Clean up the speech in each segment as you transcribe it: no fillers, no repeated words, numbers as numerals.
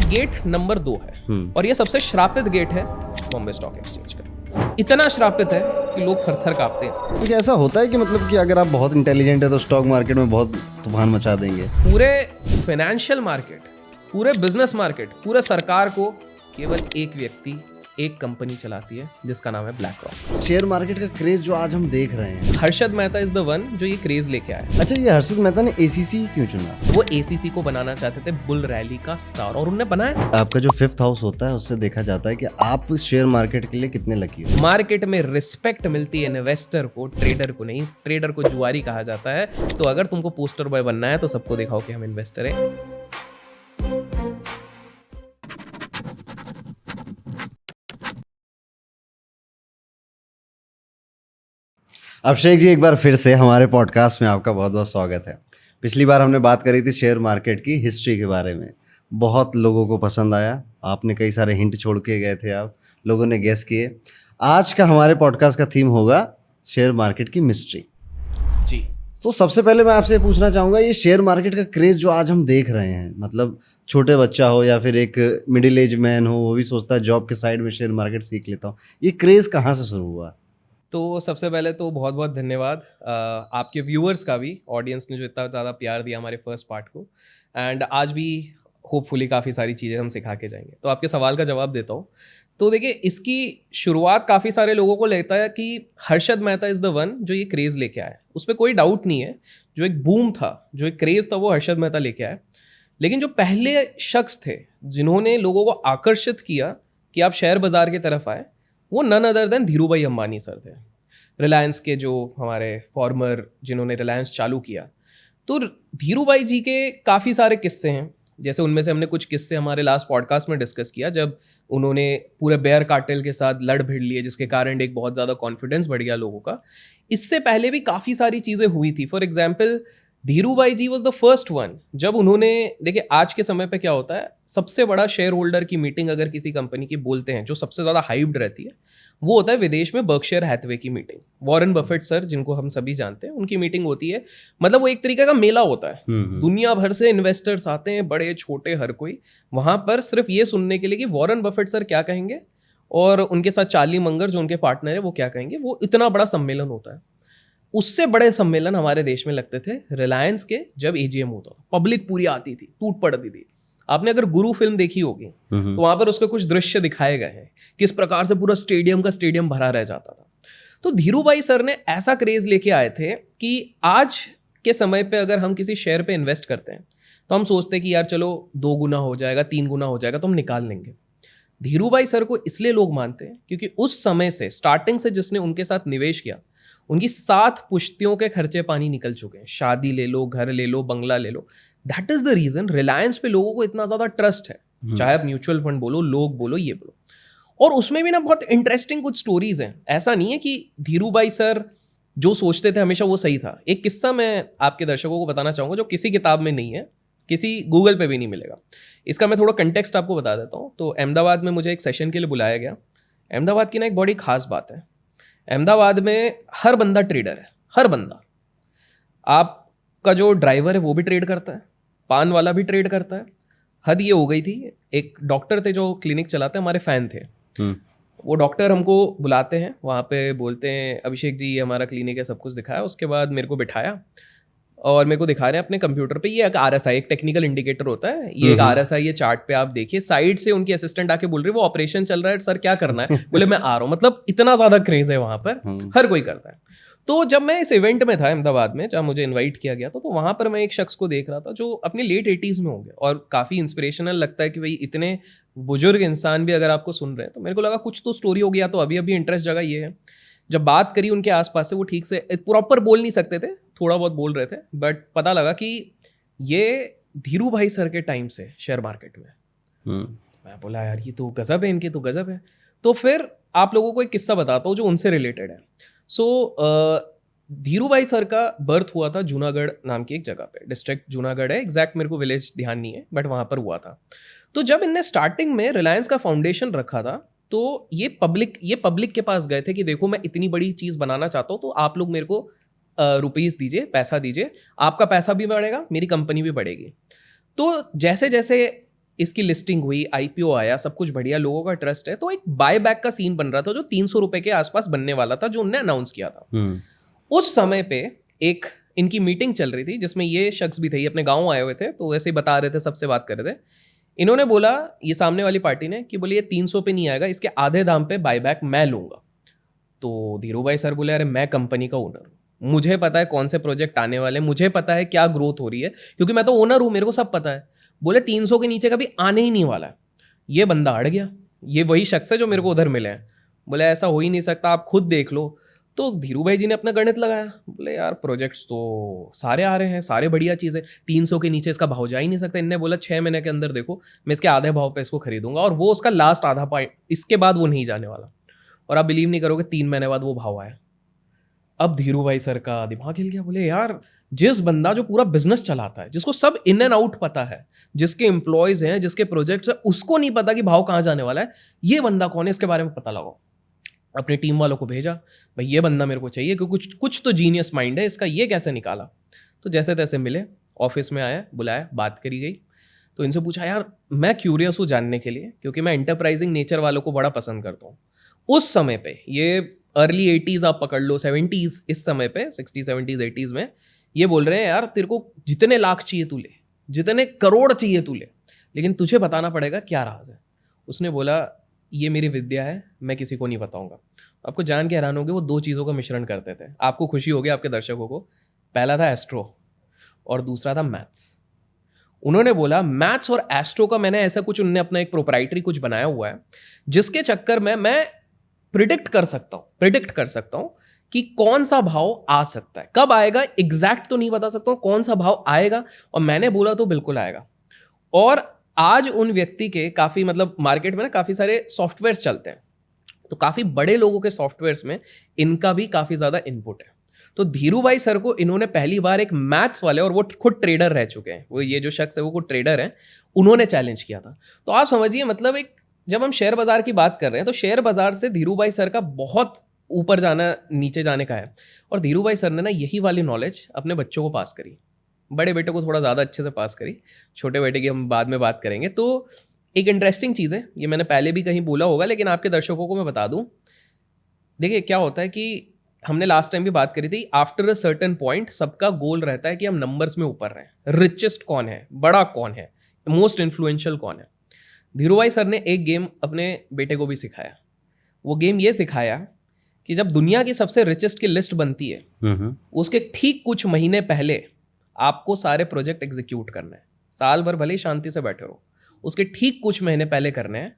Gate number 2 है और ये सबसे श्रापित गेट है बॉम्बे स्टॉक एक्सचेंज का। इतना श्रापित है कि लोग थर-थर कांपते हैं इससे। क्या ऐसा होता है कि मतलब कि अगर आप बहुत इंटेलिजेंट है तो स्टॉक मार्केट में बहुत तूफान मचा देंगे? पूरे फाइनेंशियल मार्केट, पूरे बिजनेस मार्केट, पूरे सरकार को केवल एक व्यक्ति, एक कंपनी चलाती है जिसका नाम है ब्लैक रॉक। शेयर मार्केट का क्रेज जो आज हम देख रहे हैं, Harshad Mehta is the one जो ये क्रेज लेके आया। अच्छा, ये हर्षद मेहता ने एसीसी क्यों चुना? वो एसीसी को बनाना चाहते थे बुल रैली का स्टार और उन्होंने बनाया। आपका जो 5th हाउस होता है उससे देखा जाता है कि आप शेयर मार्केट के लिए कितने लकी हो। मार्केट में रिस्पेक्ट मिलती है इन्वेस्टर को, ट्रेडर को नहीं। ट्रेडर को जुआरी कहा जाता है। तो अगर तुमको पोस्टर बॉय बनना है तो सबको दिखाओ कि हम इन्वेस्टर हैं। अभिषेक जी, एक बार फिर से हमारे पॉडकास्ट में आपका बहुत बहुत स्वागत है। पिछली बार हमने बात करी थी शेयर मार्केट की हिस्ट्री के बारे में, बहुत लोगों को पसंद आया। आपने कई सारे हिंट छोड़ के गए थे, आप लोगों ने गेस किए। आज का हमारे पॉडकास्ट का थीम होगा शेयर मार्केट की मिस्ट्री जी। तो सबसे पहले मैं आपसे पूछना चाहूँगा, ये शेयर मार्केट का क्रेज जो आज हम देख रहे हैं, मतलब छोटे बच्चा हो या फिर एक मिडिल एज मैन हो, वो भी सोचता है जॉब के साइड में शेयर मार्केट सीख लेता हूँ, ये क्रेज कहाँ से शुरू हुआ? तो सबसे पहले तो बहुत बहुत धन्यवाद आपके व्यूअर्स का भी, ऑडियंस ने जो इतना ज़्यादा प्यार दिया हमारे फर्स्ट पार्ट को। एंड आज भी होपफुली काफ़ी सारी चीज़ें हम सिखा के जाएंगे। तो आपके सवाल का जवाब देता हूँ। तो देखिए, इसकी शुरुआत काफ़ी सारे लोगों को लगता है कि Harshad Mehta is the one जो ये क्रेज़ लेके आया। उस पर कोई डाउट नहीं है। जो एक बूम था, जो एक क्रेज़ था, वो हर्षद मेहता लेके आया। लेकिन जो पहले शख्स थे जिन्होंने लोगों को आकर्षित किया कि आप शेयर बाज़ार की तरफ आए, वो none other than Dhirubhai Ambani sir थे। रिलायंस के जो हमारे फॉर्मर, जिन्होंने रिलायंस चालू किया। तो धीरूभाई जी के काफ़ी सारे किस्से हैं। जैसे उनमें से हमने कुछ किस्से हमारे लास्ट पॉडकास्ट में डिस्कस किया, जब उन्होंने पूरे बेयर कार्टेल के साथ लड़ भिड़ लिए, जिसके कारण एक बहुत ज़्यादा कॉन्फिडेंस बढ़ गया लोगों का। इससे पहले भी काफ़ी सारी चीज़ें हुई थी। For example, Dhirubhai ji was the first one. जब उन्होंने, देखिए आज के समय पे क्या होता है, सबसे बड़ा शेयर होल्डर की मीटिंग अगर किसी कंपनी की बोलते हैं, जो सबसे ज़्यादा हाइप्ड रहती है, वो होता है विदेश में बर्कशायर हैथवे की मीटिंग। वॉरेन बफेट सर, जिनको हम सभी जानते हैं, उनकी मीटिंग होती है। मतलब वो एक तरीके का मेला होता है। दुनिया भर से इन्वेस्टर्स आते हैं, बड़े छोटे हर कोई, वहां पर सिर्फ ये सुनने के लिए कि वॉरेन बफेट सर क्या कहेंगे और उनके साथ चार्ली मंगर जो उनके पार्टनर है वो क्या कहेंगे। वो इतना बड़ा सम्मेलन होता है। उससे बड़े सम्मेलन हमारे देश में लगते थे रिलायंस के, जब एजीएम होता था, पब्लिक पूरी आती थी, टूट पड़ती थी। आपने अगर गुरु फिल्म देखी होगी तो वहां पर उसके कुछ दृश्य दिखाए गए हैं, किस प्रकार से पूरा स्टेडियम का स्टेडियम भरा रह जाता था। तो धीरूभाई सर ने ऐसा क्रेज लेके आए थे कि आज के समय पे अगर हम किसी शेयर पे इन्वेस्ट करते हैं तो हम सोचते हैं कि यार चलो 2 गुना हो जाएगा, 3 गुना हो जाएगा तो हम निकाल लेंगे। धीरूभाई सर को इसलिए लोग मानते हैं क्योंकि उस समय से, स्टार्टिंग से जिसने उनके साथ निवेश किया, उनकी 7 पुश्तियों के खर्चे पानी निकल चुके हैं। शादी ले लो, घर ले लो, बंगला ले लो। That is the reason Reliance पे लोगों को इतना ज्यादा ट्रस्ट है। चाहे आप म्यूचुअल फंड बोलो, लोग बोलो, ये बोलो। और उसमें भी ना बहुत इंटरेस्टिंग कुछ स्टोरीज हैं। ऐसा नहीं है कि धीरूभाई सर जो सोचते थे हमेशा वो सही था। एक किस्सा मैं आपके दर्शकों को बताना चाहूंगा जो किसी किताब में नहीं है, किसी गूगल पे भी नहीं मिलेगा। इसका मैं थोड़ा कंटेक्स्ट आपको बता देता हूँ। तो अहमदाबाद में मुझे एक सेशन के लिए बुलाया गया। अहमदाबाद की ना एक बड़ी खास बात है, अहमदाबाद में हर बंदा ट्रेडर है। हर बंदा, आपका जो ड्राइवर है वो भी ट्रेड करता है, पान वाला भी ट्रेड करता है। हद ये हो गई थी, एक डॉक्टर थे जो क्लिनिक चलाते, हमारे फैन थे। वो डॉक्टर हमको बुलाते हैं, वहाँ पे बोलते हैं अभिषेक जी ये हमारा क्लिनिक है, सब कुछ दिखाया। उसके बाद मेरे को बिठाया और मेरे को दिखा रहे हैं अपने कंप्यूटर पे, ये एक आरएसआई, एक टेक्निकल इंडिकेटर होता है, ये एक आरएसआई, ये चार्ट पे आप देखिए। साइड से उनकी असिस्टेंट आके बोल रही है वो ऑपरेशन चल रहा है सर, क्या करना है? बोले मैं आ रहा हूँ। मतलब इतना ज्यादा क्रेज है वहां पर, हर कोई करता है। तो जब मैं इस इवेंट में था अहमदाबाद में, जहाँ मुझे इन्वाइट किया गया था, तो वहां पर मैं एक शख्स को देख रहा था जो अपने लेट 80s में होंगे और काफी इंस्पिरेशनल लगता है कि भाई इतने बुजुर्ग इंसान भी अगर आपको सुन रहे हैं, तो मेरे को लगा कुछ तो स्टोरी हो गया। तो अभी अभी इंटरेस्ट जगह ये है। जब बात करी उनके आसपास से, वो ठीक से प्रॉपर बोल नहीं सकते थे, थोड़ा बहुत बोल रहे थे, बट पता लगा कि ये धीरूभाई सर के टाइम से शेयर मार्केट में। मैं बोला यार ये तो गजब है, इनके तो गजब है। तो फिर आप लोगों को एक किस्सा बताता हूँ जो उनसे रिलेटेड है। धीरूभाई सर का बर्थ हुआ था जूनागढ़ नाम की एक जगह पे, डिस्ट्रिक्ट जूनागढ़ है, एग्जैक्ट मेरे को विलेज ध्यान नहीं है, बट वहां पर हुआ था। तो जब इनने स्टार्टिंग में रिलायंस का फाउंडेशन रखा था, तो ये पब्लिक के पास गए थे कि देखो मैं इतनी बड़ी चीज बनाना चाहता हूँ, तो आप लोग मेरे को रुपीस दीजिए, पैसा दीजिए, आपका पैसा भी बढ़ेगा, मेरी कंपनी भी बढ़ेगी। तो जैसे जैसे इसकी लिस्टिंग हुई, आईपीओ आया, सब कुछ बढ़िया, लोगों का ट्रस्ट है, तो एक बाय बैक का सीन बन रहा था जो 300 रुपए के आसपास बनने वाला था, जो उनने अनाउंस किया था। उस समय पे एक इनकी मीटिंग चल रही थी जिसमें ये शख्स भी थे, ये अपने गांव आए हुए थे, तो वैसे ही बता रहे थे, सबसे बात कर रहे थे। इन्होंने बोला, ये सामने वाली पार्टी ने, कि बोले ये 300 पे नहीं आएगा, इसके आधे दाम पे बायबैक मैं लूंगा। तो धीरू भाई सर बोले, अरे मैं कंपनी का ओनर हूँ, मुझे पता है कौन से प्रोजेक्ट आने वाले, मुझे पता है क्या ग्रोथ हो रही है, क्योंकि मैं तो ओनर हूँ, मेरे को सब पता है। बोले 300 के नीचे कभी आने ही नहीं वाला है। ये बंदा अड़ गया, ये वही शख्स है जो मेरे को उधर मिले हैं। बोले ऐसा हो ही नहीं सकता, आप खुद देख लो। तो धीरू भाई जी ने अपना गणित लगाया, बोले यार प्रोजेक्ट्स तो सारे आ रहे हैं, सारे बढ़िया चीज़ है, 300 के नीचे इसका भाव जा ही नहीं सकता। इनने बोला 6 महीने के अंदर देखो, मैं इसके आधे भाव पे इसको खरीदूंगा, और वो उसका लास्ट आधा पॉइंट, इसके बाद वो नहीं जाने वाला। और आप बिलीव नहीं करोगे, 3 महीने बाद वो भाव आया। अब धीरू भाई सर का दिमाग हिल गया, बोले यार जिस बंदा जो पूरा बिजनेस चलाता है, जिसको सब इन एंड आउट पता है, जिसके एम्प्लॉयज हैं, जिसके प्रोजेक्ट्स हैं, उसको नहीं पता कि भाव कहाँ जाने वाला है, ये बंदा कौन है, इसके बारे में पता लगाओ। अपनी टीम वालों को भेजा, भाई ये बंदा मेरे को चाहिए, क्योंकि कुछ तो जीनियस माइंड है इसका, ये कैसे निकाला। तो जैसे तैसे मिले, ऑफिस में आया, बुलाया, बात करी गई। तो इनसे पूछा, यार मैं क्यूरियस हूँ जानने के लिए, क्योंकि मैं एंटरप्राइजिंग नेचर वालों को बड़ा पसंद करता हूँ। उस समय पे, ये अर्ली 80s आप पकड़ लो, 70s, इस समय पे 60s 70s 80s में ये बोल रहे हैं, यार तेरे को जितने लाख चाहिए तू ले, जितने करोड़ चाहिए तू ले, लेकिन तुझे बताना पड़ेगा क्या राज है। उसने बोला, ये मेरी विद्या है, मैं किसी को नहीं बताऊंगा। आपको जान के हैरान होगे, वो 2 चीज़ों का मिश्रण करते थे। आपको खुशी होगी, आपके दर्शकों को। पहला था एस्ट्रो और दूसरा था मैथ्स। उन्होंने बोला मैथ्स और एस्ट्रो का मैंने ऐसा कुछ, उन्होंने अपना एक प्रोप्राइटरी कुछ बनाया हुआ है, जिसके चक्कर में मैं प्रिडिक्ट कर सकता हूं कि कौन सा भाव आ सकता है, कब आएगा, एग्जैक्ट तो नहीं बता सकता हूं, कौन सा भाव आएगा, और मैंने बोला तो बिल्कुल आएगा। और आज उन व्यक्ति के काफी, मतलब मार्केट में ना काफी सारे सॉफ्टवेयर्स चलते हैं, तो काफी बड़े लोगों के सॉफ्टवेयर्स में इनका भी काफी ज्यादा इनपुट है। तो धीरू भाई सर को इन्होंने पहली बार एक मैथ्स वाले, और वो खुद ट्रेडर रह चुके हैं, वो ये जो शख्स है वो खुद ट्रेडर है, उन्होंने चैलेंज किया था। तो आप समझिए, मतलब एक, जब हम शेयर बाजार की बात कर रहे हैं, तो शेयर बाजार से धीरू भाई सर का बहुत ऊपर जाना, नीचे जाने का है। और धीरू भाई सर ने ना यही वाली नॉलेज अपने बच्चों को पास करी, बड़े बेटे को थोड़ा ज़्यादा अच्छे से पास करी, छोटे बेटे की हम बाद में बात करेंगे। तो एक इंटरेस्टिंग चीज़ है, ये मैंने पहले भी कहीं बोला होगा, लेकिन आपके दर्शकों को मैं बता दूं। देखिए क्या होता है कि हमने लास्ट टाइम भी बात करी थी, आफ्टर अ सर्टेन पॉइंट सबका गोल रहता है कि हम नंबर्स में ऊपर रहें, रिचेस्ट कौन है, बड़ा कौन है, मोस्ट इन्फ्लुएंशियल कौन है। धीरू भाई सर ने एक गेम अपने बेटे को भी सिखाया। वो गेम ये सिखाया कि जब दुनिया की सबसे रिचेस्ट की लिस्ट बनती है, उसके ठीक कुछ महीने पहले आपको सारे प्रोजेक्ट एग्जीक्यूट करना है। साल भर भले ही शांति से बैठे रहो, उसके ठीक कुछ महीने पहले करने हैं,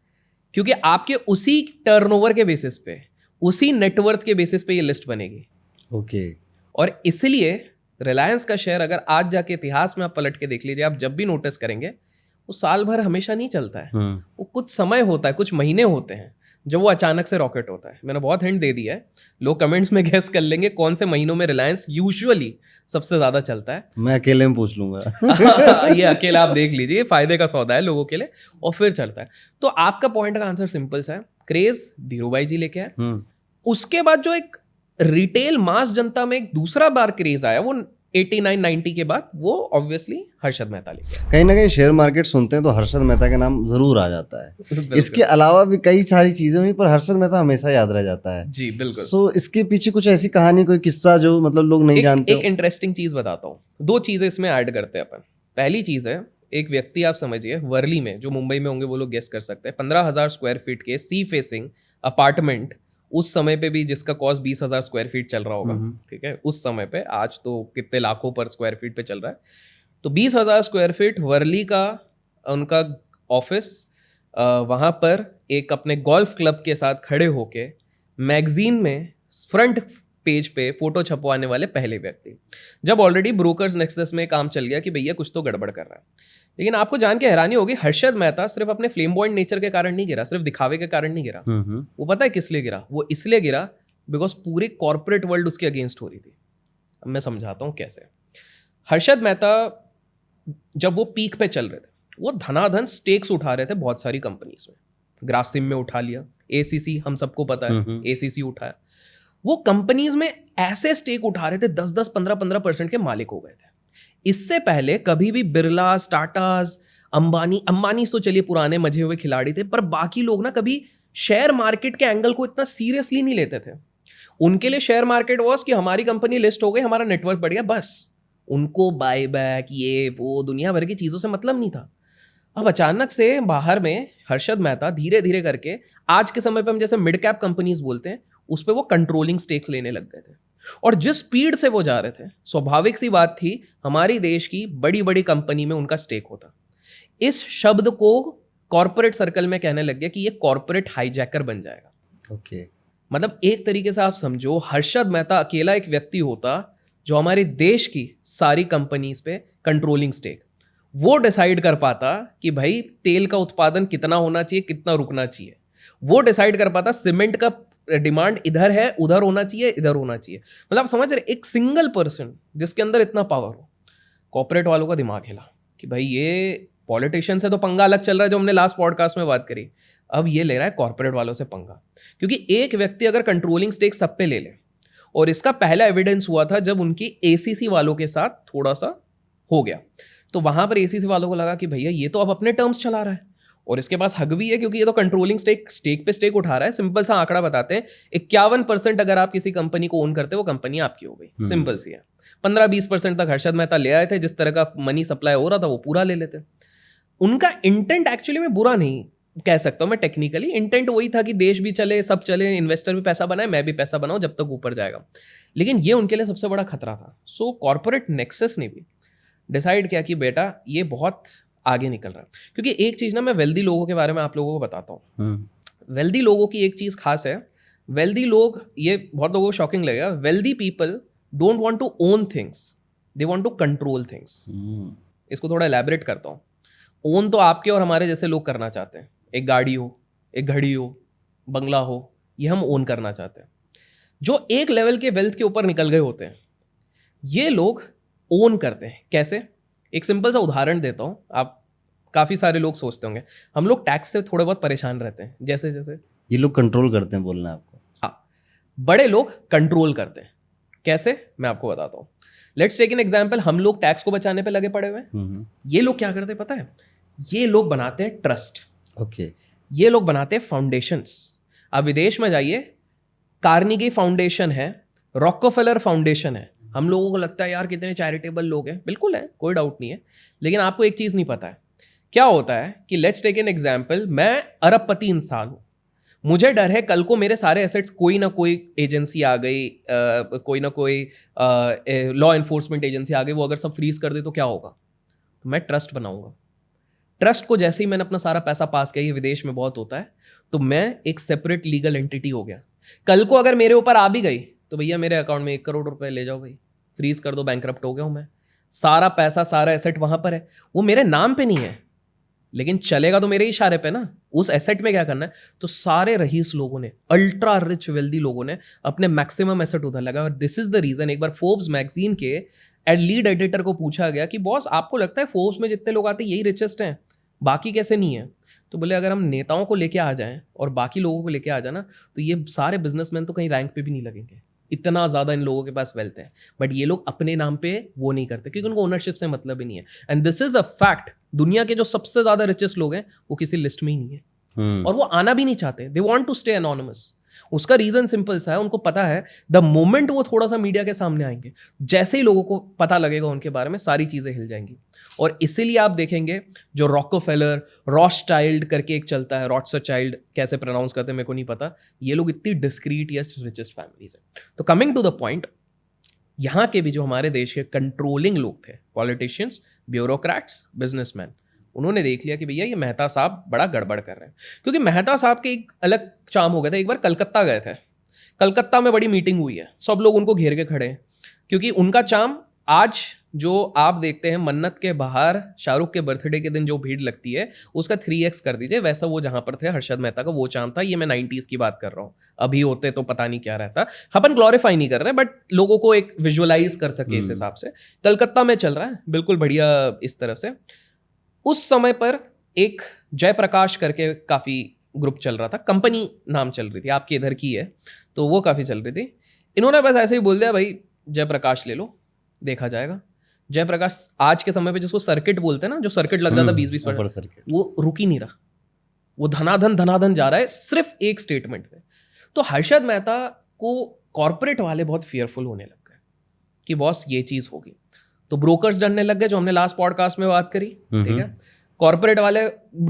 क्योंकि आपके उसी टर्नओवर के बेसिस पे, उसी नेटवर्थ के बेसिस पे ये लिस्ट बनेगी। ओके। और इसलिए रिलायंस का शेयर अगर आज जाके इतिहास में आप पलट के देख लीजिए, आप जब भी नोटिस करेंगे, वो साल भर हमेशा नहीं चलता है, वो कुछ समय होता है, कुछ महीने होते हैं जब वो अचानक से रॉकेट होता है। मैंने बहुत हिंट दे दिया है, लोग कमेंट्स में गेस कर लेंगे कौन से महीनों में रिलायंस यूजुअली सबसे ज्यादा चलता है। मैं अकेले में पूछ लूंगा। ये अकेला आप देख लीजिए, फायदे का सौदा है लोगों के लिए, और फिर चलता है। तो आपका पॉइंट का आंसर सिंपल सा है, क्रेज धीरू भाई जी लेके आए। उसके बाद जो एक रिटेल मास जनता में एक दूसरा बार क्रेज आया, वो 89-90 के बाद, वो ऑब्वियसली हर्षद मेहता लेके आए। कहीं ना कहीं शेयर मार्केट सुनते हैं तो हर्षद मेहता का नाम जरूर आ जाता है। इसके अलावा भी कई सारी चीजें हुई, पर हर्षद मेहता हमेशा याद रह जाता है। जी बिल्कुल। सो इसके पीछे कुछ ऐसी कहानी, कोई किस्सा जो मतलब लोग नहीं जानते। एक इंटरेस्टिंग चीज बताता हूँ, 2 चीजें इसमें ऐड करते हैं अपन। पहली चीज है, एक व्यक्ति आप समझिए वर्ली में, जो मुंबई में होंगे वो लोग गेस कर सकते हैं, 15,000 स्क्वायर फीट के सी फेसिंग अपार्टमेंट, उस समय पे भी जिसका कॉस्ट 20,000 स्क्वायर फीट चल रहा होगा, ठीक है, उस समय पे, आज तो कितने लाखों पर स्क्वायर फीट पे चल रहा है। तो 20,000 स्क्वायर फीट वर्ली का उनका ऑफिस, वहाँ पर एक अपने गोल्फ क्लब के साथ खड़े होके मैगजीन में फ्रंट पेज पे फोटो छपवाने वाले पहले व्यक्ति, जब ऑलरेडी ब्रोकर्स नेक्सस में काम चल गया कि भैया कुछ तो गड़बड़ कर रहा है। लेकिन आपको जान के हैरानी होगी, हर्षद मेहता सिर्फ अपने फ्लेमबॉयंट नेचर के कारण नहीं गिरा, सिर्फ दिखावे के कारण नहीं गिरा। वो पता है किस लिए गिरा? वो इसलिए गिरा बिकॉज पूरी कॉर्पोरेट वर्ल्ड उसके अगेंस्ट हो रही थी। अब मैं समझाता हूँ कैसे। हर्षद मेहता जब वो पीक पे चल रहे थे, वो धनाधन स्टेक्स उठा रहे थे बहुत सारी कंपनीज में। ग्रासिम में उठा लिया, एसीसी हम सबको पता है, एसीसी उठाया। वो कंपनीज में ऐसे स्टेक उठा रहे थे, 10-10, 15-15% के मालिक हो गए थे। इससे पहले कभी भी बिरला, टाटास, अंबानी तो चलिए पुराने मजे हुए खिलाड़ी थे, पर बाकी लोग ना कभी शेयर मार्केट के एंगल को इतना सीरियसली नहीं लेते थे। उनके लिए शेयर मार्केट वॉज कि हमारी कंपनी लिस्ट हो गई, हमारा नेटवर्क बढ़ गया, बस। उनको बाय बैक ये वो दुनिया भर की चीज़ों से मतलब नहीं था। अब अचानक से बाहर में हर्षद मेहता धीरे धीरे करके आज के समय पे हम जैसे मिड कैप कंपनीज बोलते हैं, उस पर वो कंट्रोलिंग स्टेक्स लेने लग गए थे। और जिस स्पीड से वो जा रहे थे, स्वाभाविक सी बात थी हमारी देश की बड़ी बड़ी कंपनी में उनका स्टेक होता। इस शब्द को कॉर्पोरेट सर्कल में कहने लग गया कि ये कॉर्पोरेट हाईजैकर बन जाएगा। ओके। मतलब एक तरीके से आप समझो, हर्षद मेहता अकेला एक व्यक्ति होता जो हमारे देश की सारी कंपनीज पे कंट्रोलिंग स्टेक वो डिसाइड कर पाता कि भाई तेल का उत्पादन कितना होना चाहिए, कितना रुकना चाहिए। वो डिसाइड कर पाता सीमेंट का डिमांड इधर है, उधर होना चाहिए, इधर होना चाहिए। मतलब आप समझ रहे, एक सिंगल पर्सन जिसके अंदर इतना पावर हो। कॉर्पोरेट वालों का दिमाग हिला कि भाई ये पॉलिटिशियन से तो पंगा अलग चल रहा है, जो हमने लास्ट पॉडकास्ट में बात करी। अब ये ले रहा है कॉर्पोरेट वालों से पंगा, क्योंकि एक व्यक्ति अगर कंट्रोलिंग स्टेक सब पे ले ले, और इसका पहला एविडेंस हुआ था जब उनकी एसीसी वालों के साथ थोड़ा सा हो गया। तो वहां पर एसीसी वालों को लगा कि भैया ये तो अब अपने टर्म्स चला रहा है और इसके पास हक भी है, क्योंकि ये तो कंट्रोलिंग स्टेक पे स्टेक उठा रहा है। सिंपल सा आंकड़ा बताते हैं, 51% अगर आप किसी कंपनी को ओन करते हो, वो कंपनी आपकी हो गई। सिंपल सी है। 15-20% तक हर्षद मेहता ले आए थे, जिस तरह का मनी सप्लाई हो रहा था वो पूरा ले लेते। उनका इंटेंट एक्चुअली में बुरा नहीं कह सकता हूं मैं, टेक्निकली इंटेंट वही था कि देश भी चले, सब चले, इन्वेस्टर भी पैसा बनाए, मैं भी पैसा बनाऊं जब तक ऊपर जाएगा। लेकिन ये उनके लिए सबसे बड़ा खतरा था। सो कॉर्पोरेट नेक्सस ने भी डिसाइड किया कि बेटा ये बहुत आगे निकल रहा है। क्योंकि एक चीज ना, मैं वेल्दी लोगों के बारे में आप लोगों को बताता हूँ। वेल्दी लोगों की एक चीज खास है। वेल्दी लोग, ये बहुत लोगों को शॉकिंग लगेगा, wealthy people don't want to own things, they want to control things. इसको थोड़ा एलैबोरेट करता हूँ। ओन तो आपके और हमारे जैसे लोग करना चाहते हैं। एक गाड़ी हो, एक घड़ी हो, बंगला हो, ये हम ओन करना चाहते हैं। जो एक लेवल के वेल्थ के ऊपर निकल गए होते हैं, ये लोग ओन करते हैं। कैसे? एक सिंपल सा उदाहरण देता हूं। आप काफी सारे लोग सोचते होंगे हम लोग टैक्स से थोड़े बहुत परेशान रहते हैं, जैसे जैसे ये लोग कंट्रोल करते हैं, बोलना है आपको। हाँ, बड़े लोग कंट्रोल करते हैं। कैसे? मैं आपको बताता हूं। Let's take an example. हम लोग टैक्स को बचाने पे लगे पड़े हुए हैं। ये लोग क्या करते हैं पता है? ये लोग बनाते हैं ट्रस्ट। ओके। ये लोग बनाते हैं फाउंडेशंस। अब विदेश में जाइए, कार्निगी फाउंडेशन है, रॉकफेलर फाउंडेशन है। हम लोगों को लगता है यार कितने चैरिटेबल लोग हैं, बिल्कुल है, कोई डाउट नहीं है। लेकिन आपको एक चीज नहीं पता है क्या होता है कि लेट्स टेक एन एग्जांपल, मैं अरबपति इंसान हूं, मुझे डर है कल को मेरे सारे एसेट्स कोई ना कोई एजेंसी आ गई, कोई ना कोई लॉ एनफोर्समेंट एजेंसी आ गई, वो अगर सब फ्रीज कर दे तो क्या होगा? तो मैं ट्रस्ट बनाऊंगा। ट्रस्ट को जैसे ही मैंने अपना सारा पैसा पास किया, ये विदेश में बहुत होता है, तो मैं एक सेपरेट लीगल एंटिटी हो गया। कल को अगर मेरे ऊपर आ भी गई तो भैया मेरे अकाउंट में 1 करोड़ रुपए ले जाओ भाई, फ्रीज कर दो, बैंकरप्ट हो गया हूं मैं। सारा पैसा, सारा एसेट वहां पर है, वो मेरे नाम पे नहीं है, लेकिन चलेगा तो मेरे ही इशारे पे ना। उस एसेट में क्या करना है? तो सारे रईस लोगों ने, अल्ट्रा रिच वेल्दी लोगों ने अपने मैक्सिमम एसेट उधर लगा। और दिस इज द रीजन, एक बार फोर्ब्स मैगजीन के लीड एडिटर को पूछा गया कि बॉस आपको लगता है फोर्ब्स में जितने लोग आते हैं यही रिचेस्ट हैं, बाकी कैसे नहीं है? तो बोले अगर हम नेताओं को लेके आ जाएं और बाकी लोगों को लेके आ जाना, तो ये सारे बिजनेसमैन तो कहीं रैंक पे भी नहीं लगेंगे, इतना ज्यादा इन लोगों के पास वेल्थ है। बट ये लोग अपने नाम पे वो नहीं करते, क्योंकि उनको ओनरशिप से मतलब ही नहीं है। And this is a fact. दुनिया के जो सबसे ज्यादा रिचेस्ट लोग हैं वो किसी लिस्ट में ही नहीं है, और वो आना भी नहीं चाहते। They want to stay anonymous. उसका रीजन सिंपल सा है, उनको पता है द मोमेंट वो थोड़ा सा मीडिया के सामने आएंगे, जैसे ही लोगों को पता लगेगा उनके बारे में, सारी चीजें हिल जाएंगी। और इसीलिए आप देखेंगे जो रॉकफेलर, रॉथस्चाइल्ड करके एक चलता है, रॉथस्चाइल्ड कैसे प्रोनाउंस करते हैं मेरे को नहीं पता, ये लोग इतनी डिस्क्रीट या रिचेस्ट फैमिलीज है। तो कमिंग टू द पॉइंट, यहाँ के भी जो हमारे देश के कंट्रोलिंग लोग थे, पॉलिटिशियंस, ब्यूरोक्रेट्स, बिजनेसमैन, उन्होंने देख लिया कि भैया ये मेहता साहब बड़ा गड़बड़ कर रहे हैं। क्योंकि मेहता साहब के एक अलग चाम हो गया था। एक बार कलकत्ता गए थे, कलकत्ता में बड़ी मीटिंग हुई है, सब लोग उनको घेर के खड़े हैं, क्योंकि उनका चाम आज जो आप देखते हैं मन्नत के बाहर शाहरुख के बर्थडे के दिन जो भीड़ लगती है उसका 3x कर दीजिए, वैसा वो जहां पर थे हर्षद मेहता का वो चाम था। ये मैं 90s की बात कर रहा हूँ, अभी होते तो पता नहीं क्या रहता। अपन ग्लोरीफाई नहीं कर रहे, बट लोगों को एक विजुअलाइज कर सके इस हिसाब से। कलकत्ता में चल रहा है बिल्कुल बढ़िया इस तरह से। उस समय पर एक जयप्रकाश करके काफी ग्रुप चल रहा था, कंपनी नाम चल रही थी, आपके इधर की है, तो वो काफी चल रही थी। इन्होंने बस ऐसे ही बोल दिया भाई जयप्रकाश ले लो, देखा जाएगा। जयप्रकाश आज के समय पे जिसको सर्किट बोलते हैं ना, जो सर्किट लग जाता है 20-20%, अपर सर्किट, वो रुक ही नहीं रहा, वो धनाधन जा रहा है सिर्फ एक स्टेटमेंट पे। तो हर्षद मेहता को कॉर्पोरेट वाले बहुत फियरफुल होने लग गए कि बॉस ये चीज होगी, तो ब्रोकर्स डरने लग गए, जो हमने लास्ट पॉडकास्ट में बात करी, ठीक है। कॉर्पोरेट वाले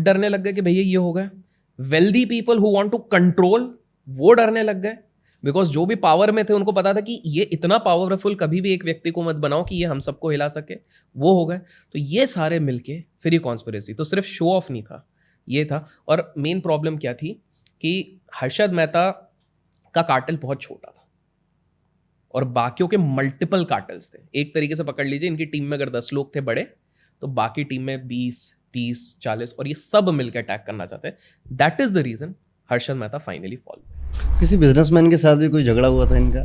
डरने लग गए कि भैया ये हो गया। Wealthy people who want to control, वो डरने लग गए, बिकॉज जो भी पावर में थे उनको पता था कि ये इतना पावरफुल कभी भी एक व्यक्ति को मत बनाओ कि ये हम सबको हिला सके, वो हो गए। तो ये सारे मिलके फिर ये कॉन्स्पिरेसी, तो सिर्फ शो ऑफ नहीं था, ये था। और मेन प्रॉब्लम क्या थी कि हर्षद मेहता का कार्टेल बहुत छोटा था और बाकियों के मल्टीपल कार्टेल्स थे। एक तरीके से पकड़ लीजिए, इनकी टीम में अगर 10 लोग थे बड़े, तो बाकी टीम में 20, 30, 40, और ये सब मिलकर अटैक करना चाहते हैं। That is the reason Harshad Mehta finally fall. किसी बिजनेसमैन के साथ भी कोई झगड़ा हुआ था इनका?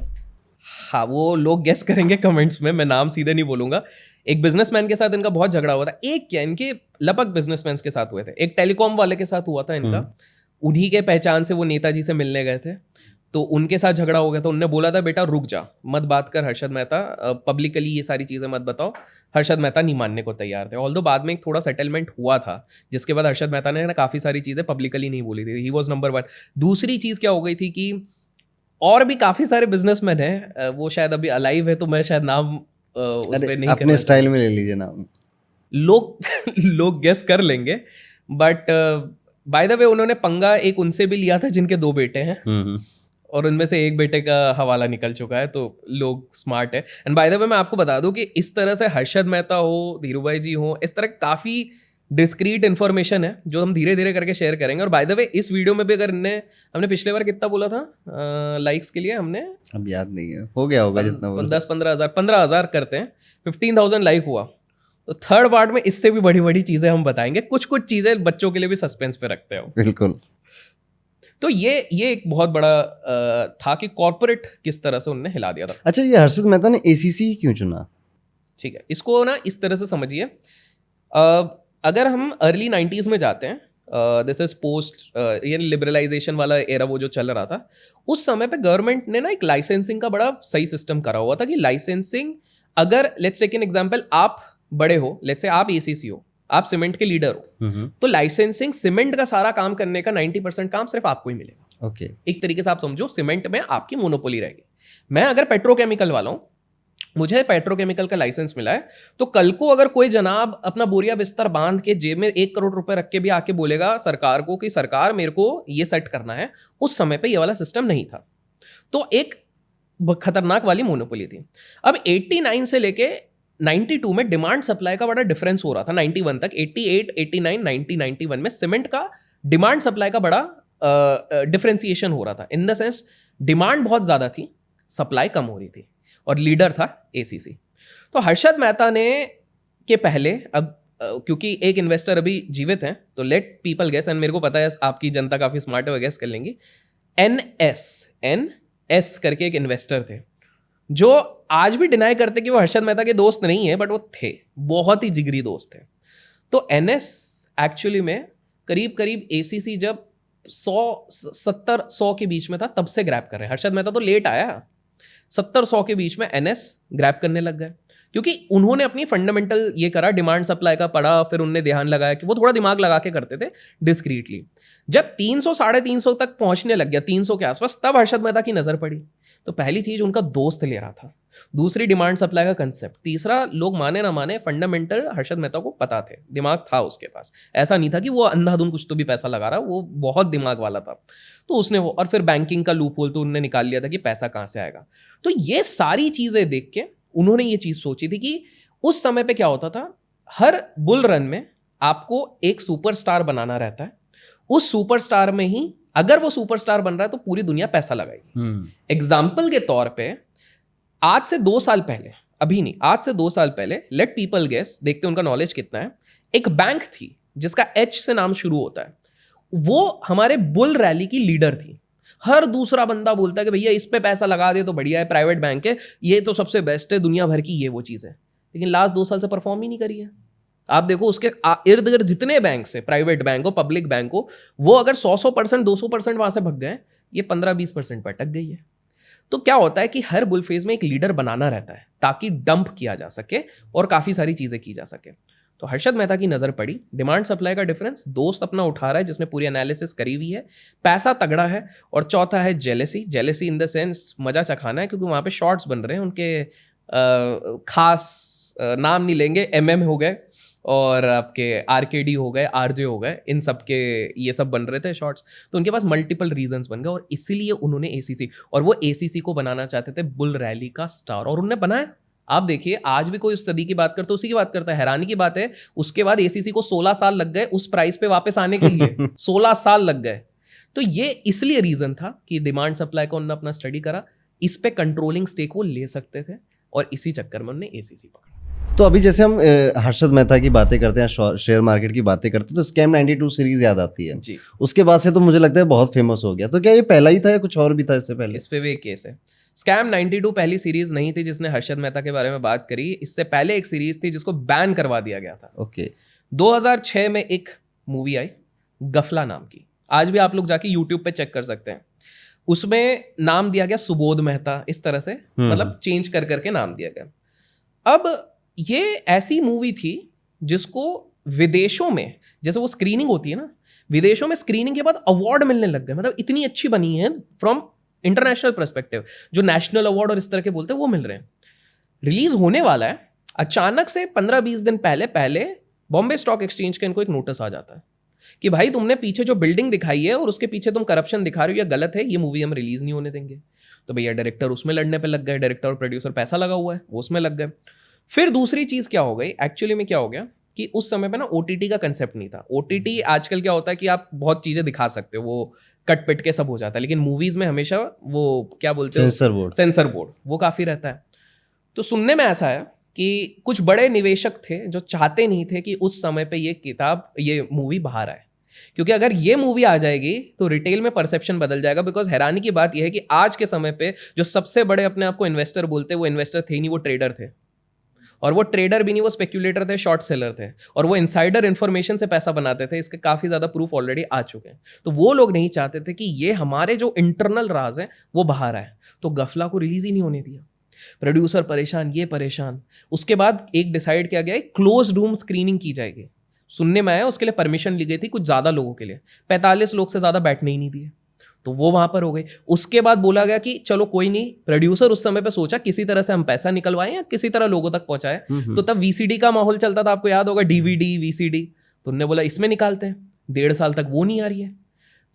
हाँ, वो लोग गेस करेंगे कमेंट्स में, मैं नाम सीधे नहीं बोलूंगा। एक बिजनेसमैन के साथ इनका बहुत झगड़ा हुआ था। एक क्या, इनके लगभग बिजनेसमैन के साथ हुए थे। एक टेलीकॉम वाले के साथ हुआ था इनका, उन्हीं के पहचान से वो नेताजी से मिलने गए थे, तो उनके साथ झगड़ा हो गया था। उनने बोला था बेटा रुक जा, मत बात कर हर्षद मेहता, पब्लिकली ये सारी चीजें मत बताओ। हर्षद मेहता नहीं मानने को तैयार थे। ऑल्दो बाद में एक थोड़ा सेटलमेंट हुआ था, जिसके बाद हर्षद मेहता ने ना काफी सारी चीजें पब्लिकली नहीं बोली थी। He was number 1। दूसरी चीज क्या हो गई थी कि और भी काफी सारे बिजनेसमैन हैं, वो शायद अभी अलाइव है, तो मैं शायद नाम उस पे नहीं, अपने स्टाइल में ले लीजिए नाम, लोग गेस कर लेंगे। बट बाय द वे उन्होंने पंगा एक उनसे भी लिया था जिनके 2 बेटे हैं, और उनमें से एक बेटे का हवाला निकल चुका है, तो लोग स्मार्ट है। एंड बाय द वे मैं आपको बता दूं कि इस तरह से हर्षद मेहता हो, धीरूभाई जी हो, इस तरह काफ़ी डिस्क्रीट इन्फॉर्मेशन है जो हम धीरे धीरे करके शेयर करेंगे। और बाय द वे इस वीडियो में भी अगर हमने पिछले बार कितना बोला था लाइक्स के लिए, हमने अब याद नहीं है, हो गया होगा जितना बोला, 10-15 हज़ार करते हैं, 15,000 लाइक हुआ। तो थर्ड पार्ट में इससे भी बड़ी बड़ी चीज़ें हम बताएंगे, कुछ चीज़ें बच्चों के लिए भी सस्पेंस पे रखते हो। बिल्कुल। तो ये एक बहुत बड़ा था कि कॉर्पोरेट किस तरह से उन्होंने हिला दिया था। अच्छा, ये हर्षद मेहता ने एसीसी क्यों चुना? ठीक है, इसको ना इस तरह से समझिए, अगर हम अर्ली 90s में जाते हैं, दिस इज पोस्ट ये लिबरलाइजेशन वाला एरा वो जो चल रहा था, उस समय पे गवर्नमेंट ने ना एक लाइसेंसिंग का बड़ा सही सिस्टम करा हुआ था कि लाइसेंसिंग, अगर लेट्स टेक एन एग्जांपल, आप बड़े हो, लेट्स से आप एसीसी हो, आप सीमेंट के लीडर हो, तो लाइसेंसिंग सीमेंट का सारा काम करने का 90% काम सिर्फ आपको ही मिलेगा। ओके। एक तरीके से आप समझो सीमेंट में आपकी मोनोपोली रहेगी। मैं अगर पेट्रोकेमिकल वाला हूं, मुझे पेट्रोकेमिकल का लाइसेंस मिला है, तो कल को अगर कोई जनाब अपना बोरिया बिस्तर बांध के जेब में 1 करोड़ रुपए रख के भी आके बोलेगा सरकार को कि सरकार मेरे को ये सेट करना है, उस समय पे ये वाला सिस्टम नहीं था, तो एक खतरनाक वाली मोनोपोली थी। अब 89 से लेके 92 में डिमांड सप्लाई का बड़ा डिफरेंस हो रहा था। 91 तक, 88, 89, 90, 91 में सीमेंट का डिमांड सप्लाई का बड़ा डिफरेंशिएशन हो रहा था। इन द सेंस डिमांड बहुत ज्यादा थी, सप्लाई कम हो रही थी, और लीडर था एसीसी। तो हर्षद मेहता ने के पहले, अब क्योंकि एक इन्वेस्टर अभी जीवित हैं, तो लेट पीपल गेस, एंड मेरे को पता है आपकी जनता काफी स्मार्ट है, वो गेस कर लेंगी। एनएस करके एक इन्वेस्टर थे, जो आज भी डिनाई करते कि वो हर्षद मेहता के दोस्त नहीं है, बट वो थे, बहुत ही जिगरी दोस्त थे। तो एनएस एक्चुअली में करीब एसीसी जब 70-100 के बीच में था, तब से ग्रैब कर रहे हैं। हर्षद मेहता तो लेट आया, 70-100 के बीच में एनएस ग्रैब करने लग गए, क्योंकि उन्होंने अपनी फंडामेंटल ये करा, डिमांड सप्लाई का पढ़ा, फिर उनने ध्यान लगाया कि वो थोड़ा दिमाग लगा के करते थे डिस्क्रीटली। जब 300-350 तक पहुंचने लग गया, 300 के आसपास, तब हर्षद मेहता की नजर पड़ी। तो पहली चीज उनका दोस्त ले रहा था, दूसरी डिमांड सप्लाई का कंसेप्ट, तीसरा लोग माने ना माने फंडामेंटल हर्षद मेहता को पता थे, दिमाग था उसके पास। ऐसा नहीं था कि वो अंधाधुन कुछ तो भी पैसा लगा रहा, वो बहुत दिमाग वाला था। तो उसने वो, और फिर बैंकिंग का लूप होल तो उन्होंने निकाल लिया था कि पैसा कहाँ से आएगा। तो ये सारी चीजें देख के उन्होंने ये चीज सोची थी कि उस समय पे क्या होता था, हर बुल रन में आपको एक सुपरस्टार बनाना रहता है, उस सुपरस्टार में ही अगर वो सुपरस्टार बन रहा है तो पूरी दुनिया पैसा लगाएगी। एग्जाम्पल के तौर पे आज से 2 साल पहले, अभी नहीं, आज से 2 साल पहले, लेट पीपल गेस, देखते उनका नॉलेज कितना है, एक बैंक थी जिसका एच से नाम शुरू होता है, वो हमारे बुल रैली की लीडर थी। हर दूसरा बंदा बोलता है कि भैया इस पे पैसा लगा दे तो बढ़िया है, प्राइवेट बैंक है, ये तो सबसे बेस्ट है दुनिया भर की, ये वो चीज़ है। लेकिन लास्ट 2 साल से परफॉर्म ही नहीं करी है। आप देखो उसके इर्द गिर्द जितने बैंक है, प्राइवेट बैंक हो, पब्लिक बैंक हो, वो अगर 100% 200% वहां से भग गए, ये 15-20% पर अटक गई है। तो क्या होता है कि हर बुल फेज में एक लीडर बनाना रहता है ताकि डंप किया जा सके और काफ़ी सारी चीज़ें की जा सके। तो हर्षद मेहता की नज़र पड़ी डिमांड सप्लाई का डिफरेंस, दोस्त अपना उठा रहा है जिसने पूरी एनालिसिस करी हुई है, पैसा तगड़ा है, और चौथा है jealousy. Jealousy in the sense मजा चखाना है, क्योंकि वहाँ पे शॉर्ट्स बन रहे हैं उनके, खास नाम नहीं लेंगे, हो गए और आपके आरकेडी हो गए, आरजे हो गए, इन सब के ये सब बन रहे थे शॉर्ट्स। तो उनके पास मल्टीपल रीजंस बन गए और इसीलिए उन्होंने एसीसी, और वो एसीसी को बनाना चाहते थे बुल रैली का स्टार, और उन्होंने बनाया। आप देखिए आज भी कोई उस सदी की बात करता है उसी की बात करता है। हैरानी की बात है उसके बाद एसीसी को 16 साल लग गए उस प्राइस पे वापस आने के लिए 16 साल लग गए। तो ये इसलिए रीजन था कि डिमांड सप्लाई का उन्होंने अपना स्टडी करा, इस पे कंट्रोलिंग स्टेक वो ले सकते थे, और इसी चक्कर में उन्होंने एसीसी पकड़ा। तो अभी जैसे हम हर्षद मेहता की बातें करते हैं, शेयर मार्केट की बातें करते हैं, तो स्कैम 92 सीरीज याद आती है जी। उसके बाद से तो मुझे लगता है बहुत फेमस हो गया। तो क्या ये पहला ही था या कुछ और भी था इससे पहले? इस पे भी एक केस है। स्कैम 92 पहली सीरीज नहीं थी जिसने हर्षद मेहता के बारे में बात करी, इससे पहले एक सीरीज थी जिसको बैन करवा दिया गया था। ओके। 2006 में एक मूवी आई गफला नाम की, आज भी आप लोग जाके यूट्यूब पे चेक कर सकते हैं। उसमें नाम दिया गया सुबोध मेहता, इस तरह से मतलब चेंज कर करके नाम दिया गया। अब ये ऐसी मूवी थी जिसको विदेशों में, जैसे वो स्क्रीनिंग होती है ना, विदेशों में स्क्रीनिंग के बाद अवार्ड मिलने लग गए। मतलब इतनी अच्छी बनी है फ्रॉम इंटरनेशनल पर्सपेक्टिव, जो नेशनल अवार्ड और इस तरह के बोलते हैं वो मिल रहे हैं। रिलीज होने वाला है, अचानक से 15-20 दिन पहले बॉम्बे स्टॉक एक्सचेंज का इनको एक नोटिस आ जाता है कि भाई तुमने पीछे जो बिल्डिंग दिखाई है और उसके पीछे तुम करप्शन दिखा रहे हो, ये गलत है, ये मूवी हम रिलीज नहीं होने देंगे। तो भैया डायरेक्टर उसमें लड़ने पे लग गए, डायरेक्टर और प्रोड्यूसर पैसा लगा हुआ है वो उसमें लग गए। फिर दूसरी चीज क्या हो गई, एक्चुअली में क्या हो गया कि उस समय पे ना ओटीटी का कंसेप्ट नहीं था। ओटीटी आजकल क्या होता है कि आप बहुत चीजें दिखा सकते हो, वो कट पिट के सब हो जाता है, लेकिन मूवीज में हमेशा वो क्या बोलते हैं, सेंसर बोर्ड वो काफी रहता है। तो सुनने में ऐसा है कि कुछ बड़े निवेशक थे जो चाहते नहीं थे कि उस समय पे ये मूवी बाहर आए, क्योंकि अगर ये मूवी आ जाएगी तो रिटेल में परसेप्शन बदल जाएगा। बिकॉज हैरानी की बात यह है कि आज के समय पे जो सबसे बड़े अपने आप को इन्वेस्टर बोलते हैं, वो इन्वेस्टर थे नहीं, वो ट्रेडर थे। और वो ट्रेडर भी नहीं, वो स्पेक्यूलेटर थे, शॉर्ट सेलर थे, और वो इनसाइडर इन्फॉर्मेशन से पैसा बनाते थे। इसके काफी ज्यादा प्रूफ ऑलरेडी आ चुके हैं। तो वो लोग नहीं चाहते थे कि ये हमारे जो इंटरनल राज है वो बाहर आए, तो गफला को रिलीज ही नहीं होने दिया। प्रोड्यूसर परेशान, ये परेशान। उसके बाद एक डिसाइड किया गया, क्लोज रूम स्क्रीनिंग की जाएगी। सुनने में आया उसके लिए परमिशन ली गई थी कुछ ज्यादा लोगों के लिए, 45 लोग से ज्यादा बैठने ही नहीं दिए, तो वो वहां पर हो गई। उसके बाद बोला गया कि चलो कोई नहीं, प्रोड्यूसर उस समय पे सोचा किसी तरह से हम पैसा निकलवाएं या किसी तरह लोगों तक पहुंचाए। तो तब वीसीडी का माहौल चलता था, आपको याद होगा, डीवीडी वीसीडी। तो उन्होंने बोला इसमें निकालते हैं, 1.5 साल तक वो नहीं आ रही है।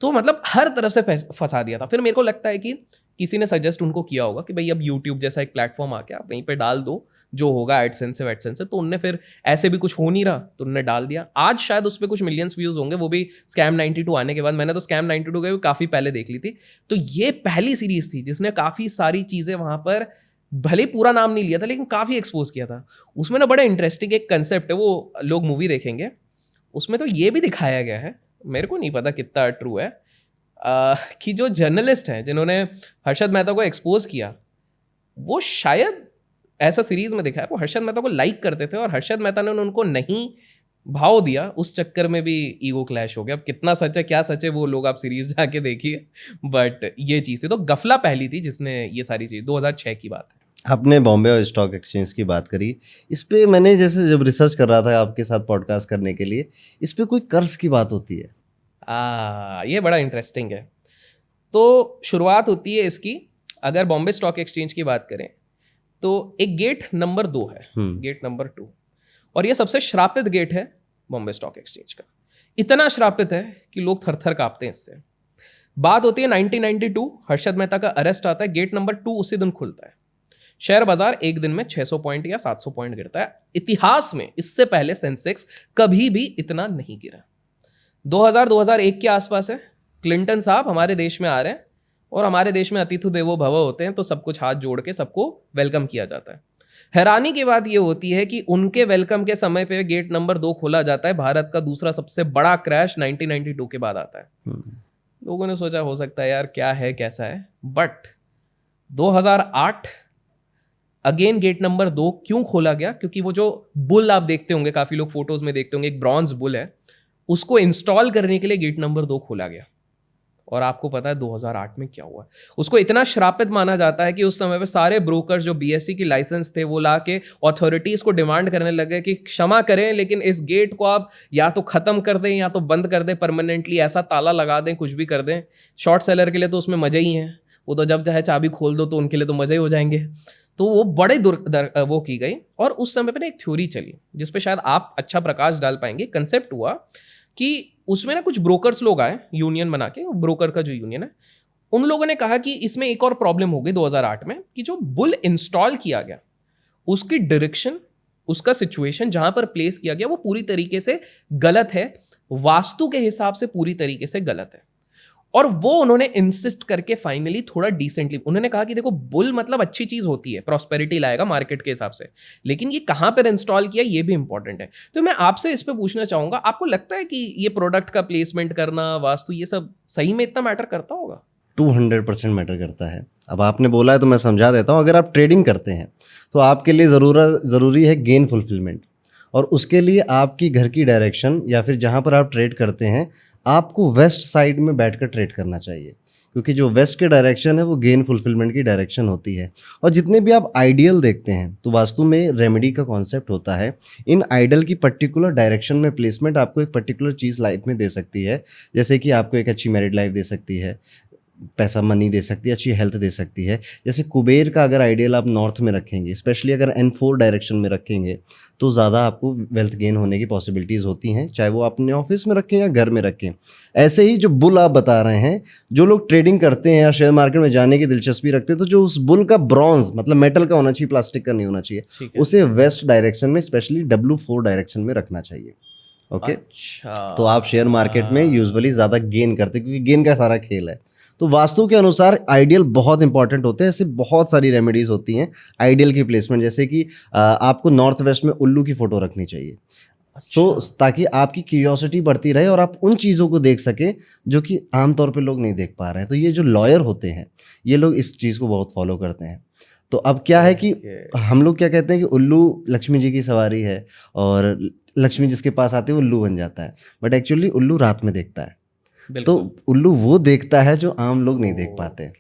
तो मतलब हर तरफ से फंसा दिया था। फिर मेरे को लगता है कि किसी ने सजेस्ट उनको किया होगा कि भाई अब यूट्यूब जैसा एक प्लेटफॉर्म आ गया, वहीं पे डाल दो जो होगा, एडसेंस से। तो उनने फिर ऐसे भी कुछ हो नहीं रहा तो उनने डाल दिया। आज शायद उस पर कुछ मिलियंस व्यूज होंगे, वो भी स्कैम 92 आने के बाद। मैंने तो स्कैम 92 के काफी पहले देख ली थी। तो ये पहली सीरीज थी जिसने काफी सारी चीजें वहां पर, भले पूरा नाम नहीं लिया था लेकिन काफी एक्सपोज किया था। उसमें ना बड़ा इंटरेस्टिंग एक कंसेप्ट है, वो लोग मूवी देखेंगे, उसमें तो ये भी दिखाया गया है, मेरे को नहीं पता कितना ट्रू है, कि जो जर्नलिस्ट हैं जिन्होंने हर्षद मेहता को एक्सपोज किया, वो शायद ऐसा सीरीज में दिखा है, वो हर्षद मेहता को लाइक करते थे और हर्षद मेहता ने उनको नहीं भाव दिया, उस चक्कर में भी ईगो क्लैश हो गया। अब कितना सच है क्या सच है वो लोग आप सीरीज जाके देखिए, बट ये चीज़ थी। तो गफला पहली थी जिसने ये सारी चीज़, 2006 की बात है। आपने बॉम्बे और स्टॉक एक्सचेंज की बात करी, इस पे मैंने जैसे जब रिसर्च कर रहा था आपके साथ पॉडकास्ट करने के लिए, इस पे कोई कर्ज की बात होती है? ये बड़ा इंटरेस्टिंग है। तो शुरुआत होती है इसकी, अगर बॉम्बे स्टॉक एक्सचेंज की बात करें तो एक गेट नंबर 2 है, गेट नंबर 2, और ये सबसे श्रापित गेट है बॉम्बे स्टॉक एक्सचेंज का। इतना श्रापित है कि लोग थर थर कांपते हैं इससे। बात होती है 1992, हर्षद मेहता का अरेस्ट आता है, गेट नंबर 2 उसी दिन खुलता है। शेयर बाजार एक दिन में 600 पॉइंट या 700 पॉइंट गिरता है। इतिहास में इससे पहले सेंसेक्स कभी भी इतना नहीं गिरा। 2001 के आसपास है, क्लिंटन साहब हमारे देश में आ रहे हैं, और हमारे देश में अतिथि देवो भव होते हैं, तो सब कुछ हाथ जोड़ के सबको वेलकम किया जाता है। हैरानी की बात यह होती है कि उनके वेलकम के समय पे गेट नंबर 2 खोला जाता है। भारत का दूसरा सबसे बड़ा क्रैश 1992 के बाद आता है। लोगों ने सोचा हो सकता है यार क्या है कैसा है, बट 2008 अगेन गेट नंबर 2 क्यों खोला गया, क्योंकि वो जो बुल आप देखते होंगे, काफी लोग फोटोज में देखते होंगे, एक ब्रॉन्ज बुल है, उसको इंस्टॉल करने के लिए गेट नंबर 2 खोला गया। और आपको पता है 2008 में क्या हुआ। उसको इतना श्रापित माना जाता है कि उस समय पे सारे ब्रोकर्स जो बीएसई की लाइसेंस थे वो ला के अथॉरिटीज को डिमांड करने लगे कि क्षमा करें लेकिन इस गेट को आप या तो खत्म कर दें या तो बंद कर दें परमानेंटली, ऐसा ताला लगा दें, कुछ भी कर दें। शॉर्ट सेलर के लिए तो उसमें मजे ही हैं, वो तो जब चाहे चाबी खोल दो तो उनके लिए तो मजे ही हो जाएंगे। तो वो बड़े वो की गई। और उस समय पे ना एक थ्योरी चली जिसपे शायद आप अच्छा प्रकाश डाल पाएंगे। कंसेप्ट हुआ कि उसमें ना कुछ ब्रोकर्स लोग आए यूनियन बना के, ब्रोकर का जो यूनियन है, उन लोगों ने कहा कि इसमें एक और प्रॉब्लम हो गई 2008 में कि जो बुल इंस्टॉल किया गया उसकी डायरेक्शन, उसका सिचुएशन जहां पर प्लेस किया गया वो पूरी तरीके से गलत है, वास्तु के हिसाब से पूरी तरीके से गलत है। और वो उन्होंने इंसिस्ट करके फाइनली थोड़ा डिसेंटली उन्होंने कहा कि देखो बुल मतलब अच्छी चीज होती है, प्रॉस्पेरिटी लाएगा मार्केट के हिसाब से, लेकिन ये कहां पर इंस्टॉल किया ये भी इंपॉर्टेंट है। तो मैं आपसे इस पे पूछना चाहूंगा, आपको लगता है कि ये प्रोडक्ट का प्लेसमेंट करना, वास्तु, ये सब सही में इतना मैटर करता होगा? 200% मैटर करता है। अब आपने बोला है तो मैं समझा देता हूँ। अगर आप ट्रेडिंग करते हैं तो आपके लिए ज़रूरी है गेन फुलफिलमेंट, और उसके लिए आपकी घर की डायरेक्शन या फिर जहाँ पर आप ट्रेड करते हैं आपको वेस्ट साइड में बैठकर ट्रेड करना चाहिए, क्योंकि जो वेस्ट के डायरेक्शन है वो गेन फुलफिलमेंट की डायरेक्शन होती है। और जितने भी आप आइडियल देखते हैं तो वास्तु में रेमेडी का कॉन्सेप्ट होता है। इन आइडल की पर्टिकुलर डायरेक्शन में प्लेसमेंट आपको एक पर्टिकुलर चीज़ लाइफ में दे सकती है, जैसे कि आपको एक अच्छी मैरिड लाइफ दे सकती है, पैसा मनी दे सकती है, अच्छी हेल्थ दे सकती है। जैसे कुबेर का अगर आइडियल आप नॉर्थ में रखेंगे, स्पेशली अगर N4 डायरेक्शन में रखेंगे तो ज़्यादा आपको वेल्थ गेन होने की पॉसिबिलिटीज़ होती हैं, चाहे वो अपने ऑफिस में रखें या घर में रखें। ऐसे ही जो बुल आप बता रहे हैं, जो लोग ट्रेडिंग करते हैं या शेयर मार्केट में जाने की दिलचस्पी रखते हैं, तो जो उस बुल का ब्रॉन्ज मतलब मेटल का होना चाहिए, प्लास्टिक का नहीं होना चाहिए, उसे वेस्ट डायरेक्शन में स्पेशली W4 डायरेक्शन में रखना चाहिए। ओके, अच्छा, तो आप शेयर मार्केट में यूजुअली ज़्यादा गेन करते हैं, क्योंकि गेन का सारा खेल है। तो वास्तु के अनुसार आइडियल बहुत इंपॉर्टेंट होते हैं। ऐसे बहुत सारी रेमेडीज होती हैं आइडियल की प्लेसमेंट, जैसे कि आपको नॉर्थ वेस्ट में उल्लू की फोटो रखनी चाहिए। ताकि आपकी क्यूरियोसिटी बढ़ती रहे और आप उन चीज़ों को देख सकें जो कि आमतौर पे लोग नहीं देख पा रहे हैं। तो ये जो लॉयर होते हैं ये लोग इस चीज़ को बहुत फॉलो करते हैं। तो अब क्या है कि हम लोग क्या कहते हैं कि उल्लू लक्ष्मी जी की सवारी है और लक्ष्मी जिसके पास आती है उल्लू बन जाता है, बट एक्चुअली उल्लू रात में देखता है। तो उल्लू वो देखता है जो आम लोग नहीं देख पाते।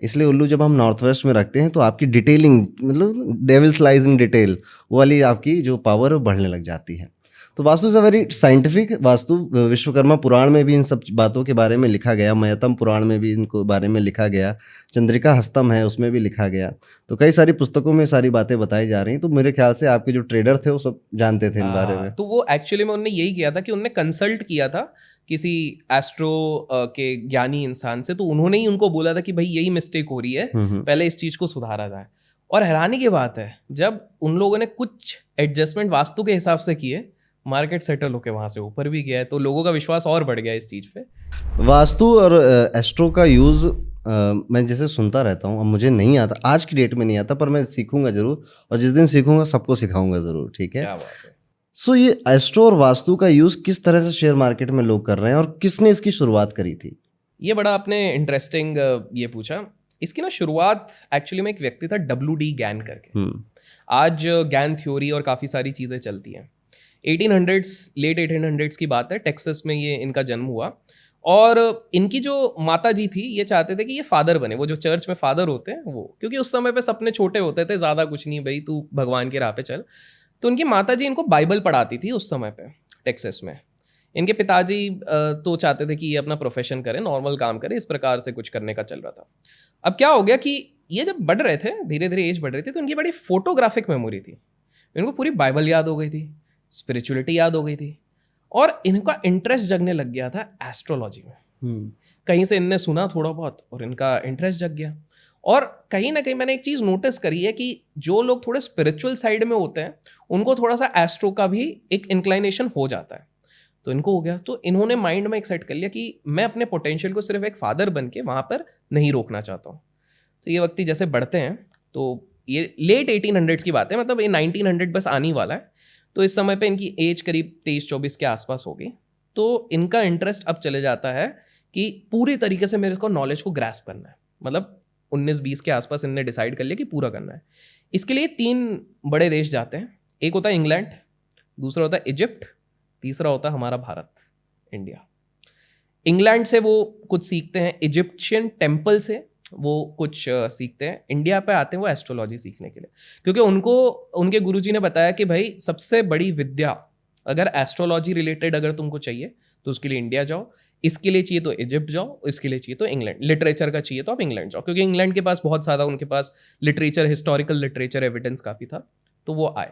इसलिए उल्लू जब हम नॉर्थ वेस्ट में रखते हैं तो आपकी डिटेलिंग, मतलब डेविल्स लाइज इन डिटेल, वो वाली आपकी जो पावर है वो बढ़ने लग जाती है। तो Vastu is a very scientific. Vastu Vishwakarma Purana में भी इन सब बातों के बारे में लिखा गया, मयतम पुराण में भी इनको बारे में लिखा गया, चंद्रिका हस्तम है उसमें भी लिखा गया। तो कई सारी पुस्तकों में सारी बातें बताई जा रही हैं। तो मेरे ख्याल से आपके जो ट्रेडर थे वो सब जानते थे इन बारे में। तो वो एक्चुअली में उन्होंने यही किया था कि उन्होंने कंसल्ट किया था किसी एस्ट्रो के ज्ञानी इंसान से, तो उन्होंने ही उनको बोला था कि भाई यही मिस्टेक हो रही है, पहले इस चीज़ को सुधारा जाए। और हैरानी की बात है, जब उन लोगों ने कुछ एडजस्टमेंट वास्तु के हिसाब से किए, मार्केट सेटल होकर वहां से ऊपर भी गया है, तो लोगों का विश्वास और बढ़ गया इस चीज़ पे। वास्तु और एस्ट्रो का यूज़ मैं जैसे सुनता रहता हूँ, अब मुझे नहीं आता, आज की डेट में नहीं आता, पर मैं सीखूंगा ज़रूर, और जिस दिन सीखूंगा सबको सिखाऊंगा ज़रूर। ठीक है, क्या बात है। सो ये एस्ट्रो और वास्तु का यूज़ किस तरह से शेयर मार्केट में लोग कर रहे हैं और किसने इसकी शुरुआत करी थी? ये बड़ा आपने इंटरेस्टिंग ये पूछा। इसकी ना शुरुआत एक्चुअली में एक व्यक्ति था WD गैन करके। आज गैन थ्योरी और काफ़ी सारी चीज़ें चलती हैं। 1800s, लेट 1800s की बात है, टेक्सास में ये इनका जन्म हुआ। और इनकी जो माता जी थी ये चाहते थे कि ये फादर बने, वो जो चर्च में फादर होते हैं वो, क्योंकि उस समय पे सपने छोटे होते थे, ज़्यादा कुछ नहीं, भाई तू भगवान के राह पे चल। तो उनकी माता जी इनको बाइबल पढ़ाती थी उस समय पे टेक्सास में। इनके पिताजी तो चाहते थे कि ये अपना प्रोफेशन करें, नॉर्मल काम करें, इस प्रकार से कुछ करने का चल रहा था। अब क्या हो गया कि ये जब बढ़ रहे थे, धीरे धीरे एज बढ़ रही थी, तो इनकी बड़ी फोटोग्राफिक मेमोरी थी। इनको पूरी बाइबल याद हो गई थी, स्पिरिचुअलिटी याद हो गई थी, और इनका इंटरेस्ट जगने लग गया था एस्ट्रोलॉजी में। कहीं से इनने सुना थोड़ा बहुत और इनका इंटरेस्ट जग गया। और कहीं ना कहीं मैंने एक चीज़ नोटिस करी है कि जो लोग थोड़े स्पिरिचुअल साइड में होते हैं उनको थोड़ा सा एस्ट्रो का भी एक इंक्लाइनेशन हो जाता है। तो इनको हो गया, तो इन्होंने माइंड में एक सेट कर लिया कि मैं अपने पोटेंशियल को सिर्फ एक फादर बन के वहाँ पर नहीं रोकना चाहता हूँ। तो ये व्यक्ति जैसे बढ़ते हैं, तो ये लेट 1800s की बात है, मतलब ये 1900 बस आने वाला है। तो इस समय पे इनकी एज करीब 23-24 के आसपास होगी। तो इनका इंटरेस्ट अब चले जाता है कि पूरी तरीके से मेरे को नॉलेज को ग्रैस्प करना है, मतलब 19-20 के आसपास इनने डिसाइड कर लिया कि पूरा करना है। इसके लिए 3 बड़े देश जाते हैं। एक होता है इंग्लैंड, दूसरा होता है इजिप्ट, तीसरा होता है हमारा भारत, इंडिया। इंग्लैंड से वो कुछ सीखते हैं, इजिप्शियन टेम्पल से वो कुछ सीखते हैं, इंडिया पे आते हैं वो एस्ट्रोलॉजी सीखने के लिए, क्योंकि उनको उनके गुरुजी ने बताया कि भाई सबसे बड़ी विद्या अगर एस्ट्रोलॉजी रिलेटेड अगर तुमको चाहिए तो उसके लिए इंडिया जाओ, इसके लिए चाहिए तो इजिप्ट जाओ, इसके लिए चाहिए तो इंग्लैंड, लिटरेचर का चाहिए तो आप इंग्लैंड जाओ, क्योंकि इंग्लैंड के पास बहुत ज़्यादा उनके पास लिटरेचर, हिस्टोरिकल लिटरेचर एविडेंस काफ़ी था, तो वो आए।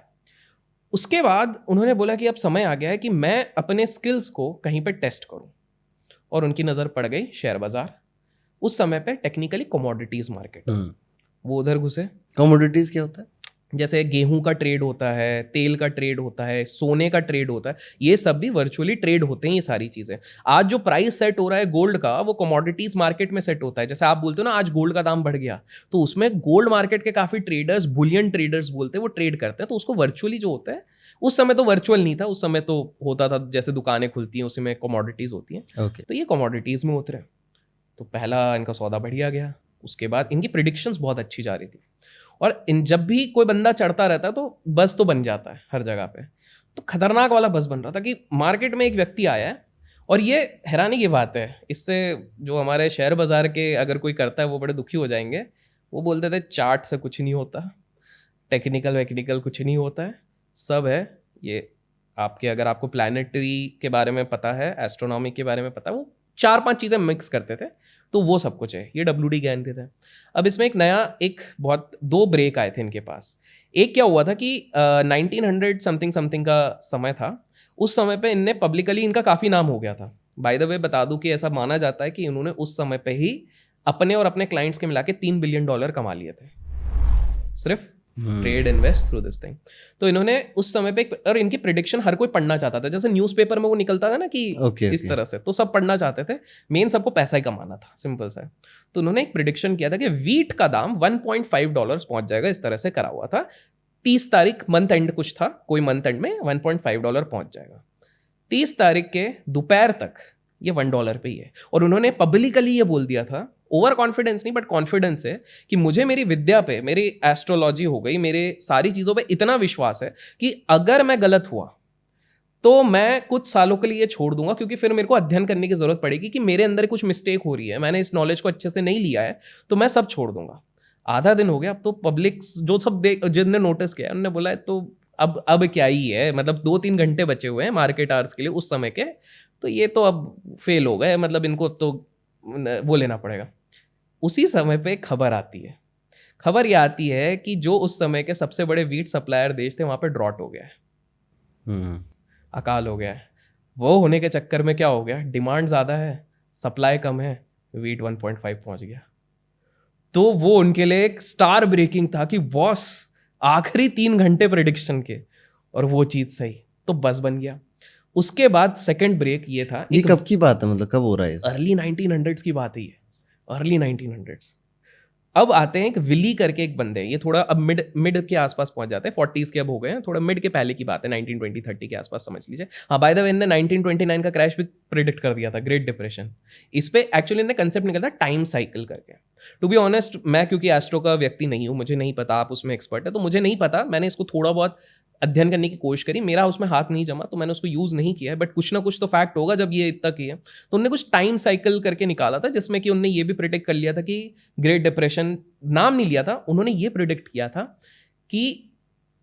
उसके बाद उन्होंने बोला कि अब समय आ गया है कि मैं अपने स्किल्स को कहीं पर टेस्ट करूं, और उनकी नज़र पड़ गई शेयर बाजार, उस समय पे टेक्निकली कमोडिटीज मार्केट, वो उधर घुसे। कमोडिटीज क्या होता है? जैसे गेहूं का ट्रेड होता है, तेल का ट्रेड होता है, सोने का ट्रेड होता है, ये सब भी वर्चुअली ट्रेड होते हैं ये सारी चीजें। आज जो प्राइस सेट हो रहा है गोल्ड का, वो कमोडिटीज मार्केट में सेट होता है। जैसे आप बोलते हो ना आज गोल्ड का दाम बढ़ गया, तो उसमें गोल्ड मार्केट के काफी ट्रेडर्स, बुलियन ट्रेडर्स बोलते हैं, वो ट्रेड करते हैं, तो उसको वर्चुअली जो होता है, उस समय तो वर्चुअल नहीं था, उस समय तो होता था जैसे दुकानें खुलती हैं उसी में कमोडिटीज होती हैं। ओके। तो ये कमोडिटीज में उतरे, तो पहला इनका सौदा बढ़िया गया। उसके बाद इनकी प्रिडिक्शंस बहुत अच्छी जा रही थी, और इन जब भी कोई बंदा चढ़ता रहता है तो बस तो बन जाता है हर जगह पे, तो खतरनाक वाला बस बन रहा था कि मार्केट में एक व्यक्ति आया है, और ये हैरानी की बात है, इससे जो हमारे शेयर बाजार के अगर कोई करता है वो बड़े दुखी हो जाएंगे। वो बोलते थे चार्ट से कुछ नहीं होता, टेक्निकल वेक्निकल कुछ नहीं होता है, सब है ये आपके, अगर आपको प्लानिटरी के बारे में पता है, एस्ट्रोनॉमी के बारे में पता है, वो 4-5 चीज़ें मिक्स करते थे, तो वो सब कुछ है, ये WD ज्ञान के थे। अब इसमें एक नया, एक बहुत 2 ब्रेक आए थे इनके पास। एक क्या हुआ था कि 1900 समथिंग समथिंग का समय था, उस समय पे इनने पब्लिकली, इनका काफ़ी नाम हो गया था। बाय द वे बता दूं कि ऐसा माना जाता है कि इन्होंने उस समय पे ही अपने और अपने क्लाइंट्स के मिला के $3 बिलियन कमा लिए थे, सिर्फ trade invest through this thing. तो इन्होंने उस समय पे और इनकी प्रिडिक्शन हर कोई पढ़ना चाहता था, जैसे न्यूज़पेपर में वो निकलता था ना कि इस तरह से, तो सब पढ़ना चाहते थे, मेन सबको पैसा ही कमाना था, सिंपल सा। तो उन्होंने एक प्रिडिक्शन किया था कि वीट का दाम $1.5 पहुंच जाएगा, इस तरह से करा हुआ था। 30 तारीख मंथ एंड कुछ था, कोई मंथ एंड में $1.5 पहुंच जाएगा। 30 तारीख के दोपहर तक ये $1 पे ही है, और उन्होंने पब्लिकली ये बोल दिया था, ओवर कॉन्फिडेंस नहीं बट कॉन्फिडेंस है कि मुझे मेरी विद्या पे, मेरी एस्ट्रोलॉजी हो गई, मेरे सारी चीज़ों पे इतना विश्वास है कि अगर मैं गलत हुआ तो मैं कुछ सालों के लिए ये छोड़ दूंगा, क्योंकि फिर मेरे को अध्ययन करने की जरूरत पड़ेगी कि मेरे अंदर कुछ मिस्टेक हो रही है, मैंने इस नॉलेज को अच्छे से नहीं लिया है, तो मैं सब छोड़ दूंगा। आधा दिन हो गया, अब तो पब्लिक जो सब जिनने नोटिस किया उन्होंने बोला है तो अब क्या ही है, मतलब 2-3 घंटे बचे हुए हैं मार्केट आवर्स के लिए उस समय के, तो ये तो अब फेल हो गए, मतलब इनको तो वो लेना पड़ेगा। उसी समय पे खबर आती है, खबर ये आती है कि जो उस समय के सबसे बड़े वीट सप्लायर देश थे वहां पे ड्रॉट हो गया है, अकाल हो गया है। वो होने के चक्कर में क्या हो गया, डिमांड ज़्यादा है, सप्लाई कम है, वीट 1.5 पहुंच गया। तो वो उनके लिए एक स्टार ब्रेकिंग था कि बॉस आखिरी 3 घंटे प्रेडिक्शन के, और वो चीज़ सही, तो बस बन गया। उसके बाद सेकंड ब्रेक ये था, ये कब की बात है, मतलब कब हो रहा है? अर्ली 1900s की बात है ये, अर्ली 1900s। अब आते हैं एक विली करके एक बंदे, ये थोड़ा अब मिड के आसपास पहुंच जाते हैं, 40s के अब हो गए हैं, थोड़ा मिड के पहले की बात है, 1920-30 के आसपास समझ लीजिए। हाँ, बाय द वे इन्होंने 1929 का क्रैश भी प्रिडिक्ट कर दिया था, ग्रेट डिप्रेशन। इस पे एक्चुअली इन्होंने कंसेप्ट निकला था टाइम साइकिल करके। टू बी ऑनेस्ट, मैं क्योंकि एस्ट्रो का व्यक्ति नहीं हूँ, मुझे नहीं पता, आप उसमें एक्सपर्ट है, तो मुझे नहीं पता, मैंने इसको थोड़ा बहुत अध्ययन करने की कोशिश करी, मेरा उसमें हाथ नहीं जमा, तो मैंने उसको यूज़ नहीं किया है, बट कुछ ना कुछ तो फैक्ट होगा जब ये इतना किया। तो उन्होंने कुछ टाइम साइकिल करके निकाला था, जिसमें कि उन्होंने ये भी प्रिडिक्ट कर लिया था कि ग्रेट डिप्रेशन, नाम नहीं लिया था उन्होंने, ये प्रिडिक्ट किया था कि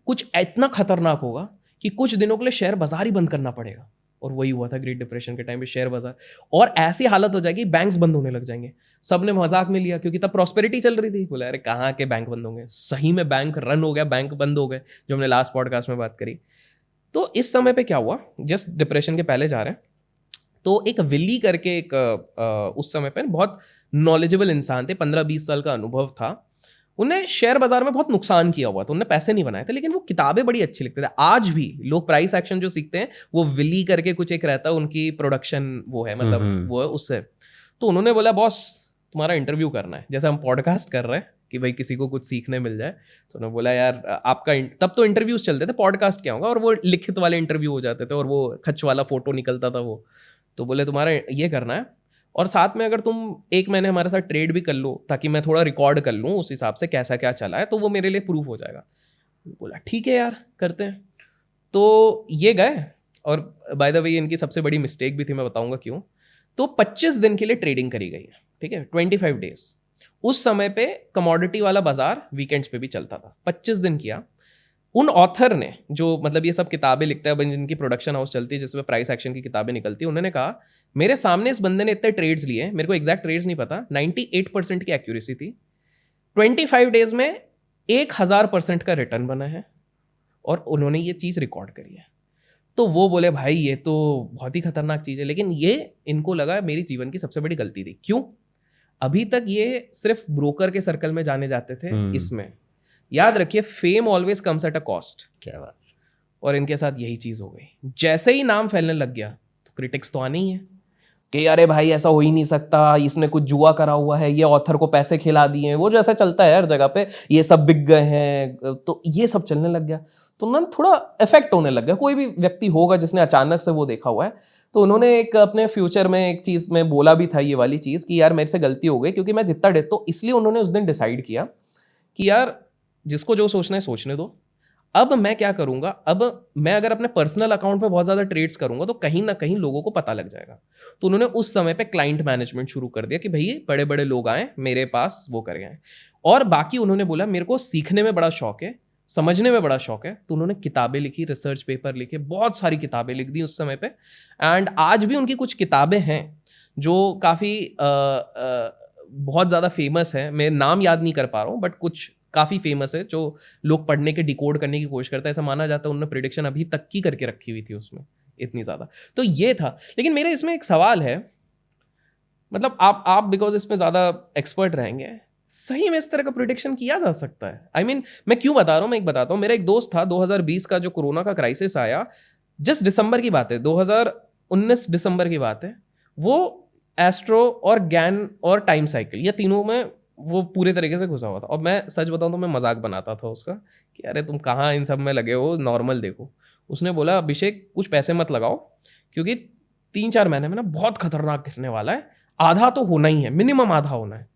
कुछ इतना खतरनाक होगा कि कुछ दिनों के लिए शेयर बाजार ही बंद करना पड़ेगा, और वही हुआ था ग्रेट डिप्रेशन के टाइम पे, शेयर बाजार, और ऐसी हालत हो जाएगी बैंक्स बंद होने लग जाएंगे। सबने मजाक में लिया क्योंकि तब प्रॉस्पेरिटी चल रही थी, बोला अरे कहाँ के बैंक बंद होंगे, सही में बैंक रन हो गया, बैंक बंद हो गए, जो हमने लास्ट पॉडकास्ट में बात करी। तो इस समय पे क्या हुआ, जस्ट डिप्रेशन के पहले जा रहे हैं, तो एक विली करके एक उस समय पे बहुत नॉलेजेबल इंसान थे, 15-20 साल का अनुभव था, उन्हें शेयर बाजार में बहुत नुकसान किया हुआ था, उन्होंने पैसे नहीं बनाए थे, लेकिन वो किताबें बड़ी अच्छी लिखते थे। आज भी लोग प्राइस एक्शन जो सीखते हैं, वो विली करके कुछ एक रहता है, उनकी प्रोडक्शन वो है, मतलब वो है उससे। तो उन्होंने बोला बॉस तुम्हारा इंटरव्यू करना है, जैसे हम पॉडकास्ट कर रहे हैं कि भाई किसी को कुछ सीखने मिल जाए, तो उन्होंने बोला यार आपका, तब तो इंटरव्यूज चलते थे, पॉडकास्ट क्या होगा, और वो लिखित वाले इंटरव्यू हो जाते थे, और वो खच वाला फोटो निकलता था वो। तो बोले तुम्हारा ये करना है, और साथ में अगर तुम 1 महीने हमारे साथ ट्रेड भी कर लो, ताकि मैं थोड़ा रिकॉर्ड कर लूँ उस हिसाब से कैसा क्या चला है, तो वो मेरे लिए प्रूफ हो जाएगा। बोला ठीक है यार करते हैं। तो ये गए, और बाय द वे इनकी सबसे बड़ी मिस्टेक भी थी, मैं बताऊंगा क्यों। तो 25 दिन के लिए ट्रेडिंग करी गई है, ठीक है, 25 डेज। उस समय पे कमोडिटी वाला बाजार वीकेंड्स पे भी चलता था, 25 दिन किया। उन ऑथर ने, जो मतलब ये सब किताबें लिखता है, जिनकी प्रोडक्शन हाउस चलती है जिसमें प्राइस एक्शन की किताबें निकलती है, उन्होंने कहा मेरे सामने इस बंदे ने इतने ट्रेड्स लिए, मेरे को एग्जैक्ट ट्रेड्स नहीं पता, 98% की एक्यूरेसी थी, 25 डेज में 1000% का रिटर्न बना है, और उन्होंने ये चीज़ रिकॉर्ड करी है। तो वो बोले भाई ये तो बहुत ही खतरनाक चीज़ है, लेकिन ये इनको लगा मेरी जीवन की सबसे बड़ी गलती थी। क्यों? अभी तक ये सिर्फ ब्रोकर के सर्कल में जाने जाते थे। इसमें याद रखिए, fame always comes at a cost. क्या बात। और इनके साथ यही चीज़ हो गई। जैसे ही नाम फैलने लग गया तो क्रिटिक्स तो आने ही है कि अरे भाई ऐसा हो ही नहीं सकता, इसने कुछ जुआ करा हुआ है, ये ऑथर को पैसे खिला दिए हैं, वो जो ऐसा चलता है हर जगह पे, ये सब बिक गए हैं, तो ये सब चलने लग गया। तो ना थोड़ा इफेक्ट होने लग गया। कोई भी व्यक्ति होगा जिसने अचानक से वो देखा हुआ है, तो उन्होंने एक अपने फ्यूचर में एक चीज़ में बोला भी था, ये वाली चीज़ कि यार मेरे से गलती हो गई, क्योंकि मैं जितना डेट, तो इसलिए उन्होंने उस दिन डिसाइड किया कि यार जिसको जो सोचना है सोचने दो। अब मैं क्या करूंगा, अब मैं अगर अपने पर्सनल अकाउंट में बहुत ज़्यादा ट्रेड्स करूंगा तो कहीं ना कहीं लोगों को पता लग जाएगा। तो उन्होंने उस समय पे क्लाइंट मैनेजमेंट शुरू कर दिया कि भैया बड़े बड़े लोग आए मेरे पास, वो कर गए। और बाकी उन्होंने बोला मेरे को सीखने में बड़ा शौक है, समझने में बड़ा शौक है, तो उन्होंने किताबें लिखी, रिसर्च पेपर लिखे, बहुत सारी किताबें लिख दी उस समय पे। एंड आज भी उनकी कुछ किताबें हैं जो काफ़ी बहुत ज़्यादा फेमस है। मैं नाम याद नहीं कर पा रहा हूँ, बट कुछ काफ़ी फेमस है जो लोग पढ़ने के, डिकोड करने की कोशिश करते हैं। ऐसा माना जाता है उन्होंने प्रिडिक्शन अभी तक की करके रखी हुई थी उसमें, इतनी ज़्यादा। तो ये था। लेकिन मेरे इसमें एक सवाल है, मतलब आप बिकॉज इसमें ज़्यादा एक्सपर्ट रहेंगे, सही में इस तरह का प्रिडिक्शन किया जा सकता है? I mean, मैं क्यों बता रहा हूँ, मैं एक बताता हूँ। मेरा एक दोस्त था, 2020 का जो कोरोना का क्राइसिस आया, जस्ट दिसंबर की बात है, 2019 दिसंबर की बात है, वो एस्ट्रो और गैन और टाइम साइकिल, ये तीनों में वो पूरे तरीके से घुसा हुआ था। और मैं सच बताऊं तो मैं मजाक बनाता था उसका कि अरे तुम कहाँ इन सब में लगे हो, नॉर्मल देखो। उसने बोला अभिषेक कुछ पैसे मत लगाओ, क्योंकि 3-4 महीने में ना बहुत खतरनाक गिरने वाला है, आधा तो होना ही है, मिनिमम आधा होना है।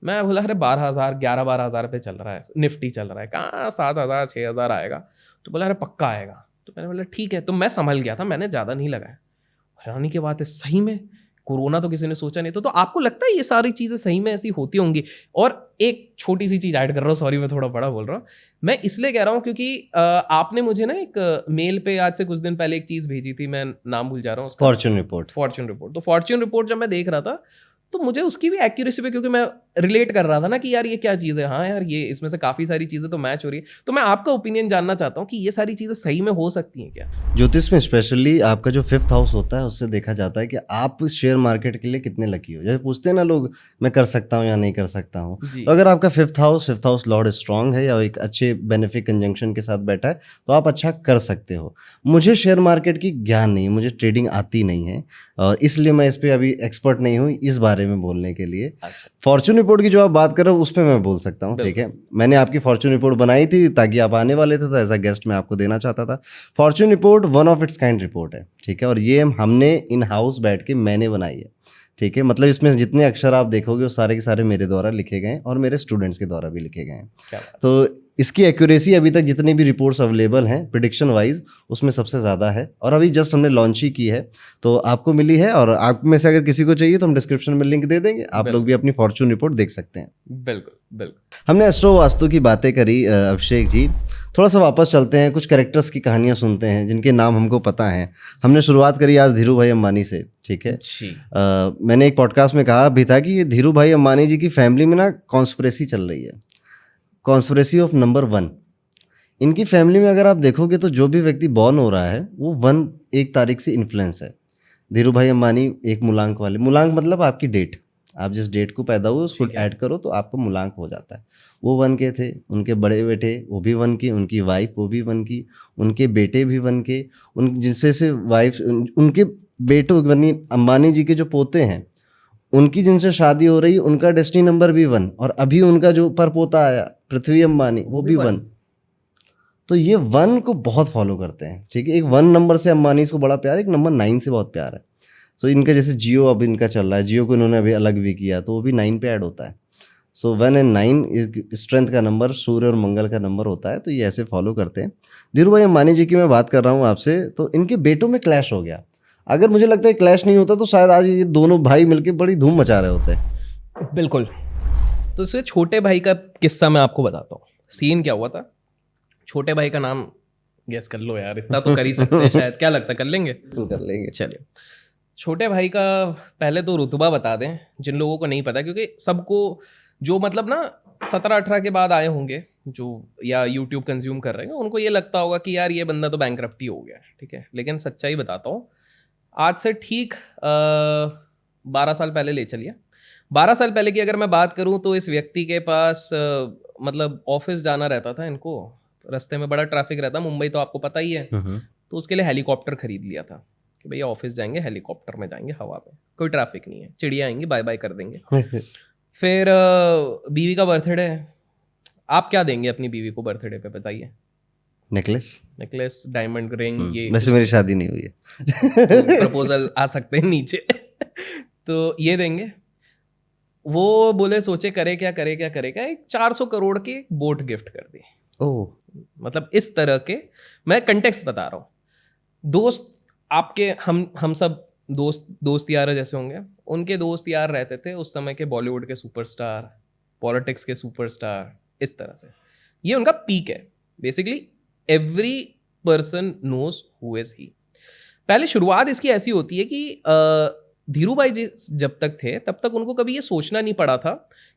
मैं बोला अरे 12,000 11-12,000 पे चल रहा है, निफ्टी चल रहा है, कहाँ 7,000 6,000 आएगा? तो बोला अरे पक्का आएगा। तो मैंने बोला ठीक है। तो मैं संभल गया था, मैंने ज़्यादा नहीं लगाया। हैरानी की बात है, सही में कोरोना तो किसी ने सोचा नहीं था। तो आपको लगता है ये सारी चीज़ें सही में ऐसी होती होंगी? और एक छोटी सी चीज़ ऐड कर रहा हूँ, सॉरी मैं थोड़ा बड़ा बोल रहा हूँ, मैं इसलिए कह रहा हूँ क्योंकि आपने मुझे ना एक मेल पे आज से कुछ दिन पहले एक चीज़ भेजी थी, मैं नाम भूल जा रहा हूँ उसका, फॉर्च्यून रिपोर्ट। तो फॉर्च्यून रिपोर्ट जब मैं देख रहा था तो मुझे उसकी भी एक्यूरेसी पे, क्योंकि मैं रिलेट कर रहा था ना कि यार ये क्या चीज़ है, हाँ यार ये इसमें से काफ़ी सारी चीज़ें तो मैच हो रही है। तो मैं आपका ओपिनियन जानना चाहता हूँ कि ये सारी चीज़ें सही में हो सकती हैं क्या? ज्योतिष में स्पेशली आपका जो 5th हाउस होता है उससे देखा जाता है कि आप शेयर मार्केट के लिए कितने लकी हो। जैसे पूछते हैं ना लोग, मैं कर सकता हूँ या नहीं कर सकता हूँ, तो अगर आपका 5th हाउस लॉर्ड स्ट्रांग है या एक अच्छे बेनिफिक कंजंक्शन के साथ बैठा है तो आप अच्छा कर सकते हो। मुझे शेयर मार्केट की ज्ञान नहीं, मुझे ट्रेडिंग आती नहीं है, और इसलिए मैं इस पर अभी एक्सपर्ट नहीं हूँ इस बारे में बोलने के लिए। फॉर्च्यून रिपोर्ट की जो आप बात कर रहे हो उस पर मैं बोल सकता हूँ, ठीक है। मैंने आपकी फॉर्च्यून रिपोर्ट बनाई थी ताकि आप आने वाले थे, तो एज अ गेस्ट मैं आपको देना चाहता था। Fortune report one of its kind report है, ठीक है, और ये हमने इन हाउस बैठ के मैंने बनाई है, ठीक है। मतलब इसमें जितने अक्षर आप देखोगे वो सारे के सारे मेरे द्वारा लिखे गए हैं और मेरे स्टूडेंट्स के द्वारा भी लिखे गए हैं। तो इसकी एक्यूरेसी अभी तक जितनी भी रिपोर्ट्स अवेलेबल हैं प्रिडिक्शन वाइज उसमें सबसे ज़्यादा है, और अभी जस्ट हमने लॉन्च ही की है तो आपको मिली है। और आप में से अगर किसी को चाहिए तो हम डिस्क्रिप्शन में लिंक दे देंगे, आप लोग भी अपनी फॉर्च्यून रिपोर्ट देख सकते हैं। बिल्कुल बिल्कुल। हमने एस्ट्रो वास्तु की बातें करी, अभिषेक जी थोड़ा सा वापस चलते हैं, कुछ कैरेक्टर्स की कहानियां सुनते हैं जिनके नाम हमको पता हैं। हमने शुरुआत करी आज धीरू भाई अंबानी से, ठीक है। मैंने एक पॉडकास्ट में कहा भी था कि धीरू भाई अंबानी जी की फैमिली में ना कॉन्स्पिरेसी चल रही है, कॉन्स्पिरेसी ऑफ नंबर 1। इनकी फैमिली में अगर आप देखोगे तो जो भी व्यक्ति बॉर्न हो रहा है वो 1 तारीख से इन्फ्लुएंस है। धीरू भाई अंबानी एक मूलांक वाले, मूलांक मतलब आपकी डेट, आप जिस डेट को पैदा हुए उसको ऐड करो तो आपको मूलांक हो जाता है। वो 1 के थे, उनके बड़े बेटे वो भी 1 के, उनकी वाइफ वो भी 1 की, उनके बेटे भी 1 के, उन जिनसे से वाइफ उनके बेटों यानी अंबानी जी के जो पोते हैं उनकी जिनसे शादी हो रही उनका डेस्टिनी नंबर भी 1, और अभी उनका जो परपोता आया पृथ्वी अंबानी वो भी 1। तो ये 1 को बहुत फॉलो करते हैं, ठीक है। एक 1 नंबर से अंबानी को बड़ा प्यार है, एक नंबर 9 से बहुत प्यार है। तो इनका जैसे जियो अब इनका चल रहा है, जियो को इन्होंने अभी अलग भी किया तो वो भी 9 पे ऐड होता है। सो 1 और 9 स्ट्रेंथ का नंबर, सूर्य और मंगल का नंबर होता है, तो ये ऐसे फॉलो करते हैं। धीरू भाई अंबानी जी की मैं बात कर रहा हूँ आपसे, तो इनके बेटों में क्लैश हो गया। अगर मुझे लगता है क्लैश नहीं होता तो शायद आज ये दोनों भाई मिलके बड़ी धूम मचा रहे होते। बिल्कुल। तो इसके छोटे भाई का किस्सा मैं आपको बताता हूँ। सीन क्या हुआ था, छोटे भाई का नाम गेस कर लो यार, इतना तो कर ही सकते हैं शायद, क्या लगता है कर लेंगे? कर लेंगे। चलिए, छोटे भाई का पहले तो रुतबा बता दें जिन लोगों को नहीं पता, क्योंकि सबको जो मतलब ना 17-18 के बाद आए होंगे जो या यूट्यूब कंज्यूम कर रहे हैं, उनको ये लगता होगा कि यार ये बंदा तो बैंकरप्टी हो गया, ठीक है। लेकिन सच्चाई बताता हूँ, आज से ठीक 12 साल पहले ले चलिए, 12 साल पहले की अगर मैं बात करूँ तो इस व्यक्ति के पास मतलब ऑफिस जाना रहता था इनको, रास्ते में बड़ा ट्रैफिक रहता, मुंबई तो आपको पता ही है। तो उसके लिए हेलीकॉप्टर खरीद लिया था कि भैया ऑफिस जाएंगे हेलीकॉप्टर में जाएंगे, हवा में, कोई ट्रैफिक नहीं है, चिड़िया आएंगी बाय बाय कर देंगे। फिर बीवी का बर्थडे है, आप क्या देंगे अपनी बीवी को बर्थडे पे बताइए? नेकलेस, डायमंड रिंग, ये वैसे मेरी शादी नहीं हुई है। प्रपोजल आ सकते हैं नीचे। तो ये देंगे। वो बोले सोचे करे क्या एक 400 करोड़ की एक बोट गिफ्ट कर दी। ओह, मतलब इस तरह के, मैं कंटेक्स्ट बता रहा हूँ। दोस्त आपके, हम सब दोस्त यार जैसे होंगे, उनके दोस्त यार रहते थे उस समय के बॉलीवुड के सुपरस्टार, पॉलिटिक्स के सुपरस्टार, इस तरह से। ये उनका पीक है basically. Every person knows who is he. पहले शुरुआत इसकी ऐसी होती है कि धीरू भाई जी जब तक थे तब तक उनको कभी ये सोचना नहीं पड़ा था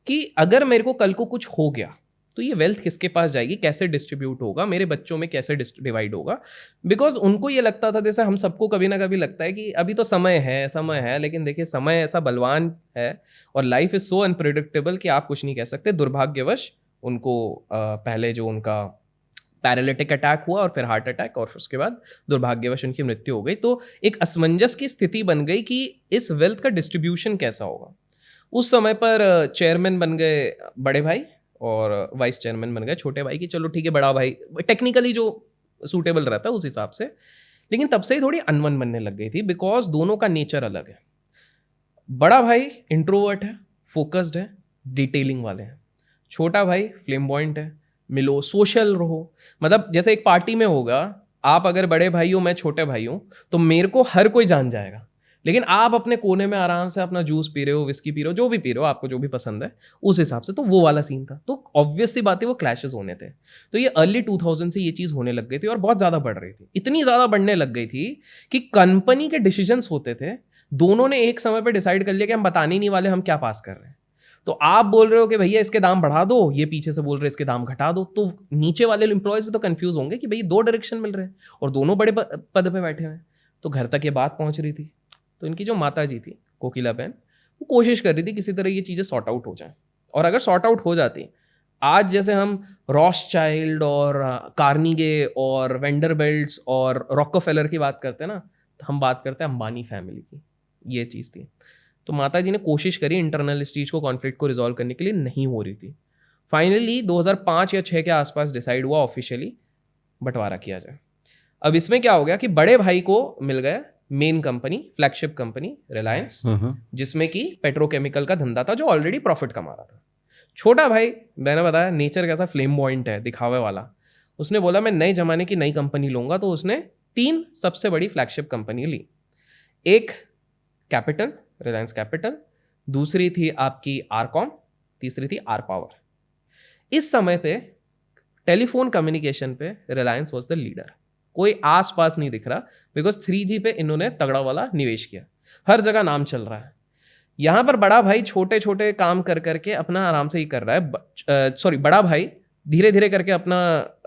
कि अगर मेरे को कल को कुछ हो गया तो ये वेल्थ किसके पास जाएगी, कैसे डिस्ट्रीब्यूट होगा, मेरे बच्चों में कैसे डिवाइड होगा। बिकॉज उनको ये लगता था, जैसे हम सबको कभी ना कभी लगता है कि अभी तो समय है, लेकिन देखिए समय ऐसा बलवान है और लाइफ इज सो अनप्रिडिक्टेबल कि आप कुछ नहीं कह सकते। दुर्भाग्यवश उनको पहले जो उनका पैरालिटिक अटैक हुआ और फिर हार्ट अटैक और उसके बाद दुर्भाग्यवश उनकी मृत्यु हो गई। तो एक असमंजस की स्थिति बन गई कि इस वेल्थ का डिस्ट्रीब्यूशन कैसा होगा। उस समय पर चेयरमैन बन गए बड़े भाई और वाइस चेयरमैन बन गए छोटे भाई की। चलो ठीक है, बड़ा भाई टेक्निकली जो सूटेबल रहता है उस हिसाब से। लेकिन तब से ही थोड़ी अनबन बनने लग गई थी, बिकॉज दोनों का नेचर अलग है। बड़ा भाई इंट्रोवर्ट है, फोकस्ड है, डिटेलिंग वाले हैं। छोटा भाई फ्लेम्बॉयंट है, मिलो, सोशल रहो। मतलब जैसे एक पार्टी में होगा, आप अगर बड़े भाई हो, मैं छोटे भाई हूँ, तो मेरे को हर कोई जान जाएगा। लेकिन आप अपने कोने में आराम से अपना जूस पी रहे हो, विस्की पी रहे हो, जो भी पी रहे हो, आपको जो भी पसंद है उस हिसाब से। तो वो वाला सीन था। तो ऑब्वियस सी बात है वो क्लैशेस होने थे। तो ये अर्ली 2000 से ये चीज़ होने लग गई थी और बहुत ज़्यादा बढ़ रही थी। इतनी ज़्यादा बढ़ने लग गई थी कि कंपनी के डिसीजंस होते थे, दोनों ने एक समय पर डिसाइड कर लिया कि हम बताने ही नहीं वाले हम क्या पास कर रहे हैं। तो आप बोल रहे हो कि भैया इसके दाम बढ़ा दो, ये पीछे से बोल रहे हैं इसके दाम घटा दो, तो नीचे वाले एम्प्लॉयज भी तो कंफ्यूज होंगे कि भाई दो डायरेक्शन मिल रहे हैं और दोनों बड़े पद पे बैठे हुए हैं। तो घर तक ये बात पहुंच रही थी। तो इनकी जो माता जी थी कोकिला बहन, वो कोशिश कर रही थी किसी तरह ये चीज़ें सॉर्ट आउट हो जाए। और अगर सॉर्ट आउट हो जाती, आज जैसे हम रॉथस्चाइल्ड और कार्निगे और वेंडरबिल्ट्स और रॉकफेलर की बात करते हैं ना, तो हम बात करते हैं अंबानी फैमिली की। ये चीज़ थी। तो माता जी ने कोशिश करी इंटरनल इस चीज़ को, कॉन्फ्लिक्ट को रिजॉल्व करने के लिए, नहीं हो रही थी। फाइनली 2005 या 6 के आसपास डिसाइड हुआ ऑफिशियली बंटवारा किया जाए। अब इसमें क्या हो गया कि बड़े भाई को मिल गया main company, flagship company Reliance, जिसमें कि पेट्रोकेमिकल का धंधा था जो ऑलरेडी प्रॉफिट कमा रहा था। छोटा भाई, मैंने बताया नेचर कैसा फ्लेम्बॉयंट है, दिखावे वाला, उसने बोला मैं नए जमाने की नई कंपनी लूंगा। तो उसने 3 सबसे बड़ी फ्लैगशिप कंपनी ली। एक कैपिटल, रिलायंस कैपिटल, दूसरी थी आपकी आरकॉम, तीसरी थी आर पावर। इस समय पे टेलीफोन कम्युनिकेशन पे रिलायंस वॉज द लीडर। कोई आस पास नहीं दिख रहा, बिकॉज 3G पे इन्होंने तगड़ा वाला निवेश किया, हर जगह नाम चल रहा है। यहां पर बड़ा भाई छोटे छोटे काम कर करके अपना आराम से ही कर रहा है। बड़ा भाई धीरे धीरे करके अपना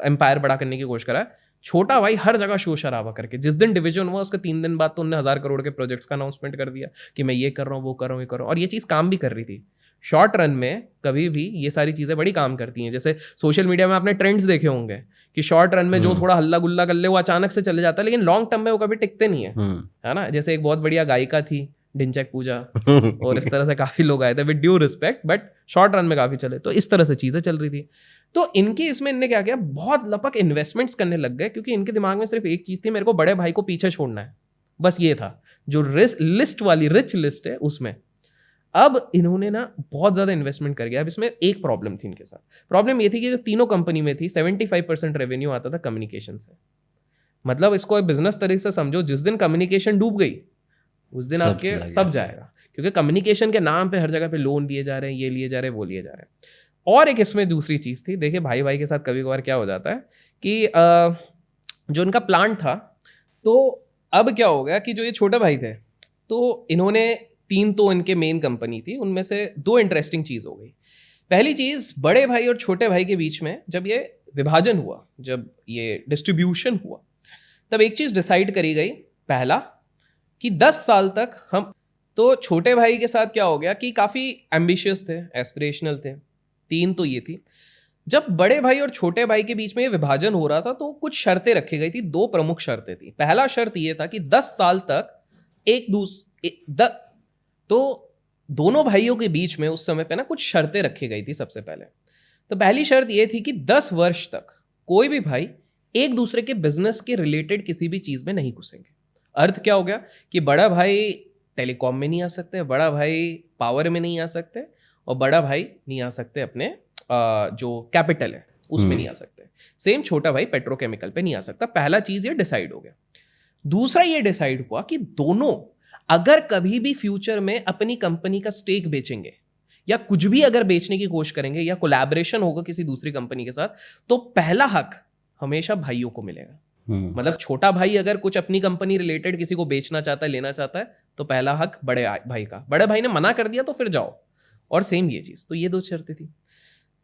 एम्पायर बड़ा करने की कोशिश कर रहा है। छोटा भाई हर जगह शोर शराबा करके, जिस दिन डिवीजन हुआ उसके 3 दिन बाद तो उन्होंने 1000 करोड़ के प्रोजेक्ट्स का अनाउंसमेंट कर दिया कि मैं ये कर रहा हूँ, वो कर रहा हूँ, ये कर रहा हूँ। और ये चीज़ काम भी कर रही थी। शॉर्ट रन में कभी भी ये सारी चीज़ें बड़ी काम करती हैं। जैसे सोशल मीडिया में आपने ट्रेंड्स देखे होंगे कि शॉर्ट रन में जो थोड़ा हल्ला गुल्ला कर ले वो अचानक से चले जाता है, लेकिन लॉन्ग टर्म में वो कभी टिकते नहीं है ना। जैसे एक बहुत बढ़िया गायिका थी ढिंचैक पूजा, और इस तरह से काफ़ी लोग आए थे, with due respect, but short run में काफ़ी चले। तो इस तरह से चीज़ें चल रही थी। तो इनके इसमें इनने क्या किया, बहुत लपक इन्वेस्टमेंट्स करने लग गए, क्योंकि इनके दिमाग में सिर्फ एक चीज़ थी, मेरे को बड़े भाई को पीछे छोड़ना है, बस ये था। जो लिस्ट वाली रिच लिस्ट है उसमें अब इन्होंने ना बहुत ज़्यादा इन्वेस्टमेंट कर गया। अब इसमें एक प्रॉब्लम थी इनके साथ। प्रॉब्लम ये थी कि जो तीनों कंपनी में थी 75% रेवेन्यू आता था कम्युनिकेशन से। मतलब इसको बिजनेस तरीके से समझो, जिस दिन कम्युनिकेशन डूब गई उस दिन सब आपके चला सब गया। जाएगा, क्योंकि कम्युनिकेशन के नाम पे हर जगह पे लोन दिए जा रहे हैं, ये लिए जा रहे हैं, वो लिए जा रहे हैं। और एक इसमें दूसरी चीज़ थी, देखिए भाई भाई के साथ कभी कभार क्या हो जाता है कि जो इनका प्लांट था, तो अब क्या हो गया कि जो ये छोटे भाई थे, तो इन्होंने 3 तो इनके मेन कंपनी थी, उनमें से 2 इंटरेस्टिंग चीज़ हो गई। पहली चीज़, बड़े भाई और छोटे भाई के बीच में जब ये विभाजन हुआ, जब ये डिस्ट्रीब्यूशन हुआ, तब एक चीज़ डिसाइड करी गई, पहला कि 10 साल तक हम, तो छोटे भाई के साथ क्या हो गया कि काफ़ी एम्बिशियस थे, एस्पिरेशनल थे, 3 तो ये थी। जब बड़े भाई और छोटे भाई के बीच में ये विभाजन हो रहा था तो कुछ शर्तें रखी गई थी, 2 प्रमुख शर्तें थी। पहला शर्त ये था कि 10 साल तक एक तो दोनों भाइयों के बीच में उस समय पे ना कुछ शर्तें रखी गई थी। सबसे पहले तो पहली शर्त ये थी कि 10 वर्ष तक कोई भी भाई एक दूसरे के बिजनेस के रिलेटेड किसी भी चीज में नहीं घुसेंगे। अर्थ क्या हो गया कि बड़ा भाई टेलीकॉम में नहीं आ सकते, बड़ा भाई पावर में नहीं आ सकते, और बड़ा भाई नहीं आ सकते अपने जो कैपिटल है उसमें नहीं आ सकते। सेम छोटा भाई पेट्रोकेमिकल पे नहीं आ सकता। पहला चीज ये डिसाइड हो गया। दूसरा ये डिसाइड हुआ कि दोनों अगर कभी भी फ्यूचर में अपनी कंपनी का स्टेक बेचेंगे या कुछ भी अगर बेचने की कोशिश करेंगे या कोलैबोरेशन होगा किसी दूसरी कंपनी के साथ, तो पहला हक हमेशा भाइयों को मिलेगा। मतलब छोटा भाई अगर कुछ अपनी कंपनी रिलेटेड किसी को बेचना चाहता है, लेना चाहता है, तो पहला हक बड़े भाई का। बड़े भाई ने मना कर दिया तो फिर जाओ। और सेम ये चीज, तो ये 2 शर्तें थी।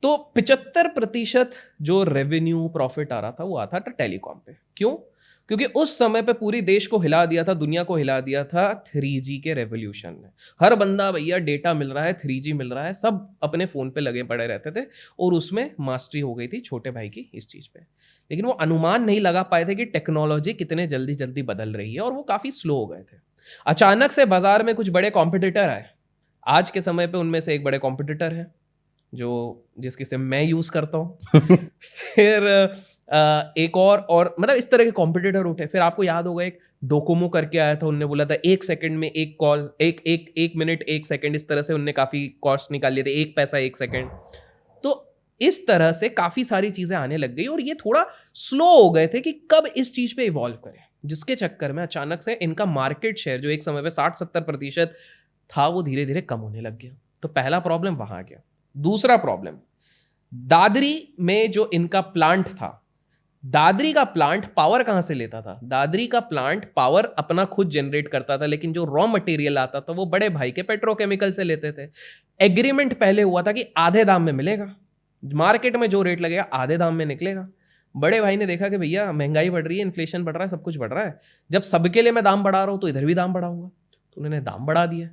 तो 75% जो रेवेन्यू प्रॉफिट आ रहा था वो आता था टेलीकॉम पे। क्यों? क्योंकि उस समय पे पूरी देश को हिला दिया था, दुनिया को हिला दिया था 3G के रेवोल्यूशन ने। हर बंदा भैया डेटा मिल रहा है, 3G मिल रहा है, सब अपने फोन पे लगे पड़े रहते थे, और उसमें मास्टरी हो गई थी छोटे भाई की इस चीज पे। लेकिन वो अनुमान नहीं लगा पाए थे कि टेक्नोलॉजी कितने जल्दी जल्दी बदल रही है, और वो काफी स्लो हो गए थे। अचानक से बाजार में कुछ बड़े कॉम्पिटिटर आए। आज के समय पे उनमें से एक बड़े कॉम्पिटिटर है जो जिसकी सिम मैं यूज करता हूँ। फिर एक और मतलब इस तरह के कॉम्पिटिटर उठे। फिर आपको याद होगा एक डोकोमो करके आया था, उनने बोला था 1 सेकंड में 1 कॉल, एक मिनट 1 सेकंड, इस तरह से उनने काफी कॉस्ट निकाल लिए थे, 1 पैसा 1 सेकंड। तो इस तरह से काफी सारी चीजें आने लग गई, और ये थोड़ा स्लो हो गए थे कि कब इस चीज पे इवॉल्व करें, जिसके चक्कर में अचानक से इनका मार्केट शेयर जो एक समय पे 60-70% था, वो धीरे धीरे कम होने लग गया। तो पहला प्रॉब्लम वहां आ गया। दूसरा प्रॉब्लम, दादरी में जो इनका प्लांट था, दादरी का प्लांट पावर कहां से लेता था? दादरी का प्लांट पावर अपना खुद जनरेट करता था, लेकिन जो रॉ मटेरियल आता था वो बड़े भाई के पेट्रोकेमिकल से लेते थे। एग्रीमेंट पहले हुआ था कि आधे दाम में मिलेगा, मार्केट में जो रेट लगेगा आधे दाम में निकलेगा। बड़े भाई ने देखा कि भैया महंगाई बढ़ रही है, इन्फ्लेशन बढ़ रहा है, सब कुछ बढ़ रहा है, जब सबके लिए मैं दाम बढ़ा रहा हूं तो इधर भी दाम बढ़ाऊंगा। तो उन्होंने दाम बढ़ा दिया।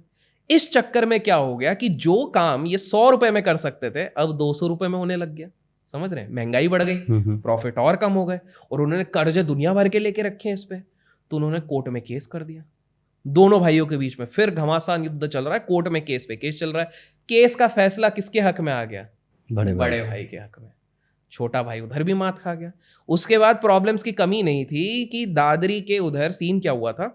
इस चक्कर में क्या हो गया कि जो काम ये 100 रुपए में कर सकते थे, अब 200 रुपए में होने लग गया। समझ रहे हैं? महंगाई बढ़ गई, प्रॉफिट और कम हो गए, और उन्होंने कर्ज दुनिया भर के लेके रखे हैं इस पे। तो उन्होंने कोर्ट में केस कर दिया। दोनों भाइयों के बीच में फिर घमासान युद्ध चल रहा है, कोर्ट में केस पे केस चल रहा है। केस का फैसला किसके हक में आ गया? बड़े भाई के हक में। छोटा भाई उधर भी मात खा गया। उसके बाद प्रॉब्लम्स की कमी नहीं थी कि दादरी के उधर सीन क्या हुआ था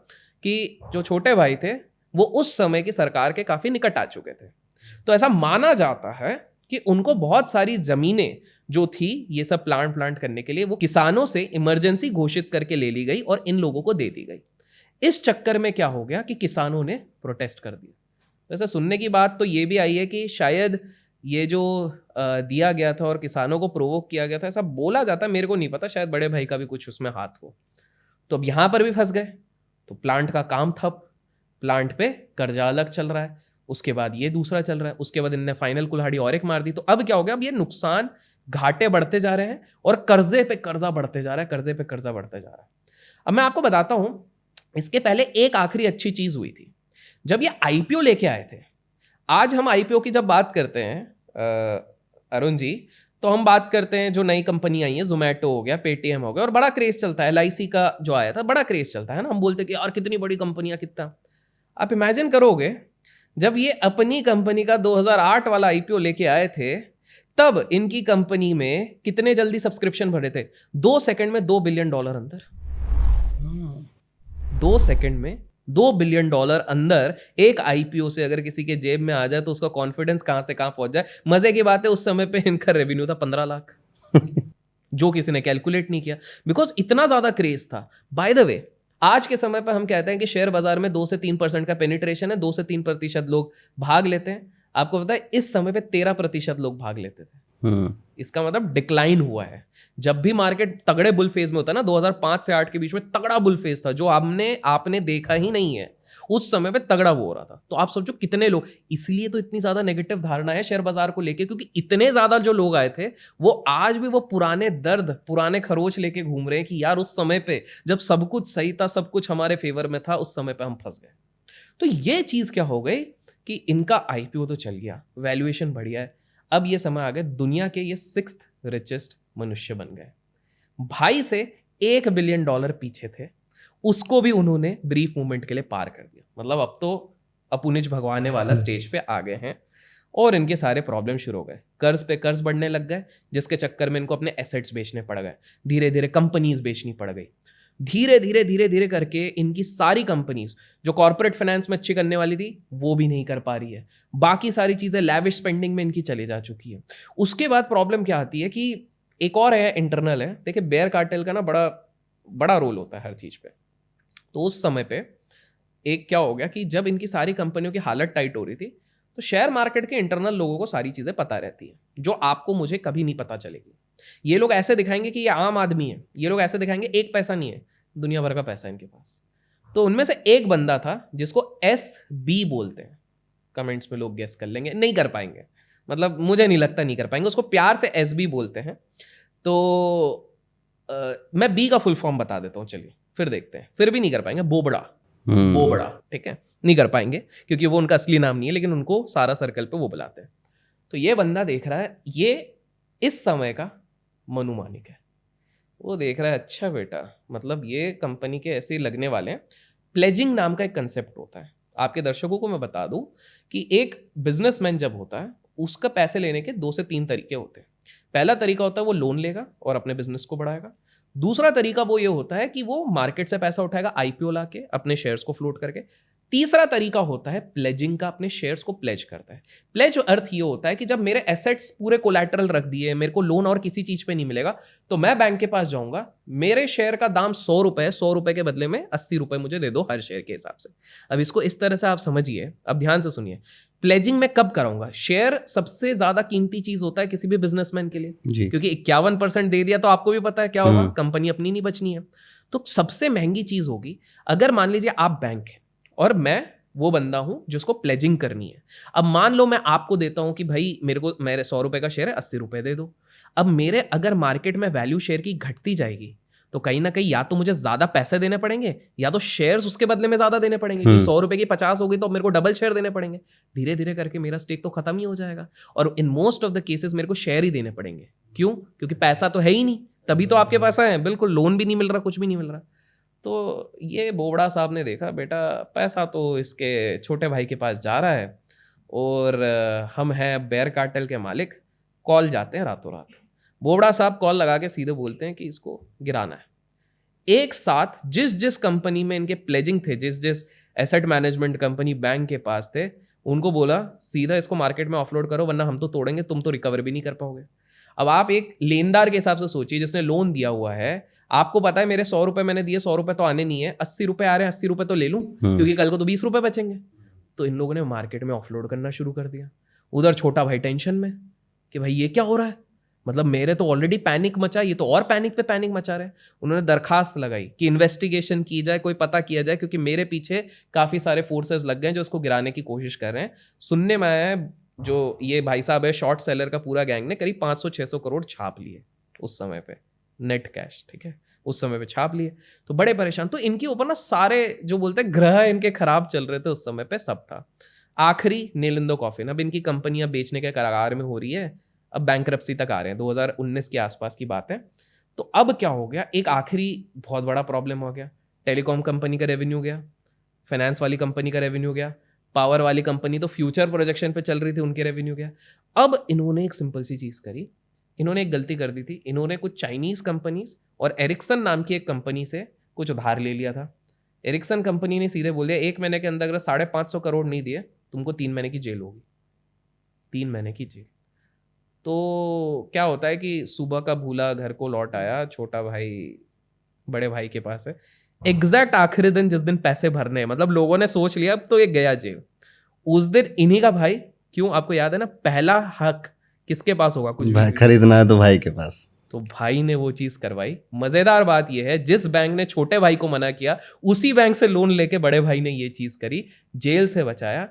कि जो छोटे भाई थे वो उस समय की सरकार के काफी निकट आ चुके थे। तो ऐसा माना जाता है कि उनको बहुत सारी जमीनें जो थी ये सब प्लांट करने के लिए, वो किसानों से इमरजेंसी घोषित करके ले ली गई और इन लोगों को दे दी गई। इस चक्कर में क्या हो गया कि किसानों ने प्रोटेस्ट कर दिया। तो ऐसा सुनने की बात तो ये भी आई है कि शायद ये जो दिया गया था और किसानों को प्रोवोक किया गया था, ऐसा बोला जाता है, मेरे को नहीं पता, शायद बड़े भाई का भी कुछ उसमें हाथ हो। तो अब यहां पर भी फंस गए। तो प्लांट का काम ठप, प्लांट पे कर्जा अलग चल रहा है, उसके बाद ये दूसरा चल रहा है, उसके बाद इनने फाइनल कुल्हाड़ी और एक मार दी। तो अब क्या हो गया? अब ये नुकसान, घाटे बढ़ते जा रहे हैं और कर्जे पे कर्जा बढ़ते जा रहा है, कर्जे पे कर्जा बढ़ते जा रहा है। अब मैं आपको बताता हूं, इसके पहले एक आखिरी अच्छी चीज हुई थी जब ये आईपीओ लेके आए थे। आज हम आईपीओ की जब बात करते हैं अरुण जी, तो हम बात करते हैं जो नई कंपनी आई है, जोमेटो हो गया, पेटीएम हो गया, और बड़ा क्रेज चलता है। LIC का जो आया था बड़ा क्रेज चलता है ना, हम बोलते हैं कि यार कितनी बड़ी कंपनियां, कितना। आप इमेजिन करोगे जब ये अपनी कंपनी का 2008 वाला आईपीओ लेके आए थे, तब इनकी कंपनी में कितने जल्दी सब्सक्रिप्शन भरे थे? 2 सेकंड में $2 बिलियन अंदर। 2 सेकंड में $2 बिलियन अंदर एक आईपीओ से अगर किसी के जेब में आ जाए तो उसका कॉन्फिडेंस कहां से कहां पहुंच जाए। मजे की बात है, उस समय पे इनका रेवेन्यू था 15 लाख। जो किसी ने कैलकुलेट नहीं किया, बिकॉज इतना ज़्यादा क्रेज था। बाय द वे, आज के समय पर हम कहते हैं कि शेयर बाजार में 2 से 3% का पेनिट्रेशन है, 2 से 3% लोग भाग लेते हैं। आपको पता है इस समय पे 13% लोग भाग लेते थे। इसका मतलब डिक्लाइन हुआ है। जब भी मार्केट तगड़े बुल फेज में होता है ना, 2005 से 8 के बीच में तगड़ा बुल फेज था जो आपने देखा ही नहीं है, उस समय पे तगड़ा वो हो रहा था। तो आप सोचो कितने लोग, इसलिए तो इतनी ज्यादा नेगेटिव धारणा है शेयर बाजार को लेके, क्योंकि इतने ज्यादा जो लोग आए थे वो आज भी वो पुराने दर्द, पुराने खरोच लेके घूम रहे हैं कि यार उस समय पे जब सब कुछ सही था, सब कुछ हमारे फेवर में था, उस समय पे हम फंस गए। तो ये चीज क्या हो गई कि इनका आईपीओ तो चल गया, वैल्यूएशन बढ़िया है, अब ये समय आ गया दुनिया के ये 6th रिचेस्ट मनुष्य बन गए। भाई से $1 बिलियन पीछे थे, उसको भी उन्होंने ब्रीफ मूवमेंट के लिए पार कर दिया। मतलब अब तो अपुनिज भगवाने वाला स्टेज पे आ गए हैं और इनके सारे प्रॉब्लम शुरू हो गए। कर्ज पे कर्ज बढ़ने लग गए, जिसके चक्कर में इनको अपने एसेट्स बेचने पड़ गए, धीरे धीरे कंपनीज बेचनी पड़ गई। धीरे धीरे धीरे धीरे करके इनकी सारी कंपनीज जो कॉर्पोरेट फाइनेंस में अच्छी करने वाली थी वो भी नहीं कर पा रही है। बाकी सारी चीजें लैविश स्पेंडिंग में इनकी चली जा चुकी है। उसके बाद प्रॉब्लम क्या आती है कि एक और है, इंटरनल है। देखिए बेयर कार्टेल का ना बड़ा बड़ा रोल होता है हर चीज पे। तो उस समय पे एक क्या हो गया कि जब इनकी सारी कंपनियों की हालत टाइट हो रही थी, तो शेयर मार्केट के इंटरनल लोगों को सारी चीजें पता रहती है जो आपको मुझे कभी नहीं पता चलेगी। ये लोग ऐसे दिखाएंगे कि ये आम आदमी है, ये लोग ऐसे दिखाएंगे एक पैसा नहीं है, दुनिया भर का पैसा है इनके पास। तो उनमें से एक बंदा था जिसको SB बोलते हैं, कमेंट्स में लोग गेस कर लेंगे, नहीं कर पाएंगे, मतलब मुझे नहीं लगता नहीं कर पाएंगे, उसको प्यार से SB बोलते हैं। तो मैं B का फुल फॉर्म बता देता हूँ, चलिए फिर देखते हैं, फिर भी नहीं कर पाएंगे। बोबड़ा, बोबड़ा, ठीक है, नहीं कर पाएंगे क्योंकि वो उनका असली नाम नहीं है, लेकिन उनको सारा सर्कल पे वो बुलाते हैं। तो ये बंदा देख रहा है, ये इस समय का मनु मानिक है। वो देख रहा है अच्छा बेटा, मतलब ये कंपनी के ऐसे ही लगने वाले हैं। प्लेजिंग नाम का एक कंसेप्ट होता है, आपके दर्शकों को मैं बता दूं कि एक बिजनेसमैन जब होता है उसका पैसे लेने के 2 से 3 तरीके होते हैं। पहला तरीका होता है वो लोन लेगा और अपने बिजनेस को बढ़ाएगा। दूसरा तरीका वो ये होता है कि वो मार्केट से पैसा उठाएगा आईपीओ लाके अपने शेयर्स को फ्लोट करके। तीसरा तरीका होता है प्लेजिंग का, अपने शेयर्स को प्लेज करता है। प्लेज अर्थ ये होता है कि जब मेरे एसेट्स पूरे कोलैटरल रख दिए, मेरे को लोन और किसी चीज पे नहीं मिलेगा, तो मैं बैंक के पास जाऊंगा, मेरे शेयर का दाम 100 रुपए, 100 रुपए के बदले में 80 रुपए मुझे दे दो हर शेयर के हिसाब से। अब इसको इस तरह से आप समझिए, अब ध्यान से सुनिए। प्लेजिंग में कब कराऊंगा? शेयर सबसे ज्यादा कीमती चीज होता है किसी भी बिजनेसमैन के लिए जी। क्योंकि 51% दे दिया तो आपको भी पता है क्या होगा, कंपनी अपनी नहीं बचनी है। तो सबसे महंगी चीज होगी अगर मान लीजिए आप बैंक है और मैं वो बंदा हूं जिसको प्लेजिंग करनी है। अब मान लो मैं आपको देता हूं कि भाई मेरे 100 रुपए का शेयर है, 80 रुपए दे दो। अब मेरे अगर मार्केट में वैल्यू शेयर की घटती जाएगी तो कहीं ना कहीं या तो मुझे ज्यादा पैसे देने पड़ेंगे या तो शेयर्स उसके बदले में ज्यादा देने पड़ेंगे कि 100 रुपए की 50 हो गई तो मेरे को डबल शेयर देने पड़ेंगे। धीरे धीरे करके मेरा स्टेक तो खत्म ही हो जाएगा और in most of the cases मेरे को शेयर ही देने पड़ेंगे। क्यों? क्योंकि पैसा तो है ही नहीं, तभी तो आपके पास है, बिल्कुल लोन भी नहीं मिल रहा, कुछ भी नहीं मिल रहा। तो ये बोबड़ा साहब ने देखा बेटा पैसा तो इसके छोटे भाई के पास जा रहा है और हम हैं बेयर कार्टेल के मालिक, कॉल जाते हैं रातों रात। बोबड़ा साहब कॉल लगा के सीधे बोलते हैं कि इसको गिराना है। एक साथ जिस जिस कंपनी में इनके प्लेजिंग थे, जिस जिस एसेट मैनेजमेंट कंपनी बैंक के पास थे, उनको बोला सीधा इसको मार्केट में ऑफलोड करो वरना हम तो तोड़ेंगे, तुम तो रिकवर भी नहीं कर पाओगे। अब आप एक लेनदार के हिसाब से सोचिए जिसने लोन दिया हुआ है, आपको पता है मेरे 100 रुपए मैंने दिए, 100 रुपए तो आने नहीं है, 80 रुपए आ रहे हैं, 80 रुपए तो ले लूं क्योंकि कल को तो 20 रुपए बचेंगे। तो इन लोगों ने मार्केट में ऑफलोड करना शुरू कर दिया। उधर छोटा भाई टेंशन में कि भाई ये क्या हो रहा है, मतलब मेरे तो ऑलरेडी पैनिक मचा, ये तो और पैनिक पे पैनिक मचा रहे हैं। उन्होंने दरखास्त लगाई कि इन्वेस्टिगेशन की जाए, कोई पता किया जाए क्योंकि मेरे पीछे काफी सारे फोर्सेस लग गए जो इसको गिराने की कोशिश कर रहे हैं। सुनने में आया है जो ये भाई साहब है शॉर्ट सेलर का पूरा गैंग ने करीब 500-600 करोड़ छाप लिए उस समय पे, नेट कैश, ठीक है, उस समय पे छाप लिए। तो बड़े परेशान, तो इनके ऊपर ना सारे जो बोलते हैं ग्रह इनके खराब चल रहे थे उस समय पे, सब था। आखिरी नेलिंदो कॉफिन, अब इनकी कंपनियां बेचने के कगार में हो रही है, अब बैंकरप्सी तक आ रहे हैं, 2019 के आसपास की बात है। तो अब क्या हो गया, एक आखिरी बहुत बड़ा प्रॉब्लम हो गया। टेलीकॉम कंपनी का रेवेन्यू गया, फाइनेंस वाली कंपनी का रेवेन्यू गया, पावर वाली कंपनी तो फ्यूचर प्रोजेक्शन पे चल रही थी, उनके रेवेन्यू गया। अब इन्होंने एक सिंपल सी चीज करी, इन्होंने एक गलती कर दी थी। इन्होंने कुछ चाइनीज कंपनीज और एरिक्सन नाम की एक कंपनी से कुछ उधार ले लिया था। एरिक्सन कंपनी ने सीधे बोल दिया 1 महीने के अंदर अगर 550 करोड़ नहीं दिए तुमको 3 महीने की जेल होगी, 3 महीने की जेल। तो क्या होता है कि सुबह का भूला घर को लौट आया, छोटा भाई बड़े भाई के पास है, एग्जैक्ट आखिरी दिन जिस दिन पैसे भरने हैं, मतलब लोगों ने सोच लिया अब तो ये गया जेल, उस दिन इन्हीं का भाई, क्यों आपको याद है ना, पहला हक किसके पास होगा कुछ भी खरीदना है तो भाई के पास। तो भाई ने वो चीज करवाई। मजेदार बात यह है, जिस बैंक ने छोटे भाई को मना किया उसी बैंक से लोन लेके बड़े भाई ने ये चीज करी, जेल से बचाया,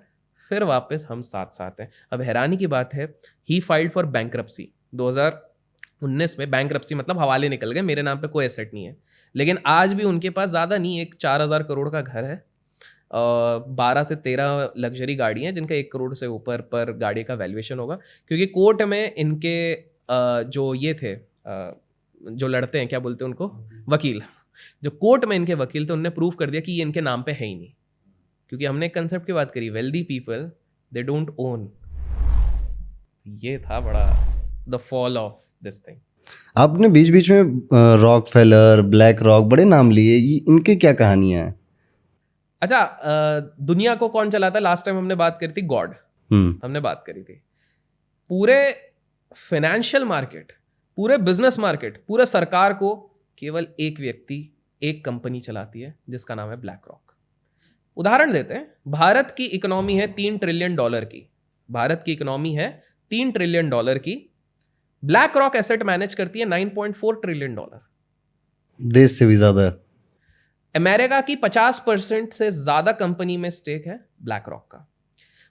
फिर वापस हम साथ साथ हैं। अब हैरानी की बात है, ही फाइल्ड फॉर बैंक्रप्सी 2019 में। बैंक्रप्सी मतलब हवाले निकल गए, मेरे नाम पे कोई एसेट नहीं है, लेकिन आज भी उनके पास ज़्यादा नहीं, एक 4,000 करोड़ का घर है, 12 से 13 लग्जरी गाड़ी हैं जिनका 1 करोड़ से ऊपर पर गाड़ी का वैल्यूएशन होगा, क्योंकि कोर्ट में इनके जो ये थे, जो लड़ते हैं क्या बोलते हैं उनको, वकील, जो कोर्ट में इनके वकील थे, उनने प्रूव कर दिया कि ये इनके नाम पे है ही नहीं, क्योंकि हमने एक कंसेप्ट की बात करी, wealthy people they don't own. ये था बड़ा the fall of this thing. आपने बीच बीच में रॉकफेलर, ब्लैक रॉक बड़े नाम लिए, इनके क्या कहानियां हैं? अच्छा, दुनिया को कौन चलाता है? लास्ट टाइम हमने बात करी थी गॉड, हमने बात करी थी। पूरे फाइनेंशियल मार्केट, पूरे बिजनेस मार्केट, पूरे सरकार को केवल एक व्यक्ति, एक कंपनी चलाती है जिसका नाम है ब्लैक रॉक। उदाहरण देते हैं, भारत की इकोनॉमी है $3 ट्रिलियन की, भारत की इकोनॉमी है $3 ट्रिलियन की, ब्लैक रॉक एसेट मैनेज करती है $9.4 ट्रिलियन। देश से भी ज्यादा। अमेरिका की 50% से ज्यादा कंपनी में स्टेक है ब्लैक रॉक का।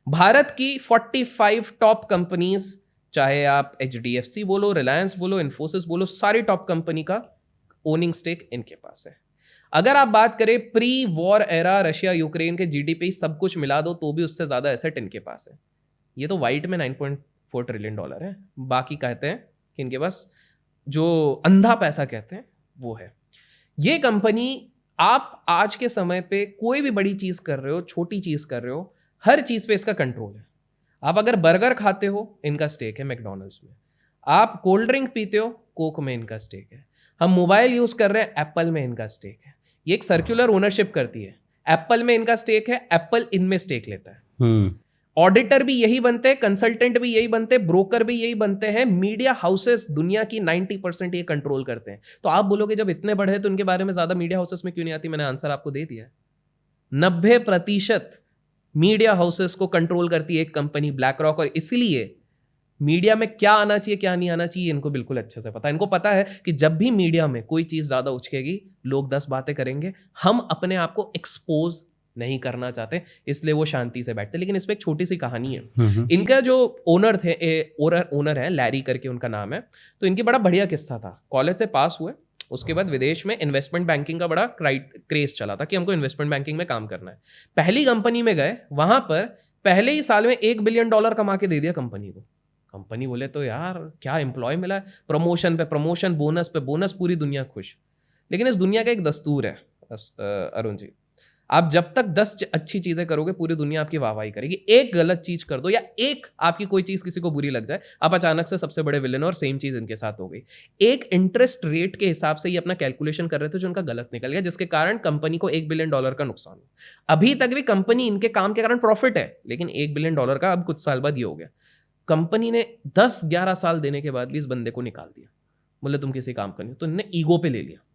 भारत की 45 टॉप कंपनीज, चाहे आप HDFC बोलो, रिलायंस बोलो, इन्फोसिस बोलो, सारी टॉप कंपनी का ओनिंग स्टेक इनके पास है। अगर आप बात करें pre war era, Russia Ukraine के GDP सब कुछ मिला दो तो भी उससे ज्यादा एसेट इनके पास है। ये तो वाइट में $9.4 ट्रिलियन है, बाकी कहते हैं कि इनके पास जो अंधा पैसा कहते हैं वो है। ये कंपनी, आप आज के समय पे कोई भी बड़ी चीज कर रहे हो, छोटी चीज कर रहे हो, हर चीज पे इसका कंट्रोल है। आप अगर बर्गर खाते हो, इनका स्टेक है मैकडॉनल्ड्स में। आप कोल्ड ड्रिंक पीते हो, कोक में इनका स्टेक है। हम मोबाइल यूज कर रहे हैं, एप्पल में इनका स्टेक है। ये एक सर्कुलर ओनरशिप करती है, एप्पल में इनका स्टेक है, एप्पल इनमें स्टेक लेता है। ऑडिटर भी यही बनते हैं, कंसल्टेंट भी यही बनते हैं, ब्रोकर भी यही बनते हैं, मीडिया हाउसेस दुनिया की 90% ये कंट्रोल करते हैं। तो आप बोलोगे जब इतने बड़े हैं तो इनके बारे में ज्यादा मीडिया हाउसेस में क्यों नहीं आती? मैंने आंसर आपको दे दिया है। 90% मीडिया हाउसेस को कंट्रोल करती है एक कंपनी ब्लैक रॉक, और इसलिए मीडिया में क्या आना चाहिए क्या नहीं आना चाहिए इनको बिल्कुल अच्छे से पता है। इनको पता है कि जब भी मीडिया में कोई चीज ज्यादा उछकेगी, लोग 10 बातें करेंगे, हम अपने आप को एक्सपोज नहीं करना चाहते, इसलिए वो शांति से बैठते। लेकिन इसमें एक छोटी सी कहानी है। इनका जो ओनर थे, ओनर है लैरी करके उनका नाम है, तो इनकी बड़ा बढ़िया किस्सा था। कॉलेज से पास हुए, उसके बाद विदेश में इन्वेस्टमेंट बैंकिंग का बड़ा क्रेज चला था कि हमको इन्वेस्टमेंट बैंकिंग में काम करना है। पहली कंपनी में गए, वहां पर पहले ही साल में $1 बिलियन कमा के दे दिया कंपनी को। कंपनी बोले तो यार क्या एम्प्लॉय मिला है, प्रमोशन पे प्रमोशन, बोनस पे बोनस, पूरी दुनिया खुश। लेकिन इस दुनिया का एक दस्तूर है अरुण जी, आप जब तक 10 अच्छी चीजें करोगे पूरी दुनिया आपकी वाहवाही करेगी। एक गलत चीज कर दो या एक आपकी कोई चीज किसी को बुरी लग जाए, आप अचानक से सबसे बड़े विलेन। और सेम चीज इनके साथ हो गई। एक इंटरेस्ट रेट के हिसाब से ये अपना कैलकुलेशन कर रहे थे जो उनका गलत निकल गया, जिसके कारण कंपनी को $1 बिलियन का नुकसान हुआ। अभी तक भी कंपनी इनके काम के कारण प्रॉफिट है, लेकिन $1 बिलियन का अब कुछ साल बाद ये हो गया। कंपनी ने 10-11 साल देने के बाद भी इस बंदे को निकाल दिया, बोले तुम किसी काम का नहीं। तो इन्होंने ईगो पे ले लिया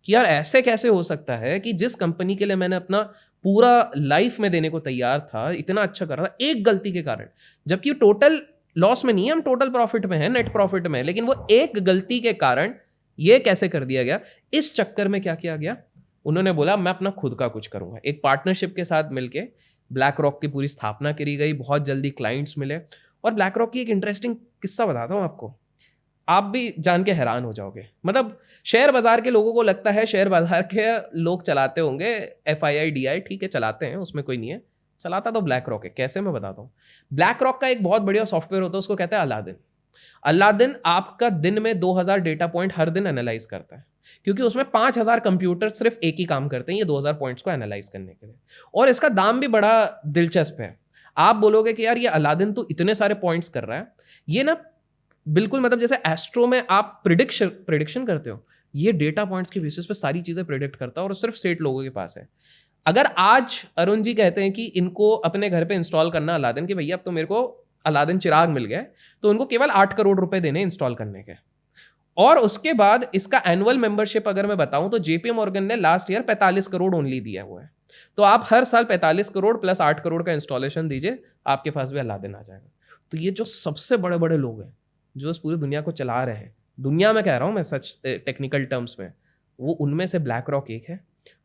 कि यार ऐसे कैसे हो सकता है कि जिस कंपनी के लिए मैंने अपना पूरा लाइफ में देने को तैयार था, इतना अच्छा कर रहा था, एक गलती के कारण, जबकि टोटल लॉस में नहीं है, हम टोटल प्रॉफिट में है, नेट प्रॉफिट में है, लेकिन वो एक गलती के कारण ये कैसे कर दिया गया। इस चक्कर में क्या किया गया, उन्होंने बोला मैं अपना खुद का कुछ करूंगा। एक पार्टनरशिप के साथ मिलके ब्लैक रॉक की पूरी स्थापना करी गई, बहुत जल्दी क्लाइंट्स मिले। और ब्लैक रॉक की एक इंटरेस्टिंग किस्सा बताता हूँ आपको, आप भी जान के हैरान हो जाओगे। मतलब शेयर बाजार के लोगों को लगता है शेयर बाजार के लोग चलाते होंगे, FII ठीक है चलाते हैं, उसमें कोई नहीं है, चलाता तो ब्लैक रॉक है। कैसे, मैं बताता हूँ। ब्लैक रॉक का एक बहुत बढ़िया सॉफ्टवेयर होता है, उसको कहते हैं अलादीन। अलादीन आपका दिन में 2000 डेटा पॉइंट हर दिन एनालाइज करता है, क्योंकि उसमें 5000 कंप्यूटर सिर्फ एक ही काम करते हैं, ये 2000 पॉइंट्स को एनालाइज करने के लिए। और इसका दाम भी बड़ा दिलचस्प है। आप बोलोगे कि यार ये अलादीन तो इतने सारे पॉइंट्स कर रहा है, ये ना बिल्कुल मतलब जैसे एस्ट्रो में आप प्रिडिक्शन करते हो, ये डेटा पॉइंट्स के बेसिस पे सारी चीजें प्रिडिक्ट करता है, और सिर्फ सेट लोगों के पास है। अगर आज अरुण जी कहते हैं कि इनको अपने घर पे इंस्टॉल करना अलादीन, कि भैया अब तो मेरे को अलादीन चिराग मिल गया तो उनको केवल 8 करोड़ रुपए देने इंस्टॉल करने के। और उसके बाद इसका एनुअल मेंबरशिप अगर मैं बताऊं तो जेपी मॉर्गन ने लास्ट ईयर 45 करोड़ ओनली दिया हुआ है। तो आप हर साल 45 करोड़ प्लस 8 करोड़ का इंस्टॉलेशन दीजिए, आपके पास भी अलादीन आ जाएगा। तो ये जो सबसे बड़े बड़े लोग हैं जो इस पूरी दुनिया को चला रहे हैं, दुनिया में कह रहा हूं मैं सच टेक्निकल टर्म्स में, वो उनमें से ब्लैक रॉक एक है।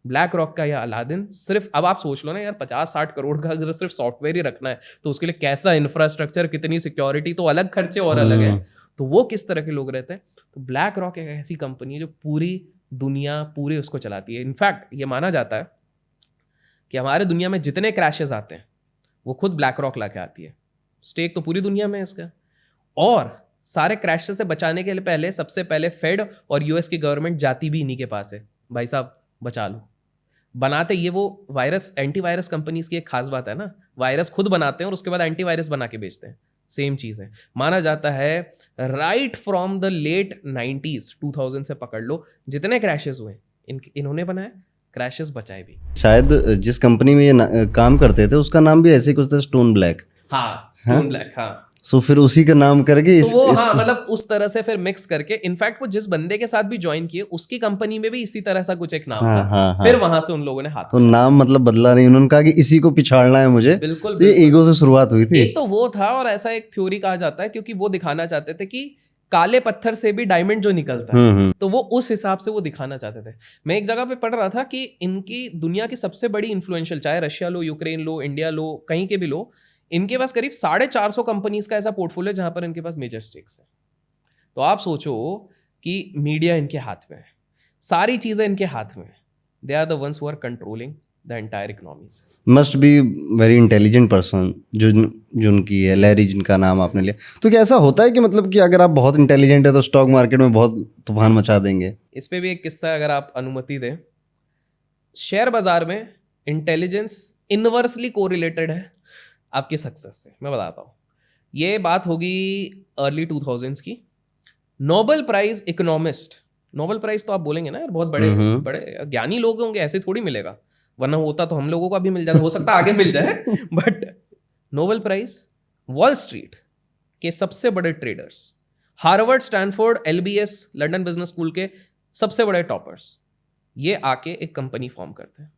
ब्लैक रॉक का या अलादीन सिर्फ, अब आप सोच लो ना यार 50-60 करोड़ का अगर सिर्फ सॉफ्टवेयर ही रखना है तो उसके लिए कैसा इंफ्रास्ट्रक्चर, कितनी सिक्योरिटी, तो अलग खर्चे और अलग है। तो वो किस तरह के लोग रहते हैं। तो ब्लैक रॉक एक ऐसी कंपनी है जो पूरी दुनिया पूरे उसको चलाती है। इनफैक्ट ये माना जाता है कि हमारे दुनिया में जितने क्रैशेस आते हैं वो खुद ब्लैक रॉक लाके आती है। स्टेक तो पूरी दुनिया में है इसका। और सारे क्रैशेस से बचाने के लिए पहले सबसे पहले फेड और यूएस की गवर्नमेंट जाती भी इन्हीं के पास है, भाई साहब बचा लो। बनाते ये वो वायरस, एंटीवायरस कंपनीज की एक खास बात है ना, वायरस खुद बनाते हैं और उसके बाद एंटीवायरस बना के बेचते हैं। सेम चीज है। माना जाता है right from the late 90s 2000 से पकड़ लो जितने क्रैशेस हुए इन्होंने बनाए, क्रैशेस बचाए भी। शायद जिस कंपनी में ये काम करते थे उसका नाम भी ऐसे ही कुछ था, स्टोन ब्लैक। हाँ, स्टोन ब्लैक, हाँ। सो फिर उसी का नाम करके तो वो हाँ, मतलब उस तरह से फिर मिक्स करके, इनफैक्ट वो जिस बंदे के साथ भी ज्वाइन किए उसकी कंपनी में भी इसी तरह सा कुछ एक नाम था। हाँ, फिर वहां से उन लोगों ने हाथ तो नाम मतलब बदला नहीं, उन्होंने कहा कि इसी को पिछाड़ना है मुझे। बिल्कुल, तो ये ईगो से शुरुआत हुई थी। एक तो वो था, और ऐसा एक थ्योरी कहा जाता है क्योंकि वो दिखाना चाहते थे कि काले पत्थर से भी डायमंड जो निकलता है, तो वो उस हिसाब से वो दिखाना चाहते थे। मैं एक जगह पे पढ़ रहा था कि इनकी दुनिया की सबसे बड़ी इन्फ्लुएंशियल, चाहे रशिया लो, यूक्रेन लो, इंडिया लो, कहीं के भी लो, इनके पास करीब 450 कंपनीज का ऐसा पोर्टफोलियो जहां पर इनके पास मेजर स्टेक्स है। तो आप सोचो कि मीडिया इनके हाथ में है, सारी चीजें इनके हाथ में है। They are the ones who are controlling the entire economies. Must be very intelligent person जो उनकी है, लैरी जिनका नाम आपने लिया। तो क्या ऐसा होता है कि मतलब कि अगर आप बहुत इंटेलिजेंट है तो स्टॉक मार्केट में बहुत तूफान मचा देंगे? इस पे भी एक किस्सा अगर आप अनुमति दें। शेयर बाजार में इंटेलिजेंस इनवर्सली कोरिलेटेड है आपकी सक्सेस से। मैं बताता हूँ, ये बात होगी अर्ली 2000s की। Nobel prize economist, Nobel prize तो आप बोलेंगे ना यार बहुत बड़े बड़े ज्ञानी लोग होंगे, ऐसे थोड़ी मिलेगा, वरना होता तो हम लोगों को भी मिल जाता, हो सकता है आगे मिल जाए। But Nobel prize Wall Street के सबसे बड़े traders, Harvard, Stanford, LBS, London business school के सबसे बड़े टॉपर्स, ये आके एक कंपनी फॉर्म करते हैं।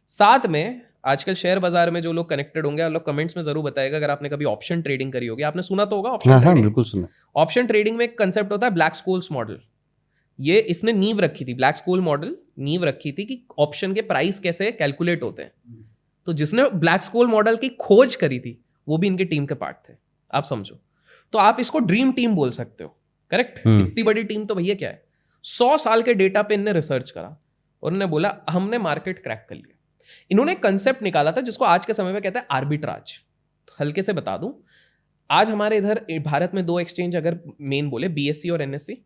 साथ में आजकल शेयर बाजार में जो लोग कनेक्टेड होंगे, आप लोग कमेंट्स में जरूर बताएगा अगर आपने कभी ऑप्शन ट्रेडिंग करी होगी। आपने सुना तो होगा ऑप्शन ट्रेडिंग? हाँ, बिल्कुल सुना। ऑप्शन ट्रेडिंग में एक कंसेप्ट होता है ब्लैक स्कोल्स मॉडल। ये इसने नींव रखी थी, ब्लैक स्कोल मॉडल नींव रखी थी कि ऑप्शन के प्राइस कैसे कैलकुलेट होते हैं। तो जिसने ब्लैक स्कोल मॉडल की खोज करी थी वो भी इनकी टीम के पार्ट थे, आप समझो। तो आप इसको ड्रीम टीम बोल सकते हो, करेक्ट? इतनी बड़ी टीम तो भैया क्या है। 100 साल के डेटा पे इनने रिसर्च करा और इन्होंने बोला हमने मार्केट क्रैक कर लिया। इन्होंने एक कंसेप्ट निकाला था जिसको आज के समय में कहते हैं आर्बिट्राज। हल्के से बता दूं, आज हमारे इधर भारत में 2 एक्सचेंज अगर मेन बोले, बीएससी और एनएससी।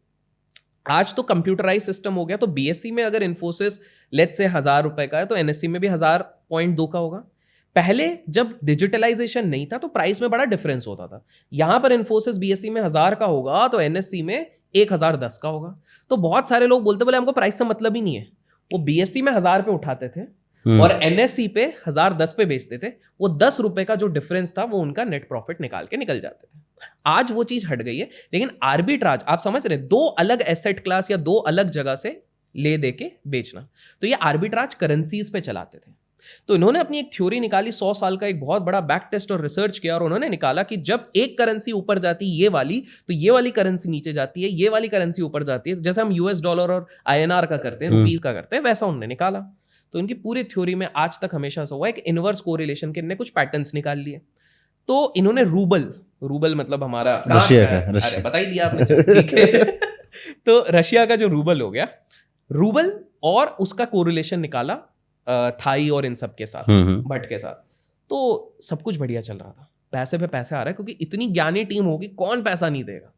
आज तो कंप्यूटराइज सिस्टम हो गया, तो बीएससी में अगर इन्फोसिस लेट्स से 1000 रुपए का है तो एनएससी में भी 1000.2 का होगा। पहले जब डिजिटलाइजेशन नहीं था तो प्राइस में बड़ा डिफरेंस होता था। यहां पर इन्फोसिस बीएससी में 1000 का होगा तो एनएससी में 1010 का होगा। तो बहुत सारे लोग बोलते बोले हमको प्राइस से मतलब ही नहीं है। वो बीएससी में 1000 पे उठाते थे और एनएससी पे 1010 पे बेचते थे। वो 10 रुपए का जो डिफरेंस था वो उनका नेट प्रॉफिट निकाल के निकल जाते थे। आज वो चीज हट गई है, लेकिन आर्बिट्राज आप समझ रहे, 2 अलग एसेट क्लास या 2 अलग जगह से ले दे के बेचना। तो ये आर्बिट्राज करेंसीज पे चलाते थे। तो इन्होंने अपनी एक थ्योरी निकाली, 100 साल का एक बहुत बड़ा बैक टेस्ट और रिसर्च किया, और उन्होंने निकाला कि जब एक करेंसी ऊपर जाती है ये वाली, तो ये वाली करेंसी नीचे जाती है, ये वाली करेंसी ऊपर जाती है। जैसे हम यूएस डॉलर और आईएनआर का करते हैं, रुपीज का करते हैं, वैसा उन्होंने निकाला। तो इनकी पूरी थ्योरी में आज तक हमेशा से हुआ है कि इनवर्स कोरिलेशन के इन्होंने कुछ पैटर्न्स निकाल लिए। तो इन्होंने रूबल मतलब हमारा रशिया का, अरे बता ही दिया आपने, ठीक है। तो रशिया का जो रूबल हो गया, रूबल और उसका कोरिलेशन निकाला थाई और इन सब के साथ, भट्ट के साथ। तो सब कुछ बढ़िया चल रहा था, पैसे पे पैसे आ रहा है क्योंकि इतनी ज्ञानी टीम होगी, कौन पैसा नहीं देगा।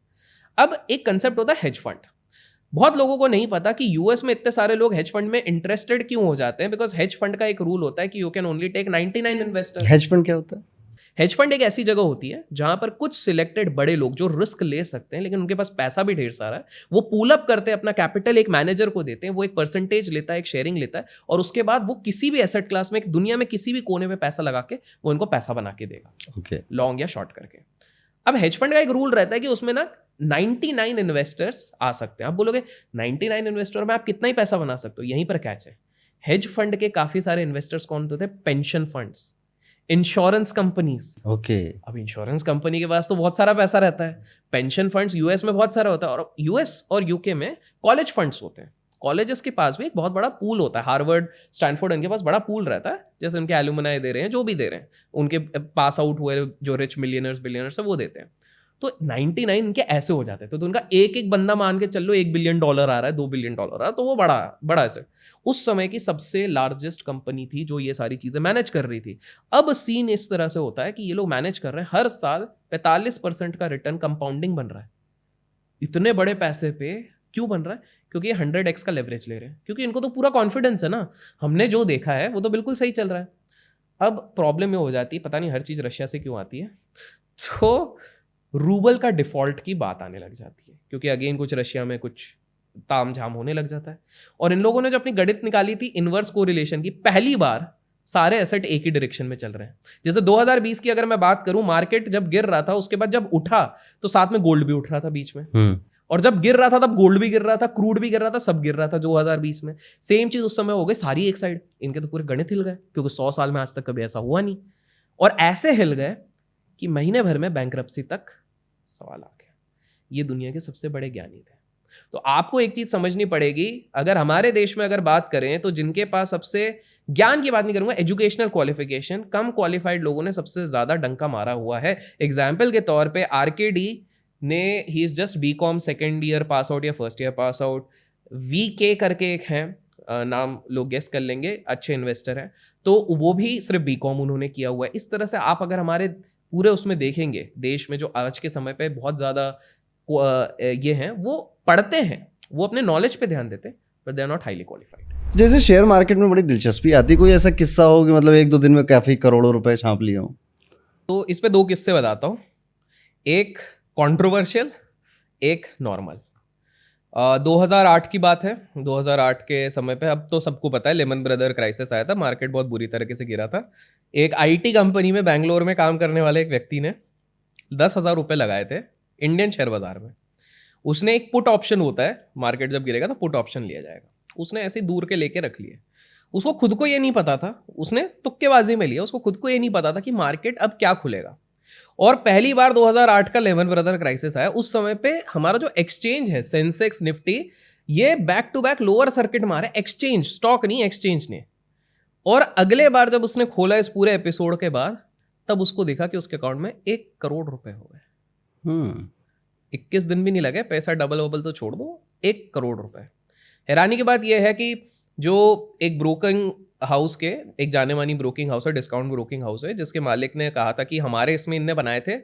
अब एक कंसेप्ट होता है हेज फंड। बहुत लोगों को नहीं पता कि यूएस में इतने सारे लोग हेज फंड में इंटरेस्टेड क्यों हो जाते हैं। बिकॉज हेज फंड का एक रूल होता है कि you can only take 99 investors. Hedge fund क्या होता है? हेज फंड एक ऐसी जगह होती है जहां पर कुछ सिलेक्टेड बड़े लोग जो रिस्क ले सकते हैं लेकिन उनके पास पैसा भी ढेर सारा है, वो पूल अप करते हैं, अपना कैपिटल एक मैनेजर को देते हैं, वो एक परसेंटेज लेता है, एक शेयरिंग लेता है, और उसके बाद वो किसी भी एसेट क्लास में दुनिया में किसी भी कोने में पैसा लगा के वो इनको पैसा बना के देगा, लॉन्ग या शॉर्ट करके। अब हेज फंड का एक रूल रहता है कि उसमें ना 99 इन्वेस्टर्स आ सकते हैं। आप बोलोगे 99 इन्वेस्टर में आप कितना ही पैसा बना सकते हो, यहीं पर कैच है। हेज फंड के काफी सारे इन्वेस्टर्स कौन होते हैं? Pension funds, insurance companies. अब इंश्योरेंस कंपनी के पास तो बहुत सारा पैसा रहता है। पेंशन फंड्स यूएस में बहुत सारा होता है, और यूएस और यूके में कॉलेज फंड्स होते हैं। कॉलेजेस के पास भी एक बहुत बड़ा पूल होता है, हार्वर्ड, स्टैनफोर्ड, इनके पास बड़ा पूल रहता है, जैसे उनके एलुमनाई दे रहे हैं, जो भी दे रहे हैं, उनके पास आउट हुए जो रिच मिलियनर्स बिलियनर्स है वो देते हैं। तो 99 इनके ऐसे हो जाते थे, तो उनका एक एक बंदा मान के चल लो $1 बिलियन आ रहा है, $2 बिलियन आ रहा है, तो वो बड़ा बड़ा एसेट। उस समय की सबसे लार्जेस्ट कंपनी थी जो ये सारी चीजें मैनेज कर रही थी। अब सीन इस तरह से होता है कि ये लोग मैनेज कर रहे हैं, हर साल 45% का रिटर्न कंपाउंडिंग बन रहा है। इतने बड़े पैसे पे क्यों बन रहा है? क्योंकि ये 100x का लेवरेज ले रहे हैं, क्योंकि इनको तो पूरा कॉन्फिडेंस है ना, हमने जो देखा है वो तो बिल्कुल सही चल रहा है। अब प्रॉब्लम ये हो जाती है, पता नहीं हर चीज रशिया से क्यों आती है, तो रूबल का डिफॉल्ट की बात आने लग जाती है, क्योंकि अगेन कुछ रशिया में कुछ ताम झाम होने लग जाता है। और इन लोगों ने जो अपनी गणित निकाली थी इनवर्स कोरिलेशन की, पहली बार सारे एसेट एक ही डायरेक्शन में चल रहे हैं। जैसे 2020 की अगर मैं बात करूं, मार्केट जब गिर रहा था, उसके बाद जब उठा तो साथ में गोल्ड भी उठ रहा था बीच में, और जब गिर रहा था तब गोल्ड भी गिर रहा था, क्रूड भी गिर रहा था, सब गिर रहा था 2020 में। सेम चीज उस समय हो गई, सारी एक साइड। इनके तो पूरे गणित हिल गए, क्योंकि 100 साल में आज तक कभी ऐसा हुआ नहीं। और ऐसे हिल गए कि महीने भर में बैंकरप्सी तक सवाल आ गया। ये दुनिया के सबसे बड़े ज्ञानी थे। तो आपको एक चीज समझनी पड़ेगी, अगर हमारे देश में अगर बात करें तो जिनके पास सबसे, ज्ञान की बात नहीं करूंगा, एजुकेशनल क्वालिफिकेशन, कम क्वालिफाइड लोगों ने सबसे ज्यादा डंका मारा हुआ है। एग्जाम्पल के तौर पे आरकेडी ने, he is just BCom second year pass out या first year pass out. VK करके एक है, नाम लोग गेस कर लेंगे, अच्छे इन्वेस्टर है, तो वो भी सिर्फ बीकॉम उन्होंने किया हुआ है। इस तरह से आप अगर हमारे पूरे उसमें देखेंगे, देश में जो आज के समय पे बहुत ज्यादा ये हैं, वो पढ़ते हैं, वो अपने नॉलेज पे ध्यान देते हैं, but they are not highly qualified. जैसे शेयर मार्केट में बड़ी दिलचस्पी आती, कोई ऐसा किस्सा हो कि मतलब 1-2 दिन में काफी करोड़ों रुपए छाप लिया हो? तो इस पे 2 किस्से बताता हूँ, एक कंट्रोवर्शियल, एक नॉर्मल। 2008 की बात है। 2008 के समय पे, अब तो सबको पता है, लेमन ब्रदर क्राइसिस आया था, मार्केट बहुत बुरी तरीके से गिरा था। एक आईटी कंपनी में बैंगलोर में काम करने वाले एक व्यक्ति ने 10,000 रुपये लगाए थे इंडियन शेयर बाजार में। उसने एक पुट ऑप्शन होता है, मार्केट जब गिरेगा तो पुट ऑप्शन लिया जाएगा, उसने ऐसे दूर के लेके रख लिए। उसको खुद को ये नहीं पता था, उसने तुक्केबाजी में लिया, उसको खुद को ये नहीं पता था कि मार्केट अब क्या खुलेगा। और पहली बार 2008 का लेमन ब्रदर क्राइसिस आया, उस समय पे हमारा जो एक्सचेंज है, सेंसेक्स निफ्टी, ये back to back lower circuit मारे, एक्सचेंज, स्टॉक नहीं, एक्सचेंज ने। और अगले बार जब उसने खोला इस पूरे एपिसोड के बाद, तब उसको देखा कि उसके अकाउंट में 1 करोड़ रुपए हो गए। 21 दिन भी नहीं लगे, पैसा डबल वबल तो छोड़ दो, 1 करोड़ रुपए। हैरानी की बात यह है कि जो एक ब्रोकिंग हाउस के, एक जाने मानी ब्रोकिंग हाउस है, डिस्काउंट ब्रोकिंग हाउस है, जिसके मालिक ने कहा था कि हमारे इसमें इनने बनाए थे,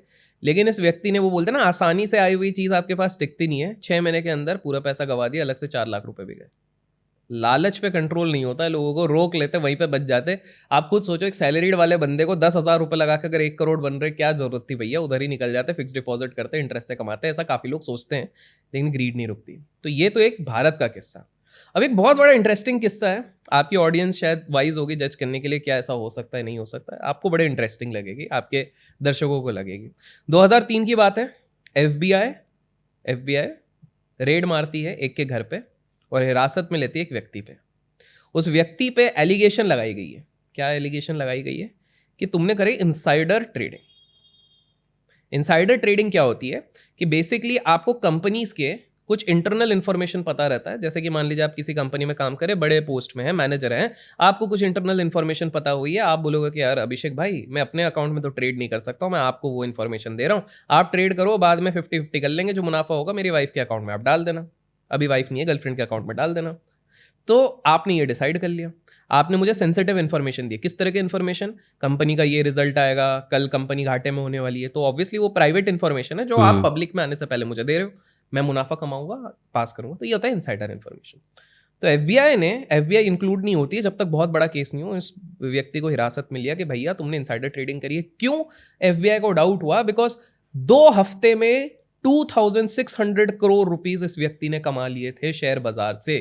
लेकिन इस व्यक्ति ने, वो बोलते ना आसानी से आई हुई चीज आपके पास टिकती नहीं है, 6 महीने के अंदर पूरा पैसा गवा दिया, अलग से 4 लाख रुपए भी गए। लालच पे कंट्रोल नहीं होता है, लोगों को रोक लेते, वहीं पे बच जाते। आप खुद सोचो, एक सैलरीड वाले बंदे को 10,000 रुपए लगा के अगर 1 करोड़ बन रहे, क्या जरूरत थी भैया, उधर ही निकल जाते, फिक्स डिपॉजिट करते, इंटरेस्ट से कमाते। ऐसा काफी लोग सोचते हैं, लेकिन ग्रीड नहीं रुकती। तो ये तो एक भारत का किस्सा। अब एक बहुत बड़ा इंटरेस्टिंग किस्सा है, आपकी ऑडियंस शायद वाइज होगी जज करने के लिए, क्या ऐसा हो सकता है, नहीं हो सकता है, आपको बड़े इंटरेस्टिंग लगेगी, आपके दर्शकों को लगेगी। 2003 की बात है, एफबीआई रेड मारती है एक के घर पे और हिरासत में लेती है एक व्यक्ति पे। उस व्यक्ति पे एलिगेशन लगाई गई है। क्या एलिगेशन लगाई गई है? कि तुमने करे इनसाइडर ट्रेडिंग। इनसाइडर ट्रेडिंग क्या होती है? कि बेसिकली आपको कंपनीज के कुछ इंटरनल इन्फॉर्मेशन पता रहता है। जैसे कि मान लीजिए आप किसी कंपनी में काम करें, बड़े पोस्ट में है, मैनेजर हैं, आपको कुछ इंटरनल इन्फॉर्मेशन पता हुई है, आप बोलोगे कि यार अभिषेक भाई, मैं अपने अकाउंट में तो ट्रेड नहीं कर सकता हूँ, मैं आपको वो इन्फॉर्मेशन दे रहा हूँ, आप ट्रेड करो, बाद में 50-50 कर लेंगे, जो मुनाफा होगा मेरी वाइफ के अकाउंट में आप डाल देना, अभी वाइफ नहीं है, गर्लफ्रेंड के अकाउंट में डाल देना। तो आपने ये डिसाइड कर लिया, आपने मुझे सेंसिटिव इन्फॉर्मेशन दी। किस तरह की इन्फॉर्मेशन? कंपनी का ये रिजल्ट आएगा, कल कंपनी घाटे में होने वाली है, तो ऑब्वियसली वो प्राइवेट इन्फॉर्मेशन है जो आप पब्लिक में आने से पहले मुझे दे रहे हो, मैं मुनाफा कमाऊंगा, पास करूंगा, तो ये होता है इनसाइडर इन्फॉर्मेशन। तो एफबीआई इंक्लूड नहीं होती है जब तक बहुत बड़ा केस नहीं हो। इस व्यक्ति को हिरासत में लिया कि भैया तुमने इनसाइडर ट्रेडिंग करी है। क्यों एफबीआई को डाउट हुआ? बिकॉज 2 हफ्ते में 2600 करोड़ रुपीस इस व्यक्ति ने कमा लिए थे शेयर बाजार से।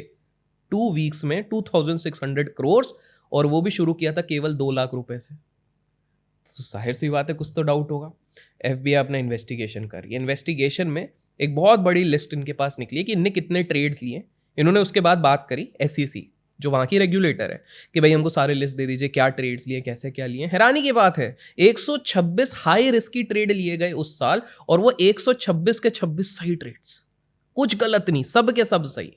2 वीक्स में 2600 करोड़, और वो भी शुरू किया था केवल 2 लाख रुपए से। तो जाहिर सी बात है कुछ तो डाउट होगा। एफबीआई अपना इन्वेस्टिगेशन कर रही है। इन्वेस्टिगेशन में एक बहुत बड़ी लिस्ट इनके पास निकली है कि इनने कितने ट्रेड्स लिए। इन्होंने उसके बाद बात करी एसईसी, जो वहाँ की रेगुलेटर है, कि भाई हमको सारे लिस्ट दे दीजिए, क्या ट्रेड्स लिए, कैसे क्या लिए। हैरानी की बात है 126 हाई रिस्की ट्रेड लिए गए उस साल, और वो 126 के 26 सही ट्रेड्स, कुछ गलत नहीं, सब के सब सही।